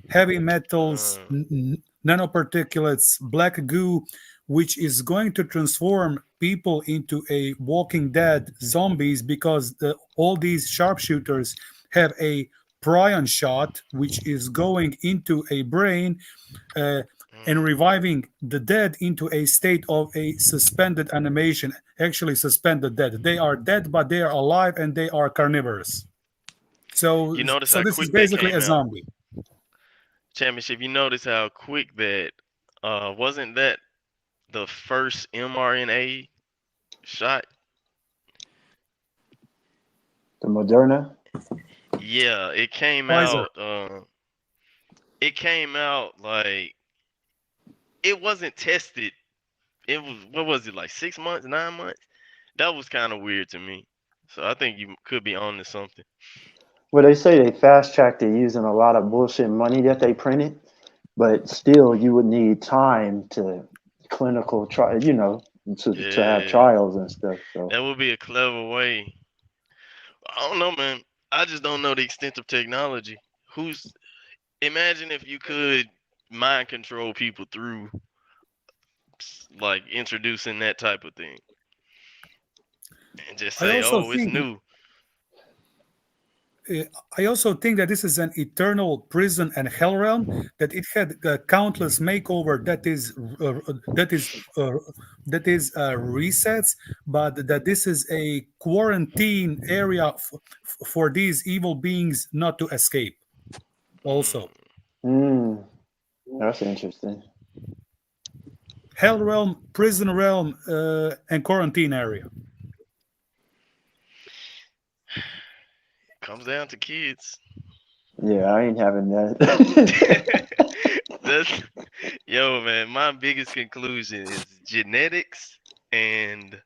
heavy metals, Uh, nanoparticulates, black goo, which is going to transform people into a Walking Dead zombies because all these sharpshooters have a prion shot, which is going into a brain uh, and reviving the dead into a state of a suspended animation. Actually, suspended dead. They are dead, but they are alive and they are carnivorous. So, you notice so how this is quick that basically came a out. zombie. Championship. You notice how quick that wasn't that the first mRNA shot? The Moderna. Yeah, it came Pfizer. out. It came out like it wasn't tested. It was what was it like 6 months, 9 months? That was kind of weird to me. So I think you could be on to something. Well, they say they fast tracked it using a lot of bullshit money that they printed, but still, you would need time to clinical try, to have Yeah, trials and stuff. So that would be a clever way. I don't know, man. I just don't know the extent of technology. Who's imagine if you could mind control people through like introducing that type of thing and just I say, also "Oh, it's think new." I also think that this is an eternal prison and hell realm. That it had countless makeover. That is resets, but that this is a quarantine area for these evil beings not to escape. Also, that's interesting. hell realm, prison realm, and quarantine area. Comes down to kids. Yeah, I ain't having that. That's yo, man. My biggest conclusion is genetics and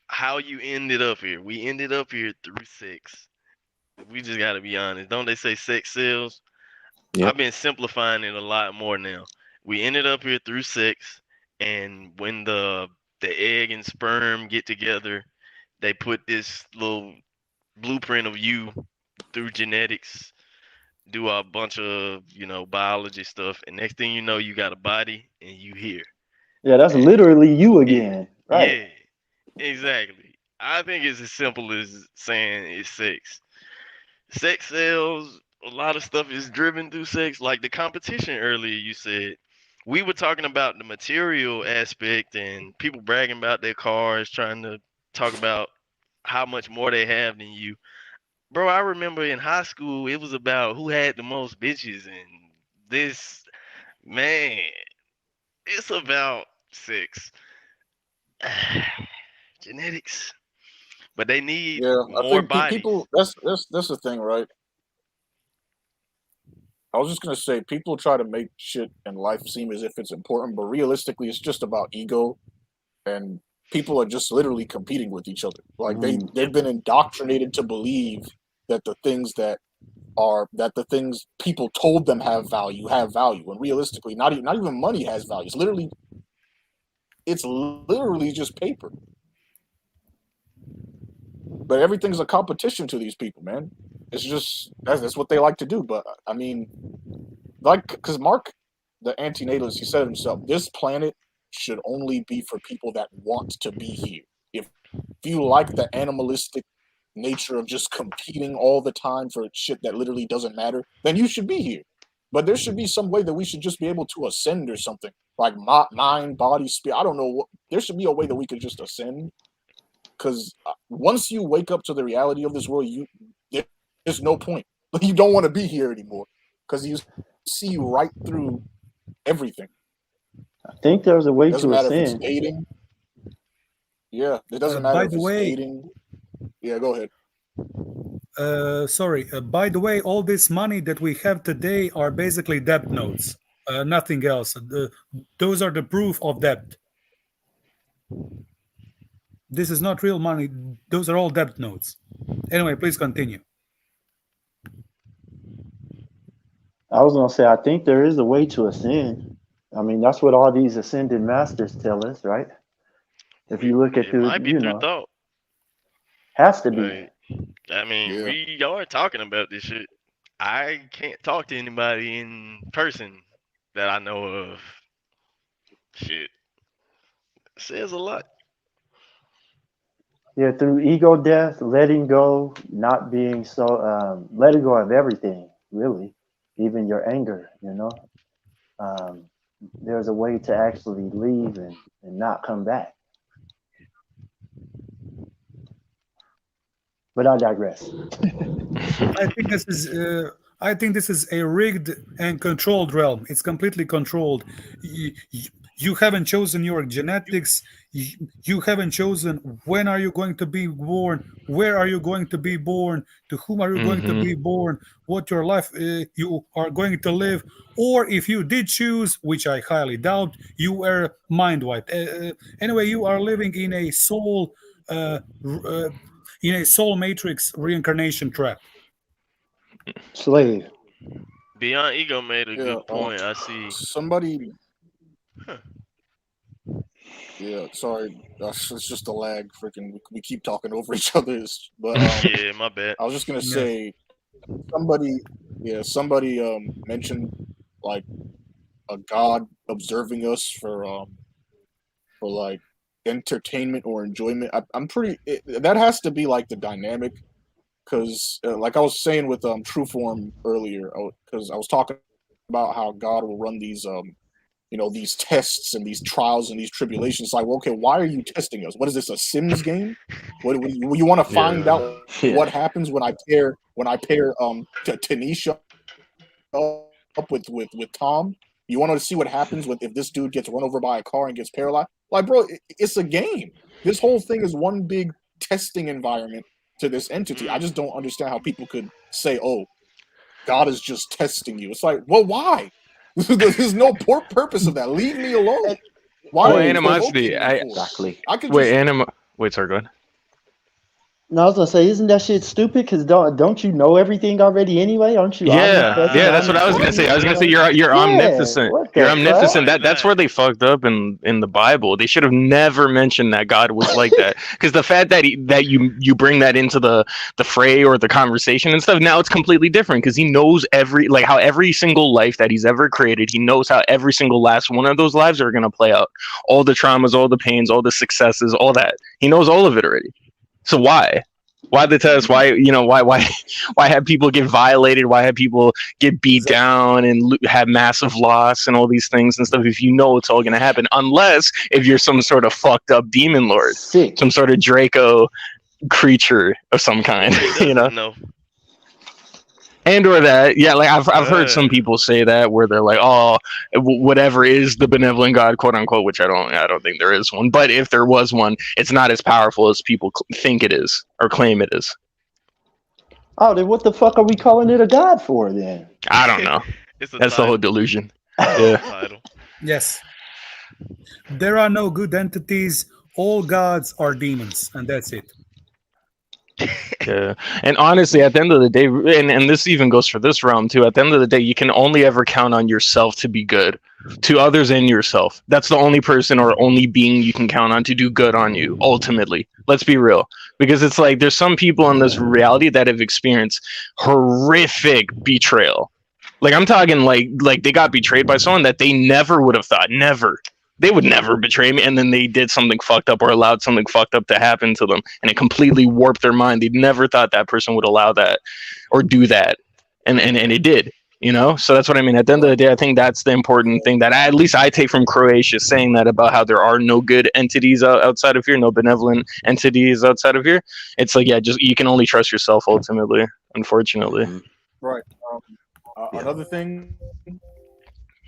how you ended up here. We ended up here through sex. We just got to be honest. Don't they say sex sells? Yep. I've been simplifying it a lot more now. We ended up here through sex, and when the egg and sperm get together, they put this little blueprint of you through genetics, do a bunch of biology stuff, and next thing you know, you got a body and you here. Yeah, that's And literally you again, right? yeah, exactly. I think it's as simple as saying it's sex. Sex sells. A lot of stuff is driven through sex. Like the competition earlier, you said we were talking about the material aspect and people bragging about their cars, trying to talk about how much more they have than you. Bro, I remember in high school, it was about who had the most bitches and this, man, it's about sex. Genetics. But they need Yeah, I more think bodies. people. That's the thing, right? I was just gonna say people try to make shit in life seem as if it's important, but realistically, it's just about ego, and people are just literally competing with each other. Like they've been indoctrinated to believe that the things people told them have value, and realistically, not even money has value. It's literally just paper. But everything's a competition to these people, man. It's just that's what they like to do. But I mean, like, because Mark, the anti-natalist, he said himself, this planet should only be for people that want to be here. If you like the animalistic nature of just competing all the time for shit that literally doesn't matter, then you should be here. But there should be some way that we should just be able to ascend or something, like mind, body, spirit. I don't know what. There should be a way that we could just ascend. Because once you wake up to the reality of this world, there's no point. You don't want to be here anymore because you see right through everything. I think there's a way Doesn't to matter if it's ascend. dating. Yeah, it doesn't matter By if the it's way, dating. Yeah, go ahead. sorry. By the way, all this money that we have today are basically debt notes, nothing else. Those are the proof of debt. This is not real money. Those are all debt notes. Anyway, please continue. I was gonna say, I think there is a way to ascend. I mean, that's what all these ascended masters tell us, right? If you look at It the, might be through thought. has to be. Like, I mean, Yeah. we are talking about this shit. I can't talk to anybody in person that I know of. Shit, says a lot. Yeah, through ego death, letting go, not being so, letting go of everything, really, even your anger, um, there's a way to actually leave and not come back. But I digress. I think this is. I think this is a rigged and controlled realm. It's completely controlled. You haven't chosen your genetics. You haven't chosen when are you going to be born, where are you going to be born, to whom are you going to be born, what your life you are going to live, or if you did choose, which I highly doubt, you were mind wiped. Anyway, you are living in a soul. In a soul matrix reincarnation trap. Slave. Beyond Ego made a Yeah. good point. I see. Somebody. Huh. Yeah. Sorry. It's just a lag. Freaking. We keep talking over each other's. But Yeah, my bad. I was just gonna Yeah. say somebody. Yeah. Somebody mentioned like a god observing us for like entertainment or enjoyment. I'm pretty. That has to be like the dynamic, because like I was saying with True Form earlier, because I was talking about how God will run these these tests and these trials and these tribulations. Like, well, okay, why are you testing us? What is this, a Sims game? What you want to find Yeah. out Yeah. what happens when I pair Tanisha up with Tom? You want to see what happens with if this dude gets run over by a car and gets paralyzed? Like, bro, it's a game. This whole thing is one big testing environment to this entity. I just don't understand how people could say, "Oh, God is just testing you." It's like, well, why? There's no purpose of that. Leave me alone. Why Well, are you animosity. provoking me for? Exactly. I could Wait, just Wait, sorry, go ahead. No, I was gonna say, isn't that shit stupid? Because don't you know everything already anyway? Aren't you Yeah, omnipresent, yeah, that's what I was gonna say. I was gonna say you're Yeah. omnipotent. What You're the fuck? omnipotent. That's where they fucked up in the Bible. They should have never mentioned that God was like that. Because the fact that you bring that into the fray or the conversation and stuff, now it's completely different. Because he knows how every single life that he's ever created, he knows how every single last one of those lives are gonna play out. All the traumas, all the pains, all the successes, all that. He knows all of it already. So why? Why the test? Why why have people get violated? Why have people get beat down and have massive loss and all these things and stuff? If you know it's all going to happen, unless if you're some sort of fucked up demon lord, Sick. some sort of Draco creature of some kind, He doesn't know. And or that, yeah, like I've heard some people say that where they're like, oh, whatever is the benevolent God, quote unquote, which I don't think there is one. But if there was one, it's not as powerful as people think it is or claim it is. Oh, then what the fuck are we calling it a god for then? I don't know. It's a That's the title. whole delusion. It's Yeah. a title. Yes. There are no good entities. All gods are demons, and that's it. Yeah. And honestly, at the end of the day, and this even goes for this realm too, at the end of the day, you can only ever count on yourself to be good to others and yourself. That's the only person or only being you can count on to do good on you, ultimately. Let's be real. Because it's like there's some people in this reality that have experienced horrific betrayal. Like I'm talking like they got betrayed by someone that they never would have thought, never. They would never betray me, and then they did something fucked up or allowed something fucked up to happen to them, and it completely warped their mind. They never thought that person would allow that or do that, and it did. So that's what I mean. At the end of the day, I think that's the important thing that at least I take from Croatia, saying that about how there are no good entities outside of here, no benevolent entities outside of here. It's like, yeah, just you can only trust yourself ultimately, unfortunately. right. Another thing,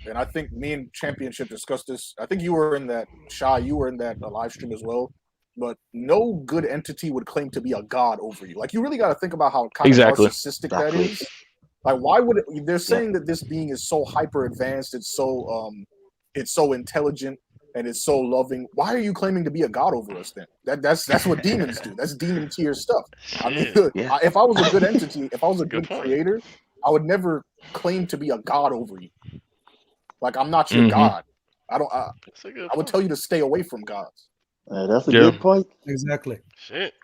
and I think me and Championship discussed this. I think you were in that, Shy, you were in that live stream as well. but no good entity would claim to be a god over you. Like, you really got to think about how kind Exactly. of narcissistic that is. Like, why would it, they're saying that this being is so hyper advanced, it's so intelligent, and it's so loving. Why are you claiming to be a god over us then? That's what demons do. That's demon tier stuff. I mean, if I was a good entity, if I was a good creator, I would never claim to be a god over you. Like, I'm not your god. I would tell you to stay away from gods. That's a good point. Exactly. Shit.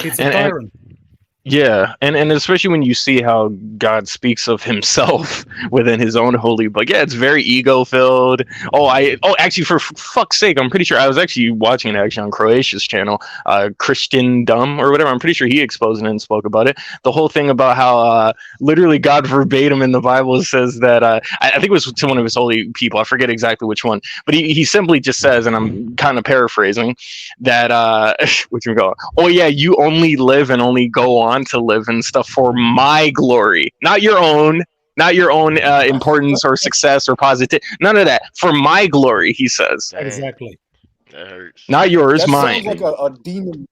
It's a tyrant. Yeah, and especially when you see how God speaks of himself within his own holy book. Yeah, it's very ego-filled. Actually, for fuck's sake, I'm pretty sure I was actually watching it actually on Croatia's channel, Christian Dumb or whatever. I'm pretty sure he exposed it and spoke about it. The whole thing about how literally God verbatim in the Bible says that, I think it was to one of his holy people, I forget exactly which one, but he simply just says, and I'm kind of paraphrasing, that, oh yeah, you only live and only go on to live and stuff for my glory, not your own importance or success or positive, none of that, for my glory, he says. Exactly. That hurts. Not yours, that mine. Sounds like a demon.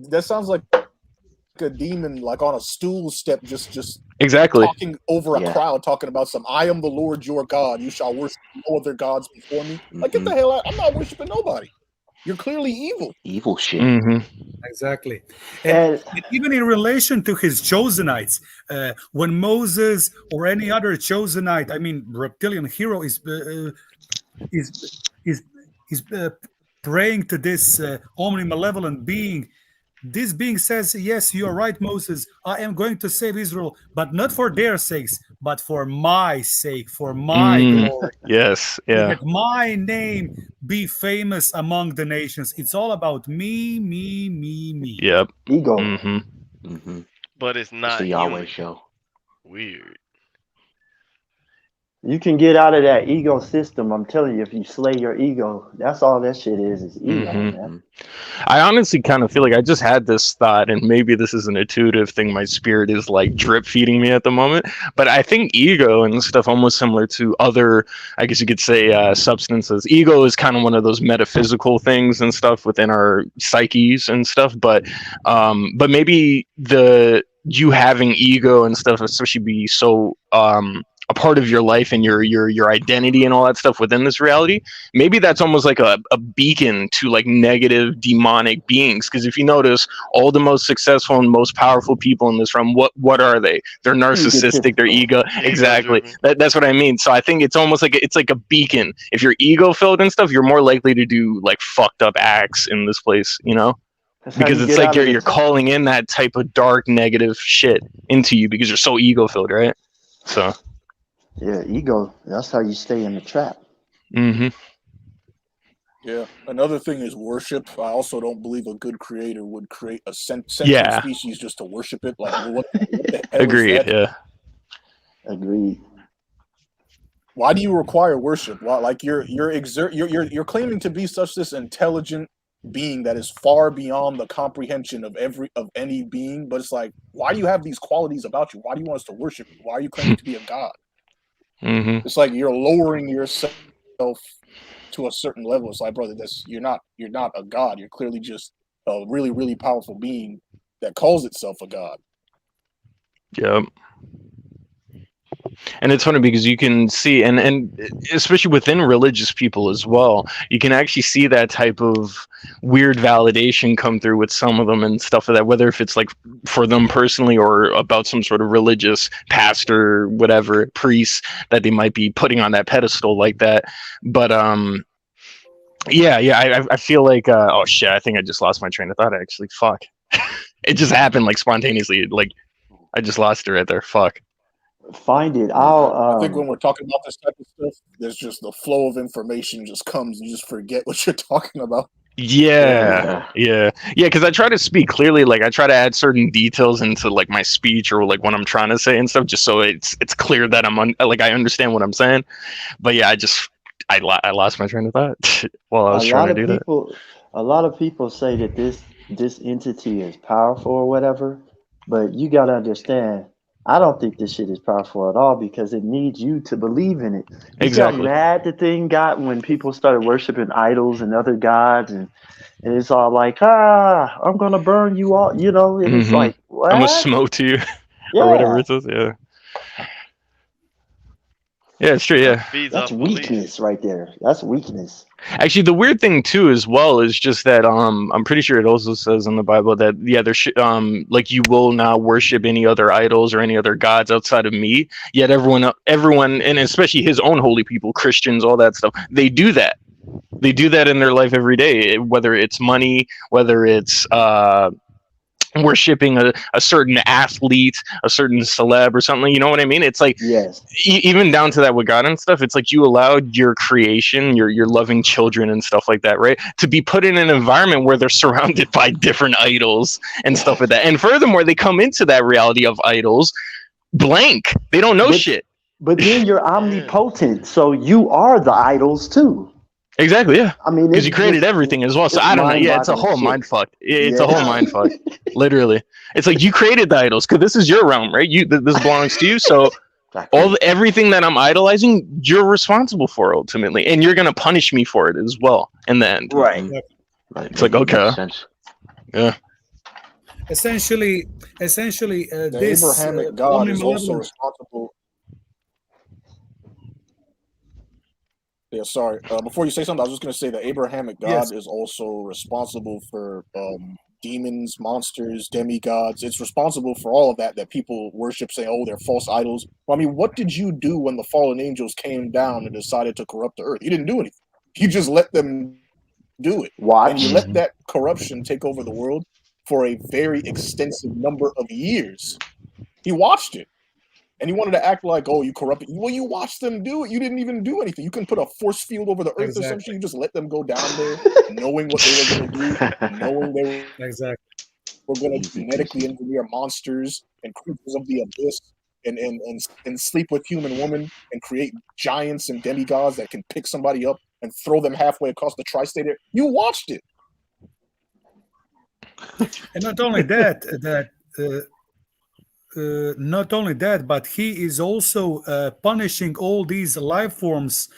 That sounds like a demon, like on a stool step, just exactly talking over a crowd, talking about I am the Lord your God, you shall worship no other gods before me. Like, get the hell out. I'm not worshiping nobody. You're clearly evil. Evil shit. Exactly. And even in relation to his Chosenites, when Moses or any other Chosenite, I mean, reptilian hero is praying to this omni-malevolent being. This being says, yes, you are right, Moses. I am going to save Israel, but not for their sakes, but for my sake, for my glory. Yes, yeah. Let my name be famous among the nations. It's all about me, me, me, me. Yep. Ego. But it's not the Yahweh human. show. Weird. You can get out of that ego system. I'm telling you, if you slay your ego, that's all that shit is ego, man. I honestly kind of feel like I just had this thought, and maybe this is an intuitive thing. My spirit is like drip feeding me at the moment. But I think ego and stuff almost similar to other, I guess you could say, substances. Ego is kind of one of those metaphysical things and stuff within our psyches and stuff. But maybe you having ego and stuff, especially be so a part of your life and your identity and all that stuff within this reality, maybe that's almost like a beacon to like negative demonic beings. Because if you notice, all the most successful and most powerful people in this realm, what are they? They're narcissistic, they're ego. Exactly. That's what I mean. So I think it's almost like it's like a beacon. If you're ego filled and stuff, you're more likely to do like fucked up acts in this place, you know? Because it's like you're calling in that type of dark negative shit into you because you're so ego filled, right? So yeah, ego, that's how you stay in the trap. Yeah. Another thing is worship. I also don't believe a good creator would create a sentient species just to worship it. Like, what the hell agreed, is that? yeah. Agreed. Why do you require worship? Why, like, you're claiming to be this intelligent being that is far beyond the comprehension of any being, but it's like, why do you have these qualities about you? Why do you want us to worship you? Why are you claiming to be a god? It's like you're lowering yourself to a certain level. It's like, brother, you're not a god. You're clearly just a really, really powerful being that calls itself a god. Yep. And it's funny because you can see, and especially within religious people as well, you can actually see that type of weird validation come through with some of them and stuff like that, whether if it's like for them personally or about some sort of religious pastor, whatever, priest that they might be putting on that pedestal like that. But I feel like, oh shit, I think I just lost my train of thought actually. Fuck. It just happened like spontaneously. Like I just lost it right there. Fuck. Find it. I think when we're talking about this type of stuff, there's just the flow of information just comes. You just forget what you're talking about. Yeah. Because I try to speak clearly. Like I try to add certain details into like my speech or like what I'm trying to say and stuff, just so it's clear that I understand what I'm saying. But yeah, I lost my train of thought while I was trying to do that. A lot of people say that this entity is powerful or whatever, but you got to understand. I don't think this shit is powerful at all because it needs you to believe in it. You see how Exactly. mad the thing got when people started worshiping idols and other gods, and it's all like, I'm gonna burn you all, and it's Mhm. like, what? I'm gonna smote you, or whatever Yeah, it says. Yeah. Yeah, it's true. Yeah. Feeds that's off belief. weakness right there. That's weakness. Actually, the weird thing too, as well, is just that I'm pretty sure it also says in the Bible that like you will not worship any other idols or any other gods outside of me. Yet everyone, and especially His own holy people, Christians, all that stuff, they do that. They do that in their life every day, whether it's money, whether it's worshiping a certain athlete, a certain celeb, or something. You know what I mean? It's like Yes. even down to that with God and stuff. It's like you allowed your creation, your loving children and stuff like that, right, to be put in an environment where they're surrounded by different idols and stuff like that. And furthermore, they come into that reality of idols blank. They don't know shit. But then you're omnipotent, so you are the idols too. Exactly, yeah. I mean, Because you created everything as well. So I don't know. Yeah, it's a whole mind fuck. It's a whole mind fuck. Literally, it's like you created the idols because this is your realm, right? This belongs to you. So everything that I'm idolizing, you're responsible for ultimately, and you're gonna punish me for it as well in the end. Right. It's like, okay, yeah. Essentially, The this Abrahamic God is also omni-malevolent- responsible. Yeah, sorry. Before you say something, I was just going to say the Abrahamic God Yes. is also responsible for demons, monsters, demigods. It's responsible for all of that people worship, saying, "Oh, they're false idols." Well, I mean, what did you do when the fallen angels came down and decided to corrupt the earth? You didn't do anything. You just let them do it. Watch. And you let that corruption take over the world for a very extensive number of years. He watched it. And he wanted to act like, oh, you corrupted. Well, you watched them do it. You didn't even do anything. You couldn't put a force field over the earth or some shit. You just let them go down there, knowing what they were going to do, knowing they were going to genetically engineer monsters and creatures of the abyss and sleep with human women and create giants and demigods that can pick somebody up and throw them halfway across the tri-state area. You watched it. And not only that, but he is also punishing all these life forms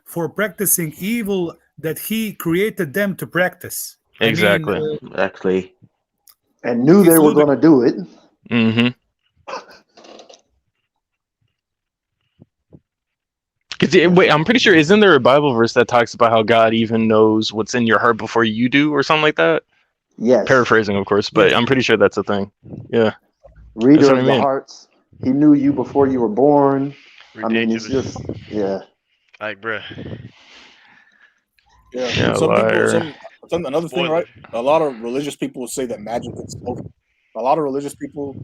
for practicing evil that he created them to practice. Exactly. I mean, Exactly. And knew they were going to do it. Mm-hmm. Wait, I'm pretty sure, isn't there a Bible verse that talks about how God even knows what's in your heart before you do, or something like that? Yes. Paraphrasing, of course, but I'm pretty sure that's a thing. Yeah. Reader of the hearts. He knew you before you were born. Ridiculous. I mean, it's just, yeah. Like, bruh. Yeah. Another thing, right? A lot of religious people will say that magic itself. A lot of religious people,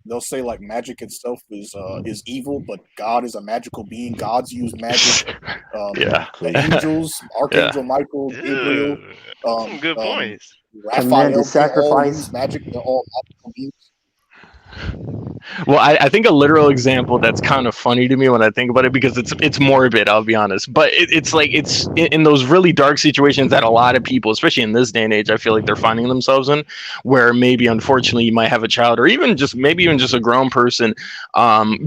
they'll say like magic itself is evil, but God is a magical being. Gods use magic. The angels, Archangel Michael, Gabriel. Some good points. Raphael, sacrifice. All use magic. They're all magical beings. Well, I think a literal example that's kind of funny to me when I think about it, because it's morbid, I'll be honest, but it's like it's in those really dark situations that a lot of people, especially in this day and age, I feel like they're finding themselves in, where maybe unfortunately you might have a child, or even just a grown person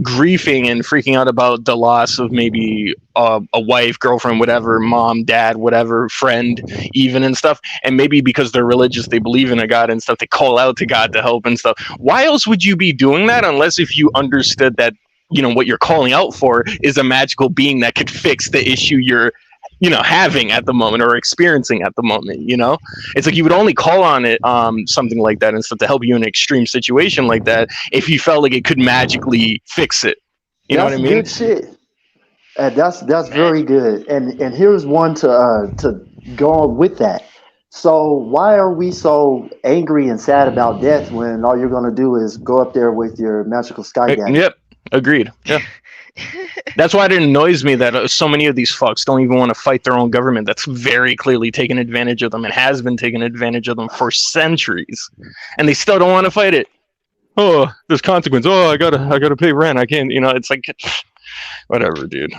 grieving and freaking out about the loss of maybe a wife, girlfriend, whatever, mom, dad, whatever, friend, even, and stuff. And maybe because they're religious, they believe in a God and stuff, they call out to God to help and stuff. Why else would you be doing that unless if you understood that, you know, what you're calling out for is a magical being that could fix the issue you're, you know, having at the moment or experiencing at the moment? You know, it's like you would only call on it, something like that and stuff, to help you in an extreme situation like that if you felt like it could magically fix it. You know what I mean? Good shit. That's very good. And here's one to go on with that. So why are we so angry and sad about death when all you're going to do is go up there with your magical sky gadget? Yep, agreed. Yeah. That's why it annoys me that so many of these fucks don't even want to fight their own government that's very clearly taken advantage of them and has been taking advantage of them for centuries, and they still don't want to fight it. Oh, there's consequence. Oh, I gotta pay rent. I can't. You know, it's like, whatever, dude.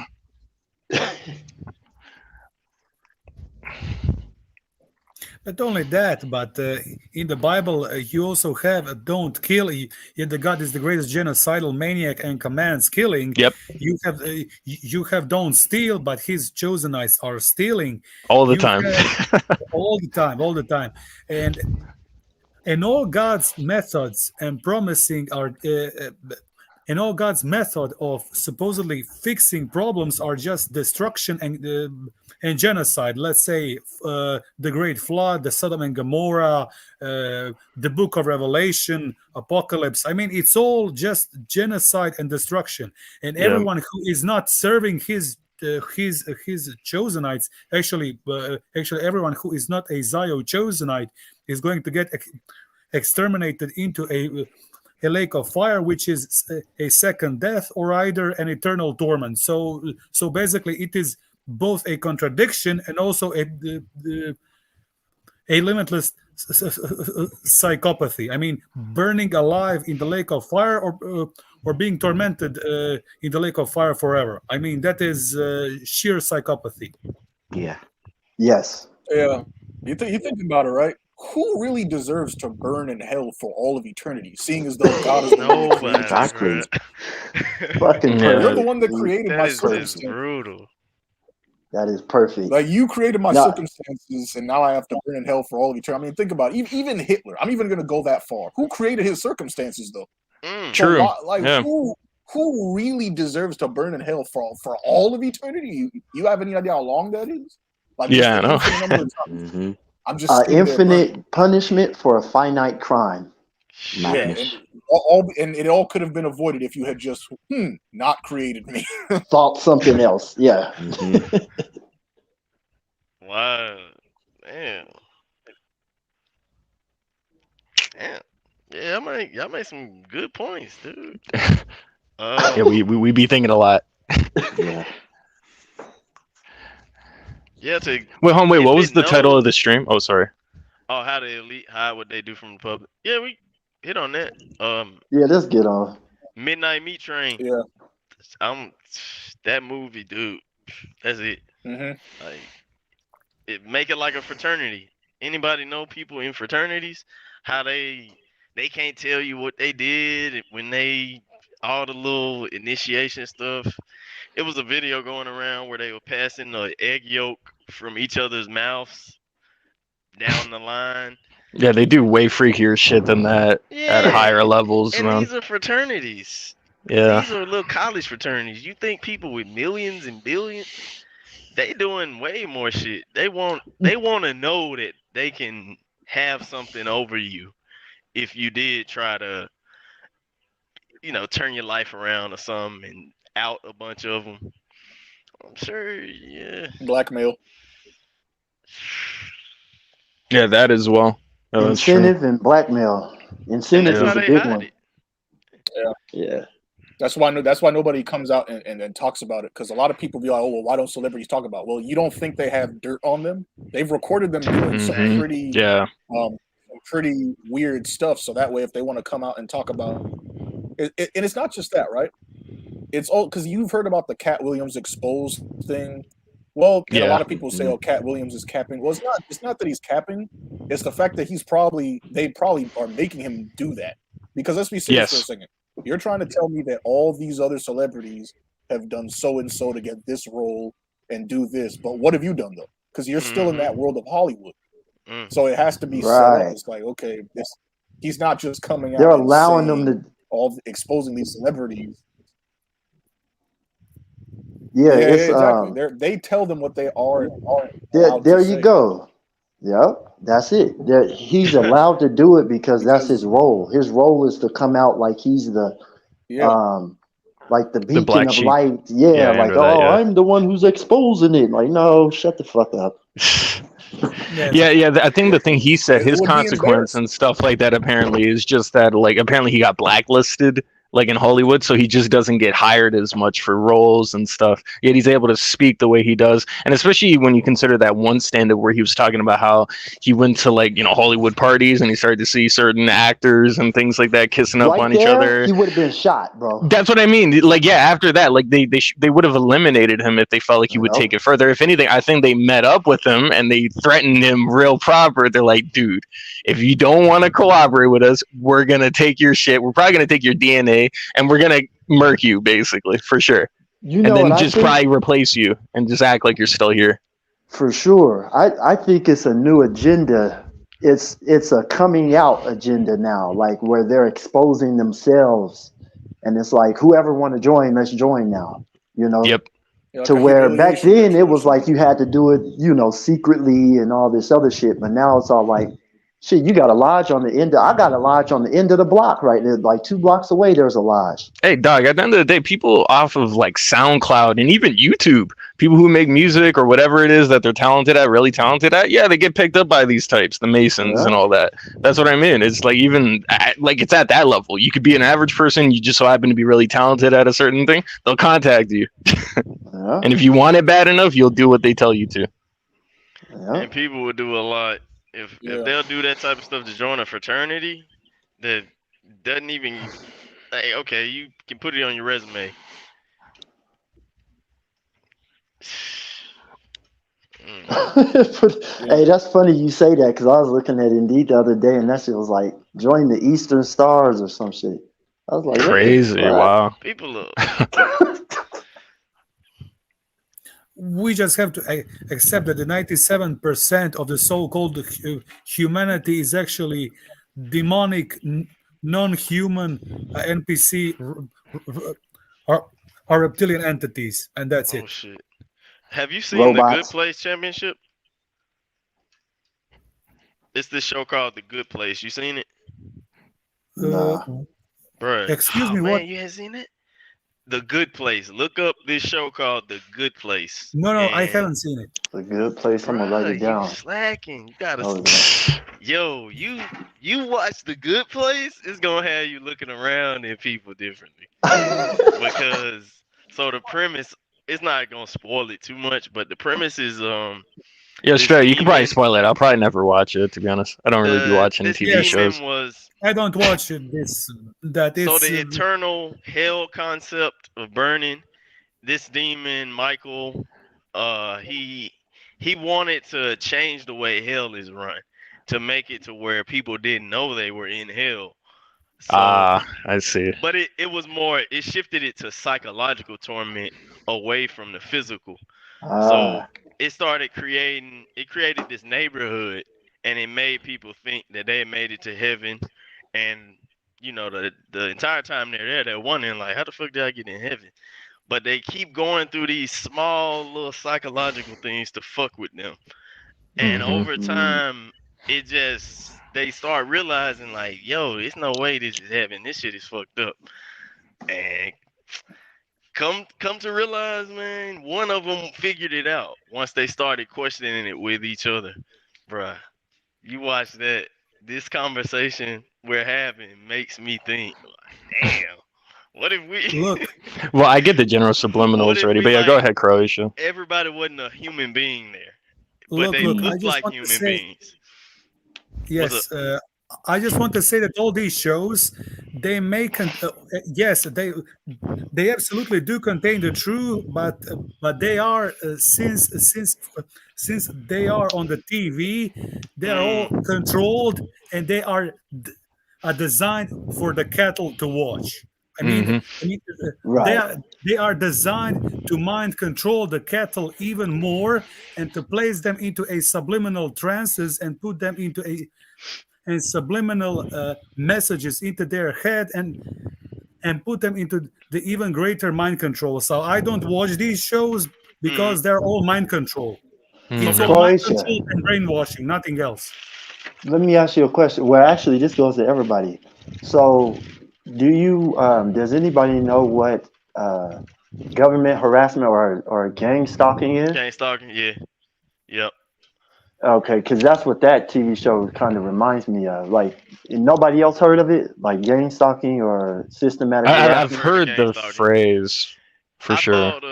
Not only that, but in the Bible, you also have "Don't kill." Yet the God is the greatest genocidal maniac and commands killing. Yep, You have "Don't steal," but His chosenites are stealing. all the You time. have all the time, and all God's methods and promising are. And all God's method of supposedly fixing problems are just destruction and genocide. Let's say the Great Flood, the Sodom and Gomorrah, the Book of Revelation, Apocalypse. I mean, it's all just genocide and destruction. And Yeah. everyone who is not serving his chosenites, actually everyone who is not a Zio chosenite is going to get exterminated into a lake of fire, which is a second death or either an eternal torment. So basically, it is both a contradiction and also a limitless psychopathy. I mean, burning alive in the lake of fire or being tormented in the lake of fire forever. I mean, that is sheer psychopathy. Yeah. Yes. Yeah, you think about it, right? Who really deserves to burn in hell for all of eternity, seeing as though God is the one that Nobody, created Exactly. bruh. Fucking Yeah. You're the perfect. one that created That my is just circumstances. brutal. That is perfect. Like you created my No. circumstances, and now I have to burn in hell for all of eternity. I mean, think about it. Even Hitler. I'm even going to go that far. Who created his circumstances, though? Mm. So True. like Yeah. who really deserves to burn in hell for all of eternity? You have any idea how long that is? Like Yeah, I know. just the infinite number of times. Mm-hmm. I'm just standing there Infinite punishment for a finite crime. burning. Yeah, Madness. and it all could have been avoided if you had just not created me. Thought something else. Yeah. Mm-hmm. Wow. Damn. Damn. Yeah, y'all make some good points, dude. Yeah, we be thinking a lot. Yeah. Yeah, to Wait, hold on, wait. If What was it the title knows- of the stream? Oh, sorry. how the elite hide what they do from the public. Yeah, we hit on that. Yeah, let's get on. Midnight Meat Train. Yeah. That movie, dude. That's it. Mm-hmm. Like, it make it like a fraternity. Anybody know people in fraternities? How they can't tell you what they did when they all the little initiation stuff. It was a video going around where they were passing the egg yolk from each other's mouths down the line. Yeah, they do way freakier shit than that at Yeah. higher levels, And man. these are fraternities. Yeah. These are little college fraternities. You think people with millions and billions, they doing way more shit. They want to know that they can have something over you if you did try to, turn your life around or something and out a bunch of them. I'm sure, yeah. Blackmail. Yeah, that as well. Oh, that's true. Incentive and blackmail. And Incentive that's is how a they big hide one. it. Yeah. That's why nobody comes out and talks about it, because a lot of people be like, oh, well, why don't celebrities talk about it? Well, you don't think they have dirt on them? They've recorded them doing some Mhm. pretty Yeah. some pretty weird stuff, so that way if they want to come out and talk about it, and it's not just that, right? It's all because you've heard about the Cat Williams exposed thing. Well, and a Yeah. lot of people say, oh, Cat Williams is capping. Well, it's not that he's capping, it's the fact that they probably are making him do that. Because let's be serious for a Yes. second. You're trying to tell me that all these other celebrities have done so and so to get this role and do this, but what have you done though? Because you're still in that world of Hollywood. Mm. So it has to be set Right. up. It's like, okay, he's not just coming out. They're and allowing saying them to. exposing these celebrities. Yeah, it's exactly. They tell them what they are. there you go. Yep, that's it. He's allowed to do it because that's his role. His role is to come out like he's the like the beacon black of sheep. light. Yeah, Yeah, I like, know that, yeah. I'm the one who's exposing it. Like, no, shut the fuck up. Yeah. I think the thing he said, It his would be consequence embarrassing. and stuff like that, apparently is just that, like, apparently he got blacklisted like in Hollywood, so he just doesn't get hired as much for roles and stuff. Yet he's able to speak the way he does, and especially when you consider that one stand-up where he was talking about how he went to like Hollywood parties and he started to see certain actors and things like that kissing up Right on each there, other. he would have been shot, bro. That's what I mean. Like, yeah, after that, like they would have eliminated him if they felt like he would take it further. If anything, I think they met up with him and they threatened him real proper. They're like, dude, if you don't want to cooperate with us, we're gonna take your shit. We're probably gonna take your DNA and we're gonna murk you, basically, for sure. You And know then what just I think? probably replace you and just act like you're still here. For sure. I think it's a new agenda. It's a coming out agenda now, like where they're exposing themselves, and it's like whoever want to join, let's join now. Yep. Yeah, like To a where back humiliation then it ritual or was like something. you had to do it, secretly and all this other shit. But now it's all like, shit, you got a lodge on the end. I got a lodge on the end of the block right there, like 2 blocks away. There's a lodge. Hey, dog, at the end of the day, people off of like SoundCloud and even YouTube, people who make music or whatever it is that they're talented at, really talented at, yeah, they get picked up by these types, the Masons and Yeah. all that. That's what I mean. It's like like it's at that level. You could be an average person, you just so happen to be really talented at a certain thing, they'll contact you. Yeah. And if you want it bad enough, you'll do what they tell you to. Yeah. And people would do a lot if they'll do that type of stuff to join a fraternity that doesn't even. Hey, okay, you can put it on your resume. Hey, that's funny you say that because I was looking at Indeed the other day and that shit was like, join the Eastern Stars or some shit. I was like, what the Crazy, fuck? wow. People look. We just have to accept that the 97% of the so-called humanity is actually demonic, non-human NPC or reptilian entities, and that's Oh it. shit! Have you seen the Good Robots. Place Championship? It's this show called The Good Place. You seen it, Nah. bruh? Excuse Oh, me, man, what? you haven't seen it? The Good Place. Look up this show called The Good Place. No, I And, haven't seen it. A good place. I'm gonna write bruh, it down. you slacking. You gotta. Oh, yeah. Yo, you watch The Good Place, it's gonna have you looking around at people differently. Because so the premise, it's not gonna spoil it too much, but the premise is Yeah, this straight. You can probably demon- spoil it. I'll probably never watch it, to be honest. I don't really be watching this TV shows. demon was I don't watch this. That so it's the eternal hell concept of burning. This demon, Michael, he wanted to change the way hell is run, to make it to where people didn't know they were in hell. So, I see. but it was more, it shifted it to psychological torment away from the physical. So it created this neighborhood, and it made people think that they had made it to heaven. And the entire time they're wondering like, how the fuck did I get in heaven? But they keep going through these small little psychological things to fuck with them. And over time, they start realizing like, yo, it's no way this is heaven. This shit is fucked up. And come to realize, man, one of them figured it out once they started questioning it with each other. Bruh, you watch that. This conversation we're having makes me think, like, damn, what if we look. Well, I get the general What subliminals if already, we, but yeah, go like- ahead, Croatia. everybody wasn't a human being there, but Look, they I looked just like want to human say, beings. yes, I just want to say that all these shows, they make yes, they absolutely do contain the truth, but they are since they are on the TV, they are all controlled and they are designed for the cattle to watch. I mean, Right. they are designed to mind control the cattle even more and to place them into a subliminal trances and put them into and subliminal messages into their head and put them into the even greater mind control. So I don't watch these shows because they're all mind control. It's all mind Croatia. control and brainwashing, nothing else. Let me ask you a question. Well, actually, this goes to everybody. So, does anybody know what government harassment or gang stalking is? Gang stalking, yeah. Yep. Okay, because that's what that TV show kind of reminds me of. Like, nobody else heard of it, like gang stalking or systematic I've harassment. Heard of heard gang the stalking. phrase for I sure. thought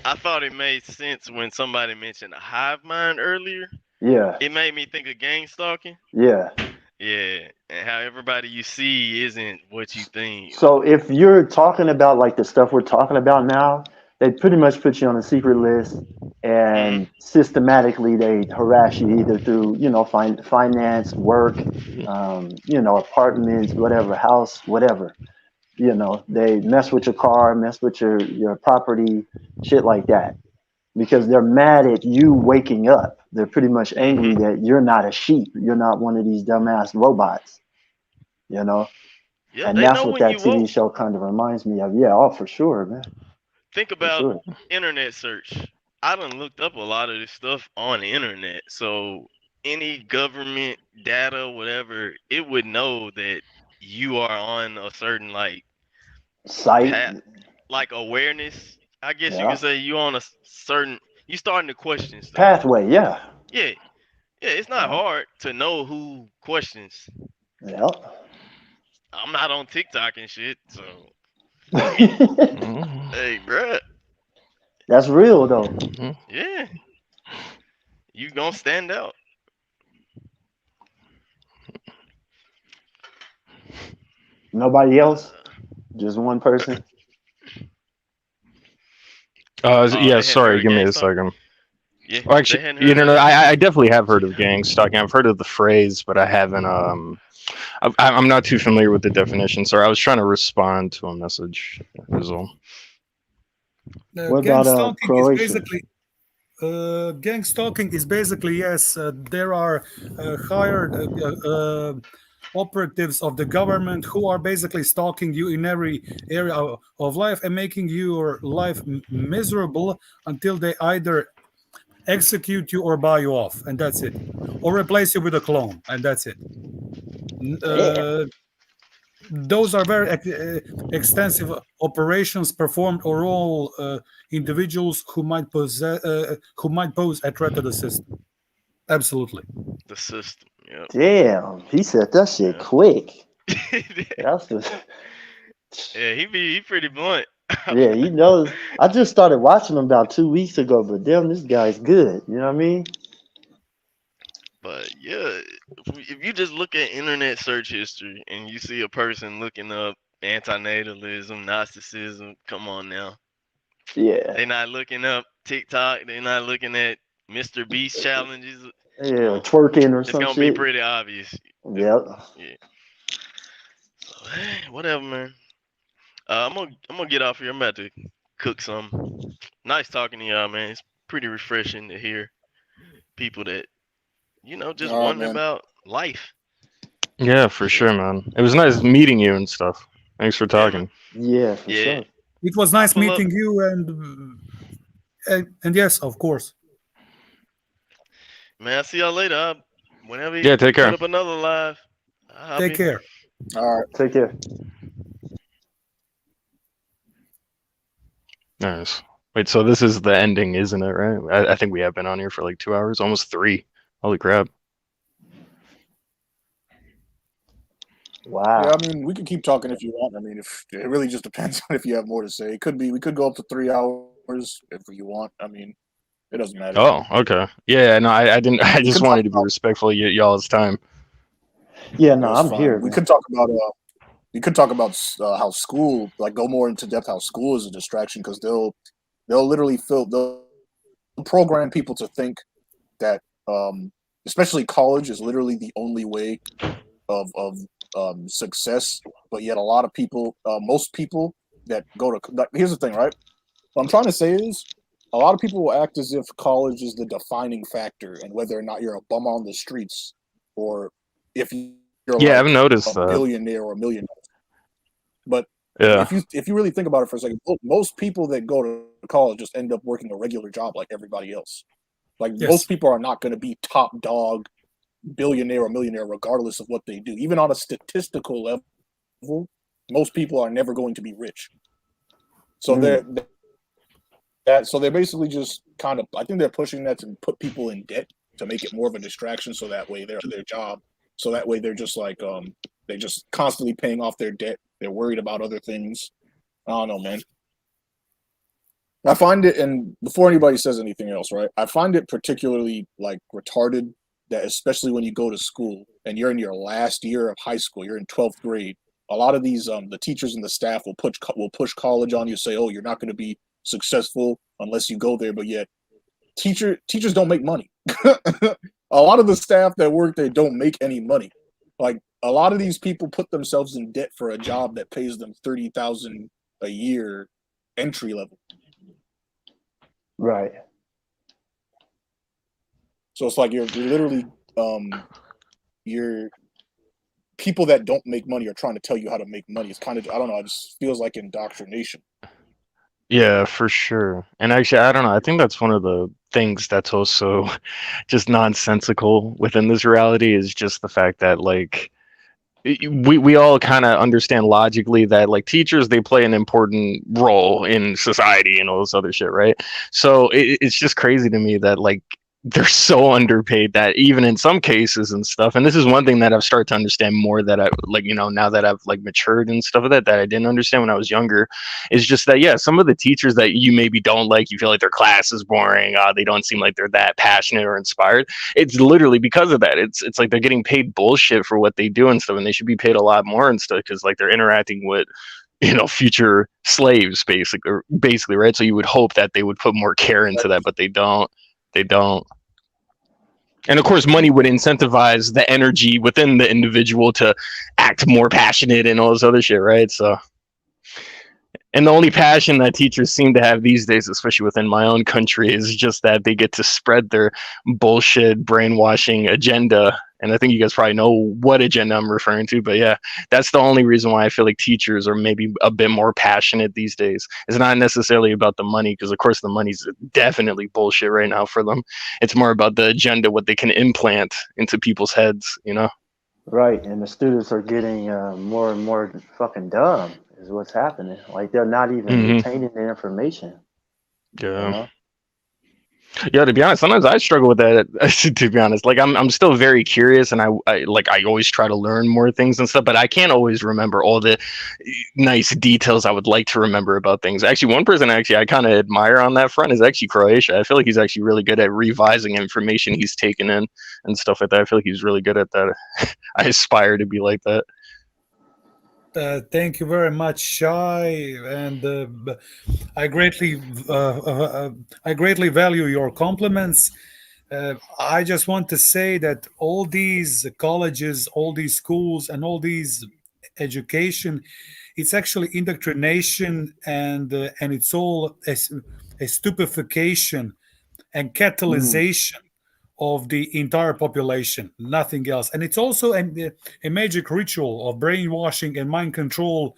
I thought it made sense when somebody mentioned a hive mind earlier. Yeah, It made me think of gang stalking. yeah. Yeah, and how everybody you see isn't what you think. So if you're talking about like the stuff we're talking about now, they pretty much put you on a secret list, Hmm. and systematically they harass you either through finance, work, apartments, whatever, house, whatever. They mess with your car, mess with your property, shit like that, because they're mad at you waking up. They're pretty much angry Hmm. that you're not a sheep. You're not one of these dumbass robots. You know, Yeah, and they that's know what when that you TV woke. show kind of reminds me of. Yeah, oh, for sure, man, Think for about sure. internet search. I done looked up a lot of this stuff on the internet. So any government data, whatever, it would know that you are on a certain Sight, path, like awareness. I guess you yeah, could say you on a certain. You starting to question stuff. pathway, yeah, Yeah, yeah. It's not yeah, hard to know who questions. yeah. I'm not on TikTok and shit, so I mean, hey, bruh, That's real though. yeah, you gonna stand out. Nobody But else, just one person. oh, Yeah, they hadn't heard sorry, of give me gang a stalking. second. Yeah, Well, they actually, hadn't heard of I definitely have heard of gang stalking. I've heard of the phrase, but I haven't. I'm not too familiar with the definition. Sorry, I was trying to respond to a message. As well. What Gang about stalking is Croatia? basically gang stalking is basically, yes, there are hired operatives of the government who are basically stalking you in every area of life and making your life miserable until they either execute you or buy you off, and that's it, or replace you with a clone, and that's it. Damn. Those are very extensive operations performed on all individuals who might pose a threat to the system. Absolutely. the system. Yep. Damn, he said that shit Yeah. quick. That's the Yeah, he pretty blunt. yeah, he knows. I just started watching him about 2 weeks ago, but damn, this guy's good. You know what I mean? But yeah, if you just look at internet search history and you see a person looking up anti-natalism, Gnosticism, come on now. Yeah, They not looking up TikTok. They not looking at Mr. Beast challenges. Come yeah, on, twerking or it's some gonna be shit. pretty obvious. Yep. Yeah. So whatever, man. I'm gonna get off here. I'm about to cook some. Nice talking to y'all, man. It's pretty refreshing to hear people that just All right, wondering man. about life. Yeah, for sure, man. It was nice meeting you and stuff. Thanks for Yeah, man. talking. Yeah, for Yeah. sure. It was I'll nice pull up. meeting you, and yes, of course. Man, I'll see y'all later. Whenever Yeah, you take put care. up another live, I'll hop Take in. care. All right. Take care. Nice. Wait, so this is the ending, isn't it? Right? I think we have been on here for like 2 hours, almost 3. Holy crap! Wow. Yeah, I mean, we could keep talking if you want. I mean, if it really just depends on if you have more to say. It could be we could go up to 3 hours if you want. I mean, it doesn't matter. Oh, okay. Yeah, no, I didn't. I We just could talk wanted to be about. respectful of y'all's time. Yeah, It no, was I'm fine. here, We man. could talk about. We could talk about how school, like, go more into depth how school is a distraction because they'll literally they'll program people to think that, especially college is literally the only way of success. But yet, a lot of people, most people that go to here's the thing, right? What I'm trying to say is, a lot of people will act as if college is the defining factor, and whether or not you're a bum on the streets, or if you're Yeah, I've like noticed a that. billionaire or a millionaire. But Yeah. if you really think about it for a second, most people that go to college just end up working a regular job like everybody else. Like, Yes. most people are not going to be top dog, billionaire or millionaire, regardless of what they do. Even on a statistical level, most people are never going to be rich. So they're basically just kind of, I think they're pushing that to put people in debt to make it more of a distraction, so that way they're their job. So that way they're just like they're just constantly paying off their debt. They're worried about other things. I don't know, man. I find it, and before anybody says anything else, right? I find it particularly like retarded that, especially when you go to school and you're in your last year of high school, you're in 12th grade. A lot of these the teachers and the staff will push college on you, say, "Oh, you're not going to be successful unless you go there." But yet, teachers don't make money. A lot of the staff that work there don't make any money. Like a lot of these people put themselves in debt for a job that pays them $30,000 a year entry level. Right. So it's like you're literally you're people that don't make money are trying to tell you how to make money. It's kind of, I don't know, it just feels like indoctrination. Yeah, for sure. And actually, I don't know. I think that's one of the things that's also just nonsensical within this reality is just the fact that like we all kind of understand logically that like teachers, they play an important role in society and all this other shit, right? So it's just crazy to me that like they're so underpaid that even in some cases and stuff, and this is one thing that I've started to understand more, that I like, you know, now that I've like matured and stuff like that I didn't understand when I was younger, is just that, yeah, some of the teachers that you maybe don't like, you feel like their class is boring, they don't seem like they're that passionate or inspired. It's literally because of that. It's like they're getting paid bullshit for what they do and stuff, and they should be paid a lot more and stuff, because like they're interacting with, you know, future slaves basically, right? So you would hope that they would put more care into that, but they don't. And of course, money would incentivize the energy within the individual to act more passionate and all this other shit, right? So, and the only passion that teachers seem to have these days, especially within my own country, is just that they get to spread their bullshit brainwashing agenda. And I think you guys probably know what agenda I'm referring to, but yeah, that's the only reason why I feel like teachers are maybe a bit more passionate these days. It's not necessarily about the money, because of course the money's definitely bullshit right now for them. It's more about the agenda, what they can implant into people's heads, you know? Right. And the students are getting more and more fucking dumb is what's happening. Like they're not even retaining the information. Yeah. You know? Yeah, to be honest, sometimes I struggle with that. To be honest, like I'm still very curious, and I always try to learn more things and stuff, but I can't always remember all the nice details I would like to remember about things. Actually, one person I kind of admire on that front is actually Croatia. I feel like he's actually really good at revising information he's taken in and stuff like that. I feel like he's really good at that. I aspire to be like that. Thank you very much, Shai, and I greatly value your compliments. I just want to say that all these colleges, all these schools, and all these education, it's actually indoctrination, and it's all a stupefaction and catalyzation of the entire population, nothing else. And it's also a magic ritual of brainwashing and mind control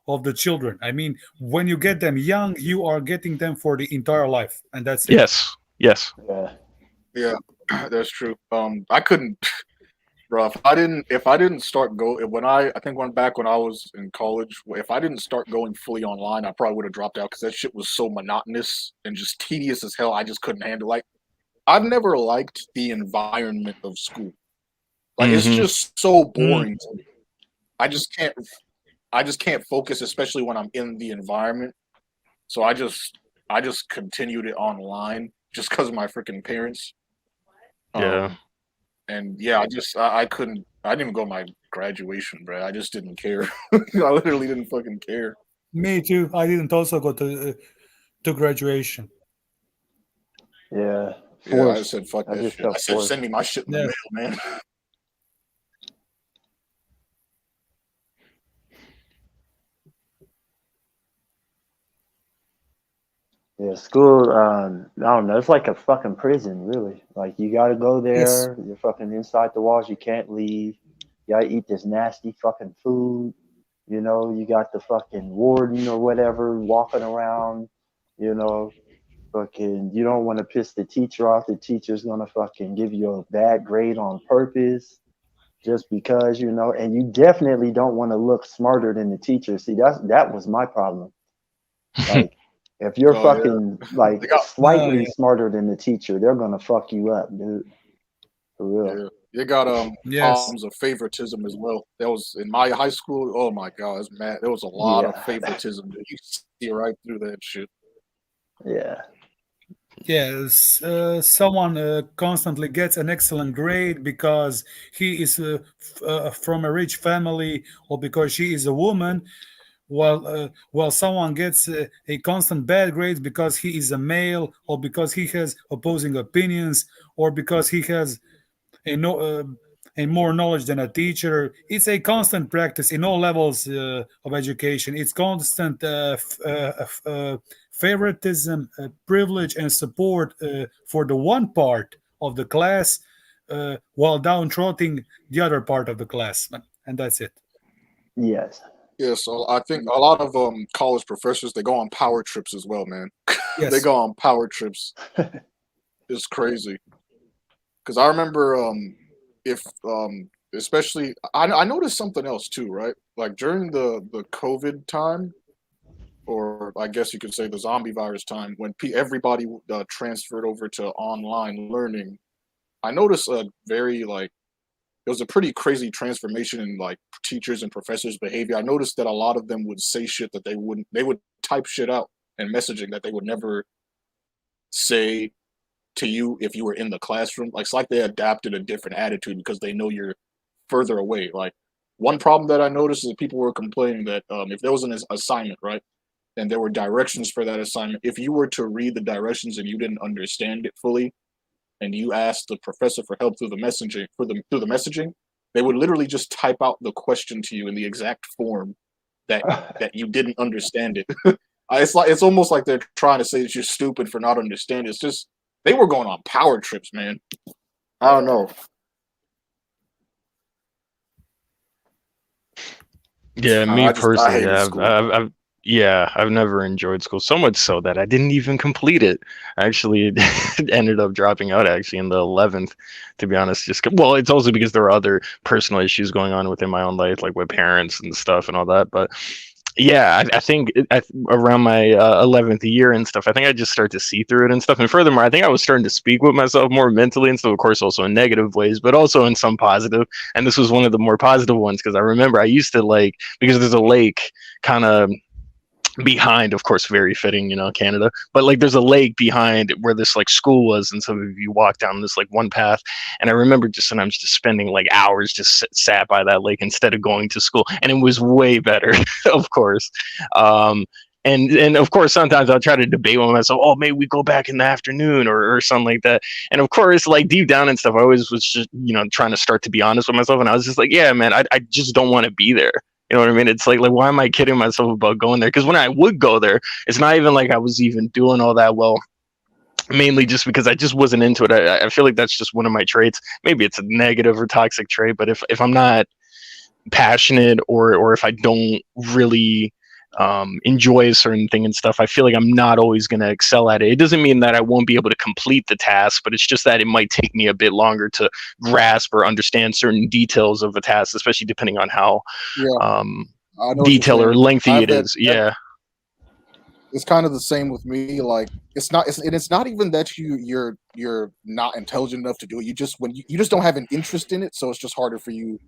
of the children. I mean, when you get them young, you are getting them for the entire life, and that's it. Yes. Yeah, that's true. I couldn't, bro. If I didn't start I think back when I was in college, if I didn't start going fully online, I probably would have dropped out, because that shit was so monotonous and just tedious as hell. I just couldn't handle. Like, I've never liked the environment of school. Like, it's just so boring to me. I just can't focus, especially when I'm in the environment. So I just continued it online just because of my freaking parents. Yeah. And yeah, I couldn't. I didn't even go to my graduation, bro. I just didn't care. I literally didn't fucking care. Me too. I didn't also go to graduation. Yeah. Yeah, I said fuck that shit. I said forced. send me my shit in the mail, man. Yeah, school, I don't know, it's like a fucking prison, really. Like, you gotta go there, you're fucking inside the walls, you can't leave. You gotta eat this nasty fucking food. You know, you got the fucking warden or whatever walking around, you know, fucking, you don't want to piss the teacher off. The teacher's gonna fucking give you a bad grade on purpose just because, you know, and you definitely don't want to look smarter than the teacher. See, that was my problem. Like, If you're Oh, yeah. fucking like They got- slightly yeah. smarter than the teacher, they're gonna fuck you up, dude. For real. Yeah, they got Yes. problems of favoritism as well. That was in my high school. Oh my god, it's mad. There was a lot of Yeah. favoritism. Dude. You see right through that shit. Yeah. Yes, someone constantly gets an excellent grade because he is from a rich family or because she is a woman, while someone gets a constant bad grade because he is a male or because he has opposing opinions or because he has a no a more knowledge than a teacher. It's a constant practice in all levels of education. It's constant favoritism, privilege, and support for the one part of the class while downtrodden the other part of the class, and that's it. Yes. Yeah, so I think a lot of college professors, they go on power trips as well, man. They Yes. go on power trips. It's crazy. Because I remember if especially I noticed something else too, right? Like during the COVID time, or I guess you could say the zombie virus time, when everybody transferred over to online learning, I noticed a very like it was a pretty crazy transformation in like teachers and professors' behavior. I noticed that a lot of them would say shit that they would type shit out and messaging that they would never say to you if you were in the classroom. Like it's like they adapted a different attitude because they know you're further away. Like one problem that I noticed is that people were complaining that if there was an assignment, right, and there were directions for that assignment, if you were to read the directions and you didn't understand it fully, and you asked the professor for help through the messaging, they would literally just type out the question to you in the exact form that you didn't understand it. It's almost like they're trying to say that you're stupid for not understanding. It's just they were going on power trips, man. I don't know. Yeah, me I personally, hated school. I've never enjoyed school so much so that I didn't even complete it. I actually ended up dropping out actually in the 11th, to be honest. Well, it's also because there were other personal issues going on within my own life, like with parents and stuff and all that. But yeah, I think around my 11th year and stuff, I think I just started to see through it and stuff. And furthermore, I think I was starting to speak with myself more mentally and stuff, of course, also in negative ways, but also in some positive. And this was one of the more positive ones because I remember I used to like, because there's a lake kind of behind, of course, very fitting, Canada, but like there's a lake behind where this like school was, and so if you walk down this like one path, and I remember just sometimes just spending like hours just sat by that lake instead of going to school, and it was way better. Of course. And of course sometimes I'll try to debate with myself, oh, maybe we go back in the afternoon or something like that. And of course, like deep down and stuff, I always was just trying to start to be honest with myself, and I was just like, yeah, man, I just don't want to be there. You know what I mean? It's like why am I kidding myself about going there? Because when I would go there, it's not even like I was even doing all that well. Mainly just because I just wasn't into it. I feel like that's just one of my traits. Maybe it's a negative or toxic trait, but if I'm not passionate or if I don't really enjoy a certain thing and stuff, I feel like I'm not always going to excel at it. It doesn't mean that I won't be able to complete the task, but it's just that it might take me a bit longer to grasp or understand certain details of a task, especially depending on how detailed or lengthy it is. Yeah. It's kind of the same with me. Like it's not even that you're not intelligent enough to do it. You just you just don't have an interest in it, so it's just harder for you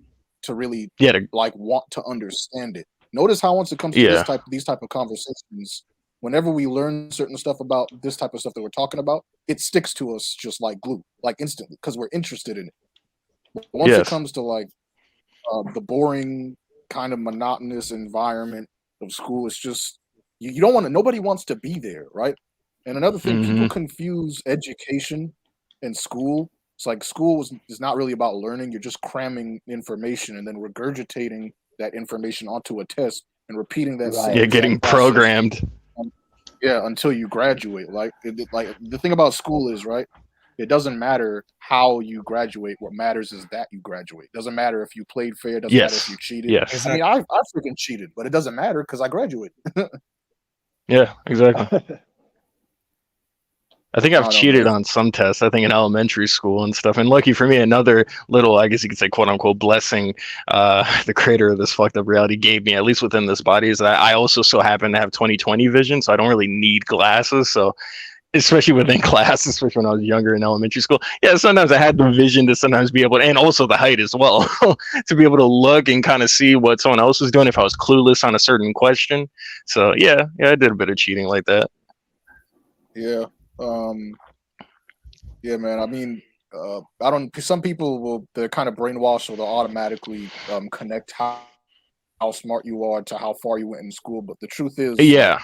to really want to understand it. Notice how once it comes to these type of conversations, whenever we learn certain stuff about this type of stuff that we're talking about, it sticks to us just like glue, like instantly, because we're interested in it. But once it comes to like the boring kind of monotonous environment of school, it's just you don't want to. Nobody wants to be there, right? And another thing, people confuse education and school. It's like school is not really about learning. You're just cramming information and then regurgitating that information onto a test and repeating that same getting programmed. Until you graduate. Like the thing about school is, right, it doesn't matter how you graduate. What matters is that you graduate. It doesn't matter if you played fair. It doesn't matter if you cheated. Yes. I mean, I freaking cheated, but it doesn't matter because I graduated. Yeah, exactly. I think I I've don't know, cheated man. on some tests, I think in elementary school and stuff. And lucky for me, another little, I guess you could say, quote unquote, blessing the creator of this fucked up reality gave me, at least within this body, is that I also so happen to have 20/20 vision. So I don't really need glasses. So especially within class, especially when I was younger in elementary school. Yeah, sometimes I had the vision to sometimes be able to, and also the height as well, to be able to look and kind of see what someone else was doing if I was clueless on a certain question. So yeah, I did a bit of cheating like that. Yeah. Yeah, man. I mean, I don't. Some people they're kind of brainwashed, so they'll automatically connect how smart you are to how far you went in school. But the truth is, like, Yeah.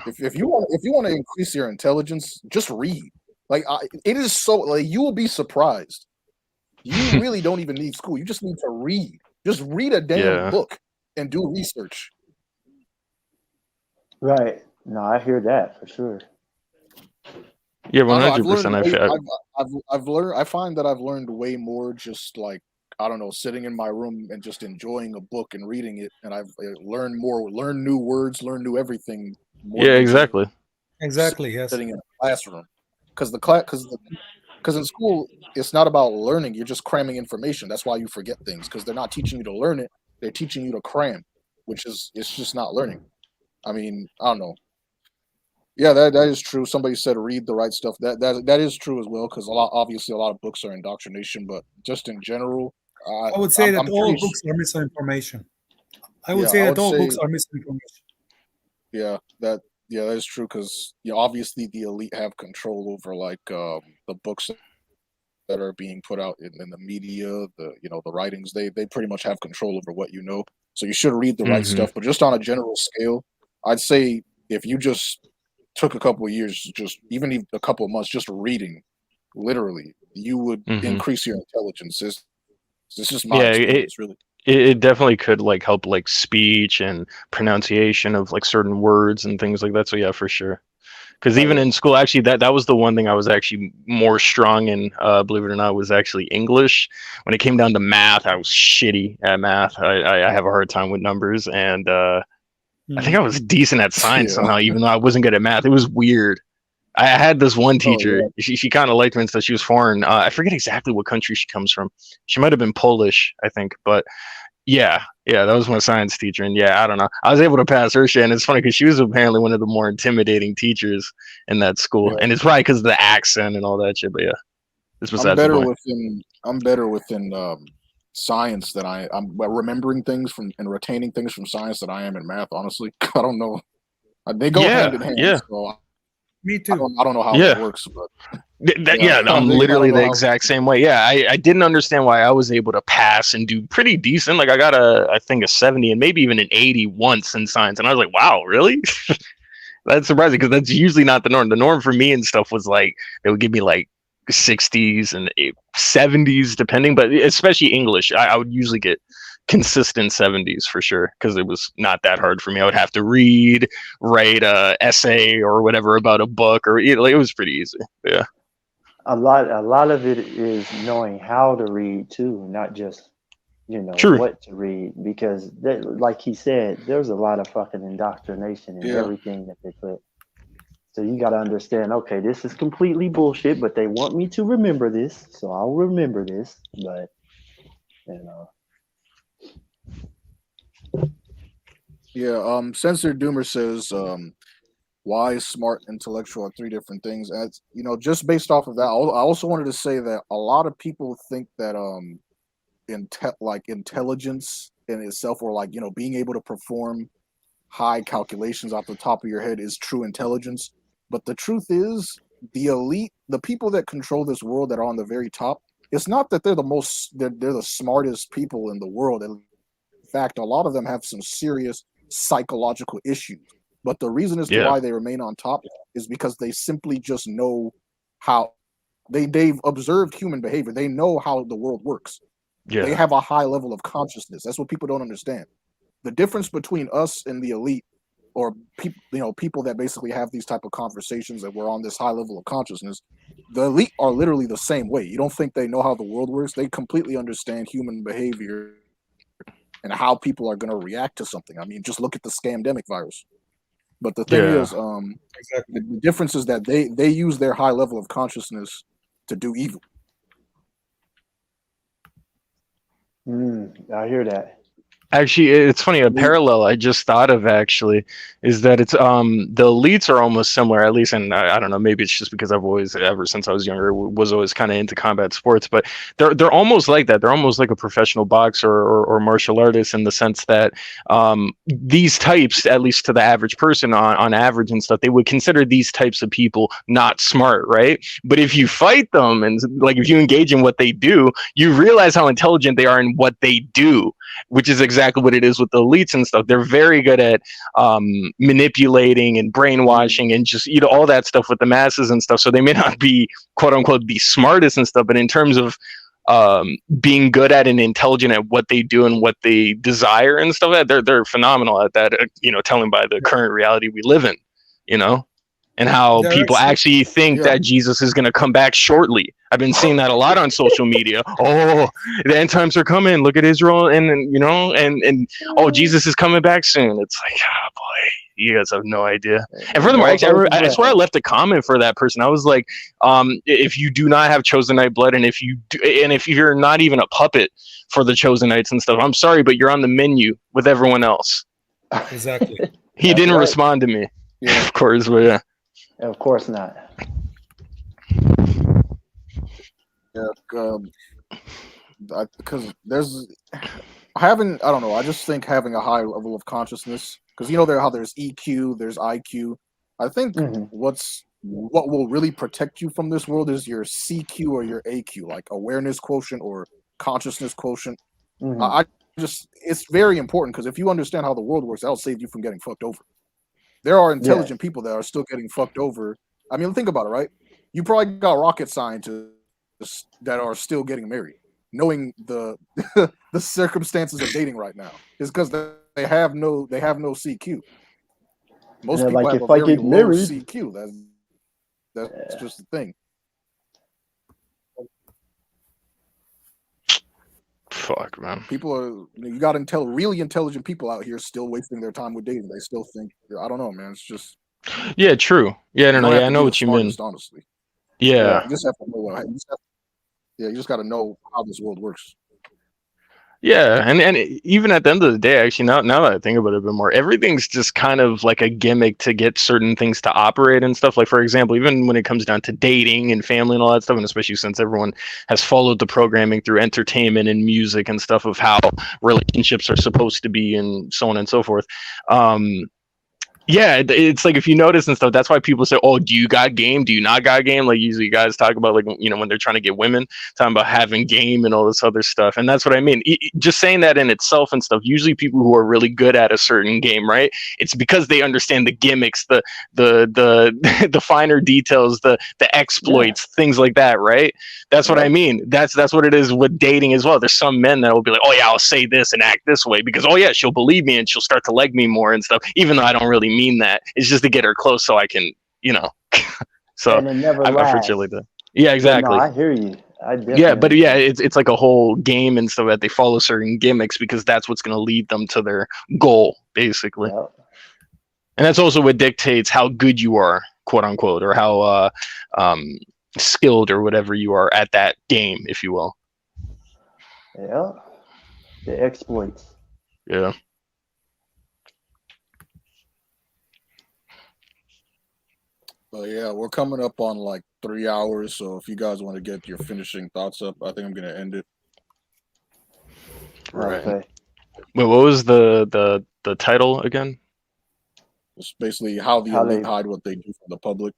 if you want to increase your intelligence, just read. Like, it is so like you will be surprised. You really don't even need school. You just need to read. Just read a damn Yeah. book and do research. Right. No, I hear that for sure. Yeah, I don't know. I've 100%. learned. I've learned. I find that I've learned way more just like I don't know, sitting in my room and just enjoying a book and reading it, and I've learned more, learned new words, learned new everything more Yeah, than just exactly. Exactly. Yes. sitting in a classroom. Because because in school it's not about learning; you're just cramming information. That's why you forget things because they're not teaching you to learn it; they're teaching you to cram, which is it's just not learning. I mean, I don't know. Yeah, that is true. Somebody said read the right stuff. That is true as well because obviously a lot of books are indoctrination, but just in general, I would say that I'm all pretty books are misinformation. I would yeah, say I that would all say books are misinformation. yeah that is true because obviously the elite have control over like the books that are being put out in the media, the writings. They pretty much have control over what you know. So you should read the right Hmm. stuff. But just on a general scale, I'd say if you just took a couple of years, just even a couple of months, just reading, literally, you would Hmm. increase your intelligence. It's just my Yeah, experience, really. it definitely could like help like speech and pronunciation of like certain words and things like that. So yeah, for sure. Because Oh even yeah, in school, actually, that was the one thing I was actually more strong in. Believe it or not, was actually English. When it came down to math, I was shitty at math. I have a hard time with numbers, and I think I was decent at science yeah. somehow, even though I wasn't good at math. It was weird. I had this one Oh teacher. yeah. She kind of liked me and stuff. She was foreign. I forget exactly what country she comes from. She might have been Polish, I think, but yeah, that was my science teacher, and yeah, I don't know. I was able to pass her shit, and it's funny because she was apparently one of the more intimidating teachers in that school, Yeah. and it's probably because of the accent and all that shit. But yeah, it's I'm besides the better point. within I'm better within science than I'm remembering things from and retaining things from science than I am in math. Honestly, I don't know. They go hand Yeah, in hand, yeah, so Me too. I don't know how that yeah. works, but Yeah, yeah, I I'm don't literally know the how. exact same way. Yeah, I didn't understand why I was able to pass and do pretty decent. Like I got I think a 70 and maybe even an 80 once in science, and I was like, wow, really? That's surprising because that's usually not the norm. The norm for me and stuff was like they would give me like 60s and 70s depending, but especially English, I would usually get consistent 70s for sure because it was not that hard for me. I would have to read, write a essay or whatever about a book, or like, it was pretty easy. Yeah, A lot of it is knowing how to read too, not just true. what to read, because like he said, there's a lot of fucking indoctrination in Yeah, everything that they put. So you got to understand, okay, this is completely bullshit, but they want me to remember this, so I'll remember this. But you know, yeah. Censored Doomer says, wise, smart, intellectual are three different things. As just based off of that, I also wanted to say that a lot of people think that like intelligence in itself, or like being able to perform high calculations off the top of your head is true intelligence. But the truth is, the elite, the people that control this world that are on the very top, it's not that they're the smartest people in the world. In fact, a lot of them have some serious psychological issues. But the reason as to Yeah, why they remain on top is because they simply just know how they've observed human behavior. They know how the world works. They yeah, have a high level of consciousness. That's what people don't understand. The difference between us and the elite, or people that basically have these type of conversations that we're on this high level of consciousness, the elite are literally the same way. You don't think they know how the world works? They completely understand human behavior and how people are going to react to something. I mean, just look at the scamdemic virus. But the thing Yeah. is, Exactly. the difference is that they use their high level of consciousness to do evil. I hear that. Actually, it's funny. A I mean, parallel I just thought of actually is that it's the elites are almost similar, at least, and I don't know, maybe it's just because I've always, ever since I was younger, was always kind of into combat sports, but they're almost like that. They're almost like a professional boxer or martial artist in the sense that these types, at least to the average person on average and stuff, they would consider these types of people not smart, right? But if you fight them and like if you engage in what they do, you realize how intelligent they are in what they do, which is exactly what it is with the elites and stuff. They're very good at manipulating and brainwashing and just all that stuff with the masses and stuff. So they may not be quote unquote the smartest and stuff, but in terms of being good at and intelligent at what they do and what they desire and stuff, they're phenomenal at that. Telling by the current reality we live in, and how They're people actually think yeah, that Jesus is going to come back shortly. I've been seeing that a lot on social media. Oh, the end times are coming. Look at Israel, and oh, Jesus is coming back soon. It's like, oh boy, you guys have no idea. And furthermore, Don't hold actually, your I breath. swear I left a comment for that person. I was like, if you do not have Chosenite blood, and if you do, and if you're not even a puppet for the Chosenites and stuff, I'm sorry, but you're on the menu with everyone else. exactly. He That's didn't right. respond to me, yeah. of course, but yeah. Of course not. Because I don't know. I just think having a high level of consciousness, because how there's EQ, there's IQ. I think hmm what will really protect you from this world is your CQ or your AQ, like awareness quotient or consciousness quotient. hmm I just it's very important because if you understand how the world works, that'll save you from getting fucked over. There are intelligent people that are still getting fucked over. I mean, think about it, right? You probably got rocket scientists that are still getting married, knowing the the circumstances of dating right now. Is because they have no CQ. And Most they're people like, have if a I very get low married, CQ. That's just the thing. Fuck, man. People are you got to tell really intelligent people out here still wasting their time with dating. They still think I don't know, man. It's just Yeah, true. Yeah, no, you no, don't yeah, have I to know be the what you mean. smartest, honestly. Yeah. You just have to know you just got to know how this world works. Yeah, and even at the end of the day, actually, now that I think about it a bit more, everything's just kind of like a gimmick to get certain things to operate and stuff. Like, for example, even when it comes down to dating and family and all that stuff, and especially since everyone has followed the programming through entertainment and music and stuff of how relationships are supposed to be and so on and so forth. Yeah, it's like if you notice and stuff, that's why people say, "Oh, do you got game? Do you not got game?" Like usually guys talk about like when they're trying to get women, talking about having game and all this other stuff, and that's what I mean. Just saying that in itself and stuff. Usually, people who are really good at a certain game, right? It's because they understand the gimmicks, the the finer details, the yeah, exploits, things like that, right? That's what I Yep. mean. That's what it is with dating as well. There's some men that will be like, "Oh yeah, I'll say this and act this way because oh yeah, she'll believe me and she'll start to like me more and stuff," even though I don't really mean that. It's just to get her close so I can, So and it never I've heard shit lasts. like that. Yeah, Yeah, no, exactly. I hear you. I Yeah, definitely but yeah, understand. it's like a whole game and stuff that they follow certain gimmicks because that's what's going to lead them to their goal, basically. Yep. And that's also what dictates how good you are, quote unquote, or how skilled or whatever you are at that game, if you will. Yep. The exploits. Yeah. But yeah, we're coming up on like 3 hours, so if you guys want to get your finishing thoughts up, I think I'm gonna end it. Right. Okay. Wait, what was the title again? It's basically how the How elite they hide what they do from the public.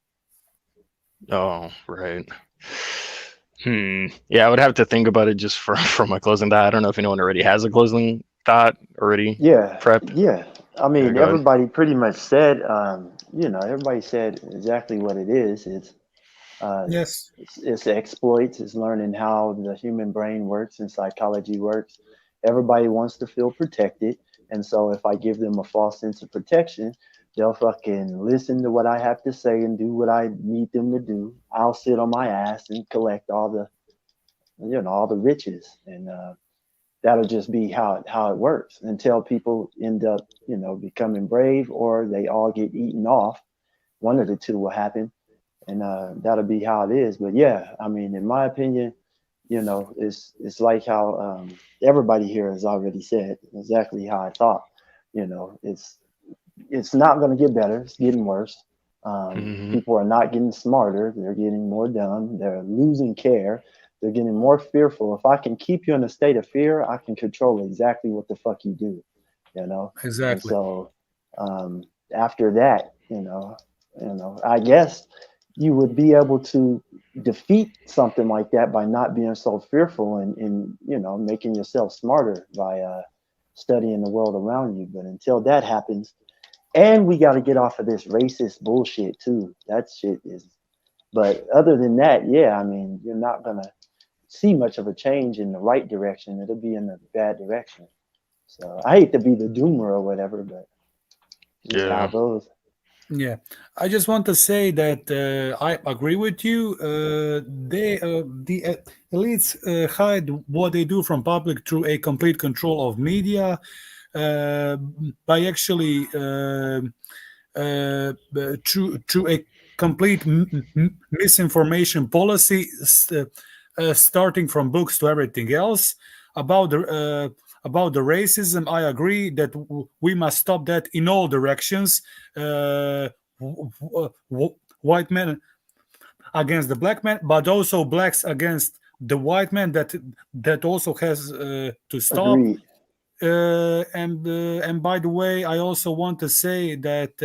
Oh, right. Yeah, I would have to think about it just for my closing thought. I don't know if anyone already has a closing thought already Yeah, prepped. yeah. I Yeah, mean, go ahead. everybody pretty much said, everybody said exactly what it is. Yes. It's exploits. It's learning how the human brain works and psychology works. Everybody wants to feel protected, and so if I give them a false sense of protection, they'll fucking listen to what I have to say and do what I need them to do. I'll sit on my ass and collect all the riches, and that'll just be how it works until people end up, becoming brave, or they all get eaten off. One of the two will happen, and that'll be how it is. But yeah, I mean, in my opinion, it's like how everybody here has already said exactly how I thought. It's not going to get better. It's getting worse. People are not getting smarter. They're getting more dumb. They're losing care. They're getting more fearful. If I can keep you in a state of fear, I can control exactly what the fuck you do. Exactly. And so after that, I guess you would be able to defeat something like that by not being so fearful and making yourself smarter by studying the world around you. But until that happens, and we got to get off of this racist bullshit too. That shit is. But other than that, yeah, I mean, you're not gonna see much of a change in the right direction. It'll be in the bad direction. So I hate to be the doomer or whatever, but this is how it goes. Yeah, I just want to say that I agree with you. The elites hide what they do from public through a complete control of media, by actually through a complete misinformation policy, starting from books to everything else about the racism. I agree that we must stop that in all directions. White men against the black man, but also blacks against the white man. That also has to stop. Agreed. And by the way, I also want to say that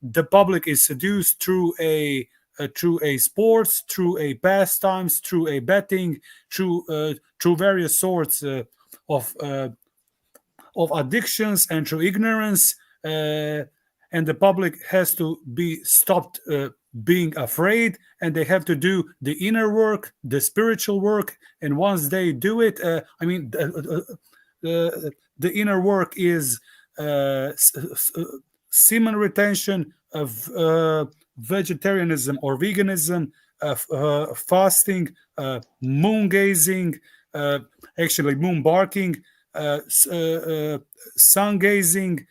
the public is seduced through a sports, through a pastimes, through a betting, through various sorts of addictions, and through ignorance. And the public has to be stopped being afraid, and they have to do the inner work, the spiritual work. And once they do it, the inner work is semen retention, of vegetarianism or veganism, fasting, moon gazing, actually moon barking, sun gazing,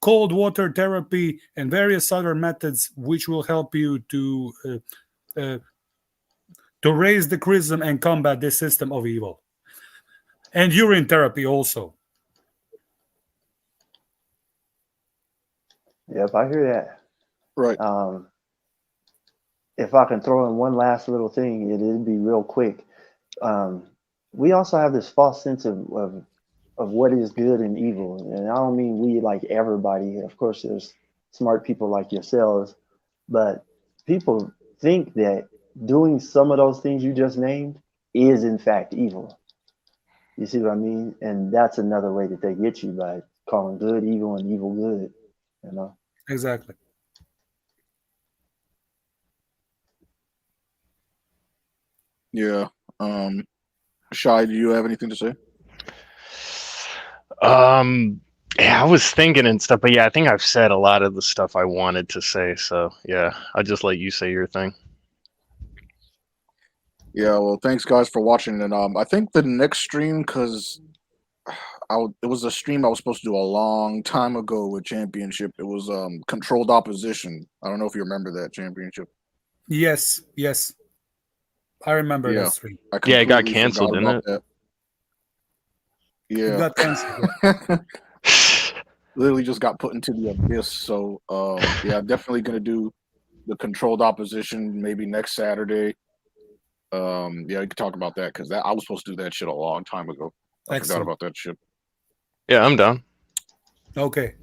cold water therapy, and various other methods which will help you to raise the charism and combat this system of evil. And urine therapy also. Yep, I hear that. Right. If I can throw in one last little thing, it'll be real quick. We also have this false sense of what is good and evil. And I don't mean we, like everybody. Of course, there's smart people like yourselves, but people think that doing some of those things you just named is in fact evil. You see what I mean? And that's another way that they get you, by calling good evil and evil good. Exactly. Yeah. Shai, do you have anything to say? Yeah, I was thinking and stuff, but yeah, I think I've said a lot of the stuff I wanted to say. So yeah, I'll just let you say your thing. Yeah, well, thanks guys for watching. And I think the next stream, because it was a stream I was supposed to do a long time ago with Championship. It was Controlled Opposition. I don't know if you remember that Championship. Yes. I remember that stream. Yeah, it got canceled, didn't it? That. Yeah. It got canceled. Literally just got put into the abyss. So yeah, definitely gonna do the Controlled Opposition maybe next Saturday. Yeah, we could talk about that, because I was supposed to do that shit a long time ago. I forgot about that shit. Yeah, I'm down. Okay.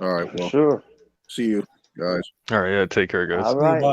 All right. Well, sure. See you guys. All right. Yeah. Take care, guys. All right. Bye.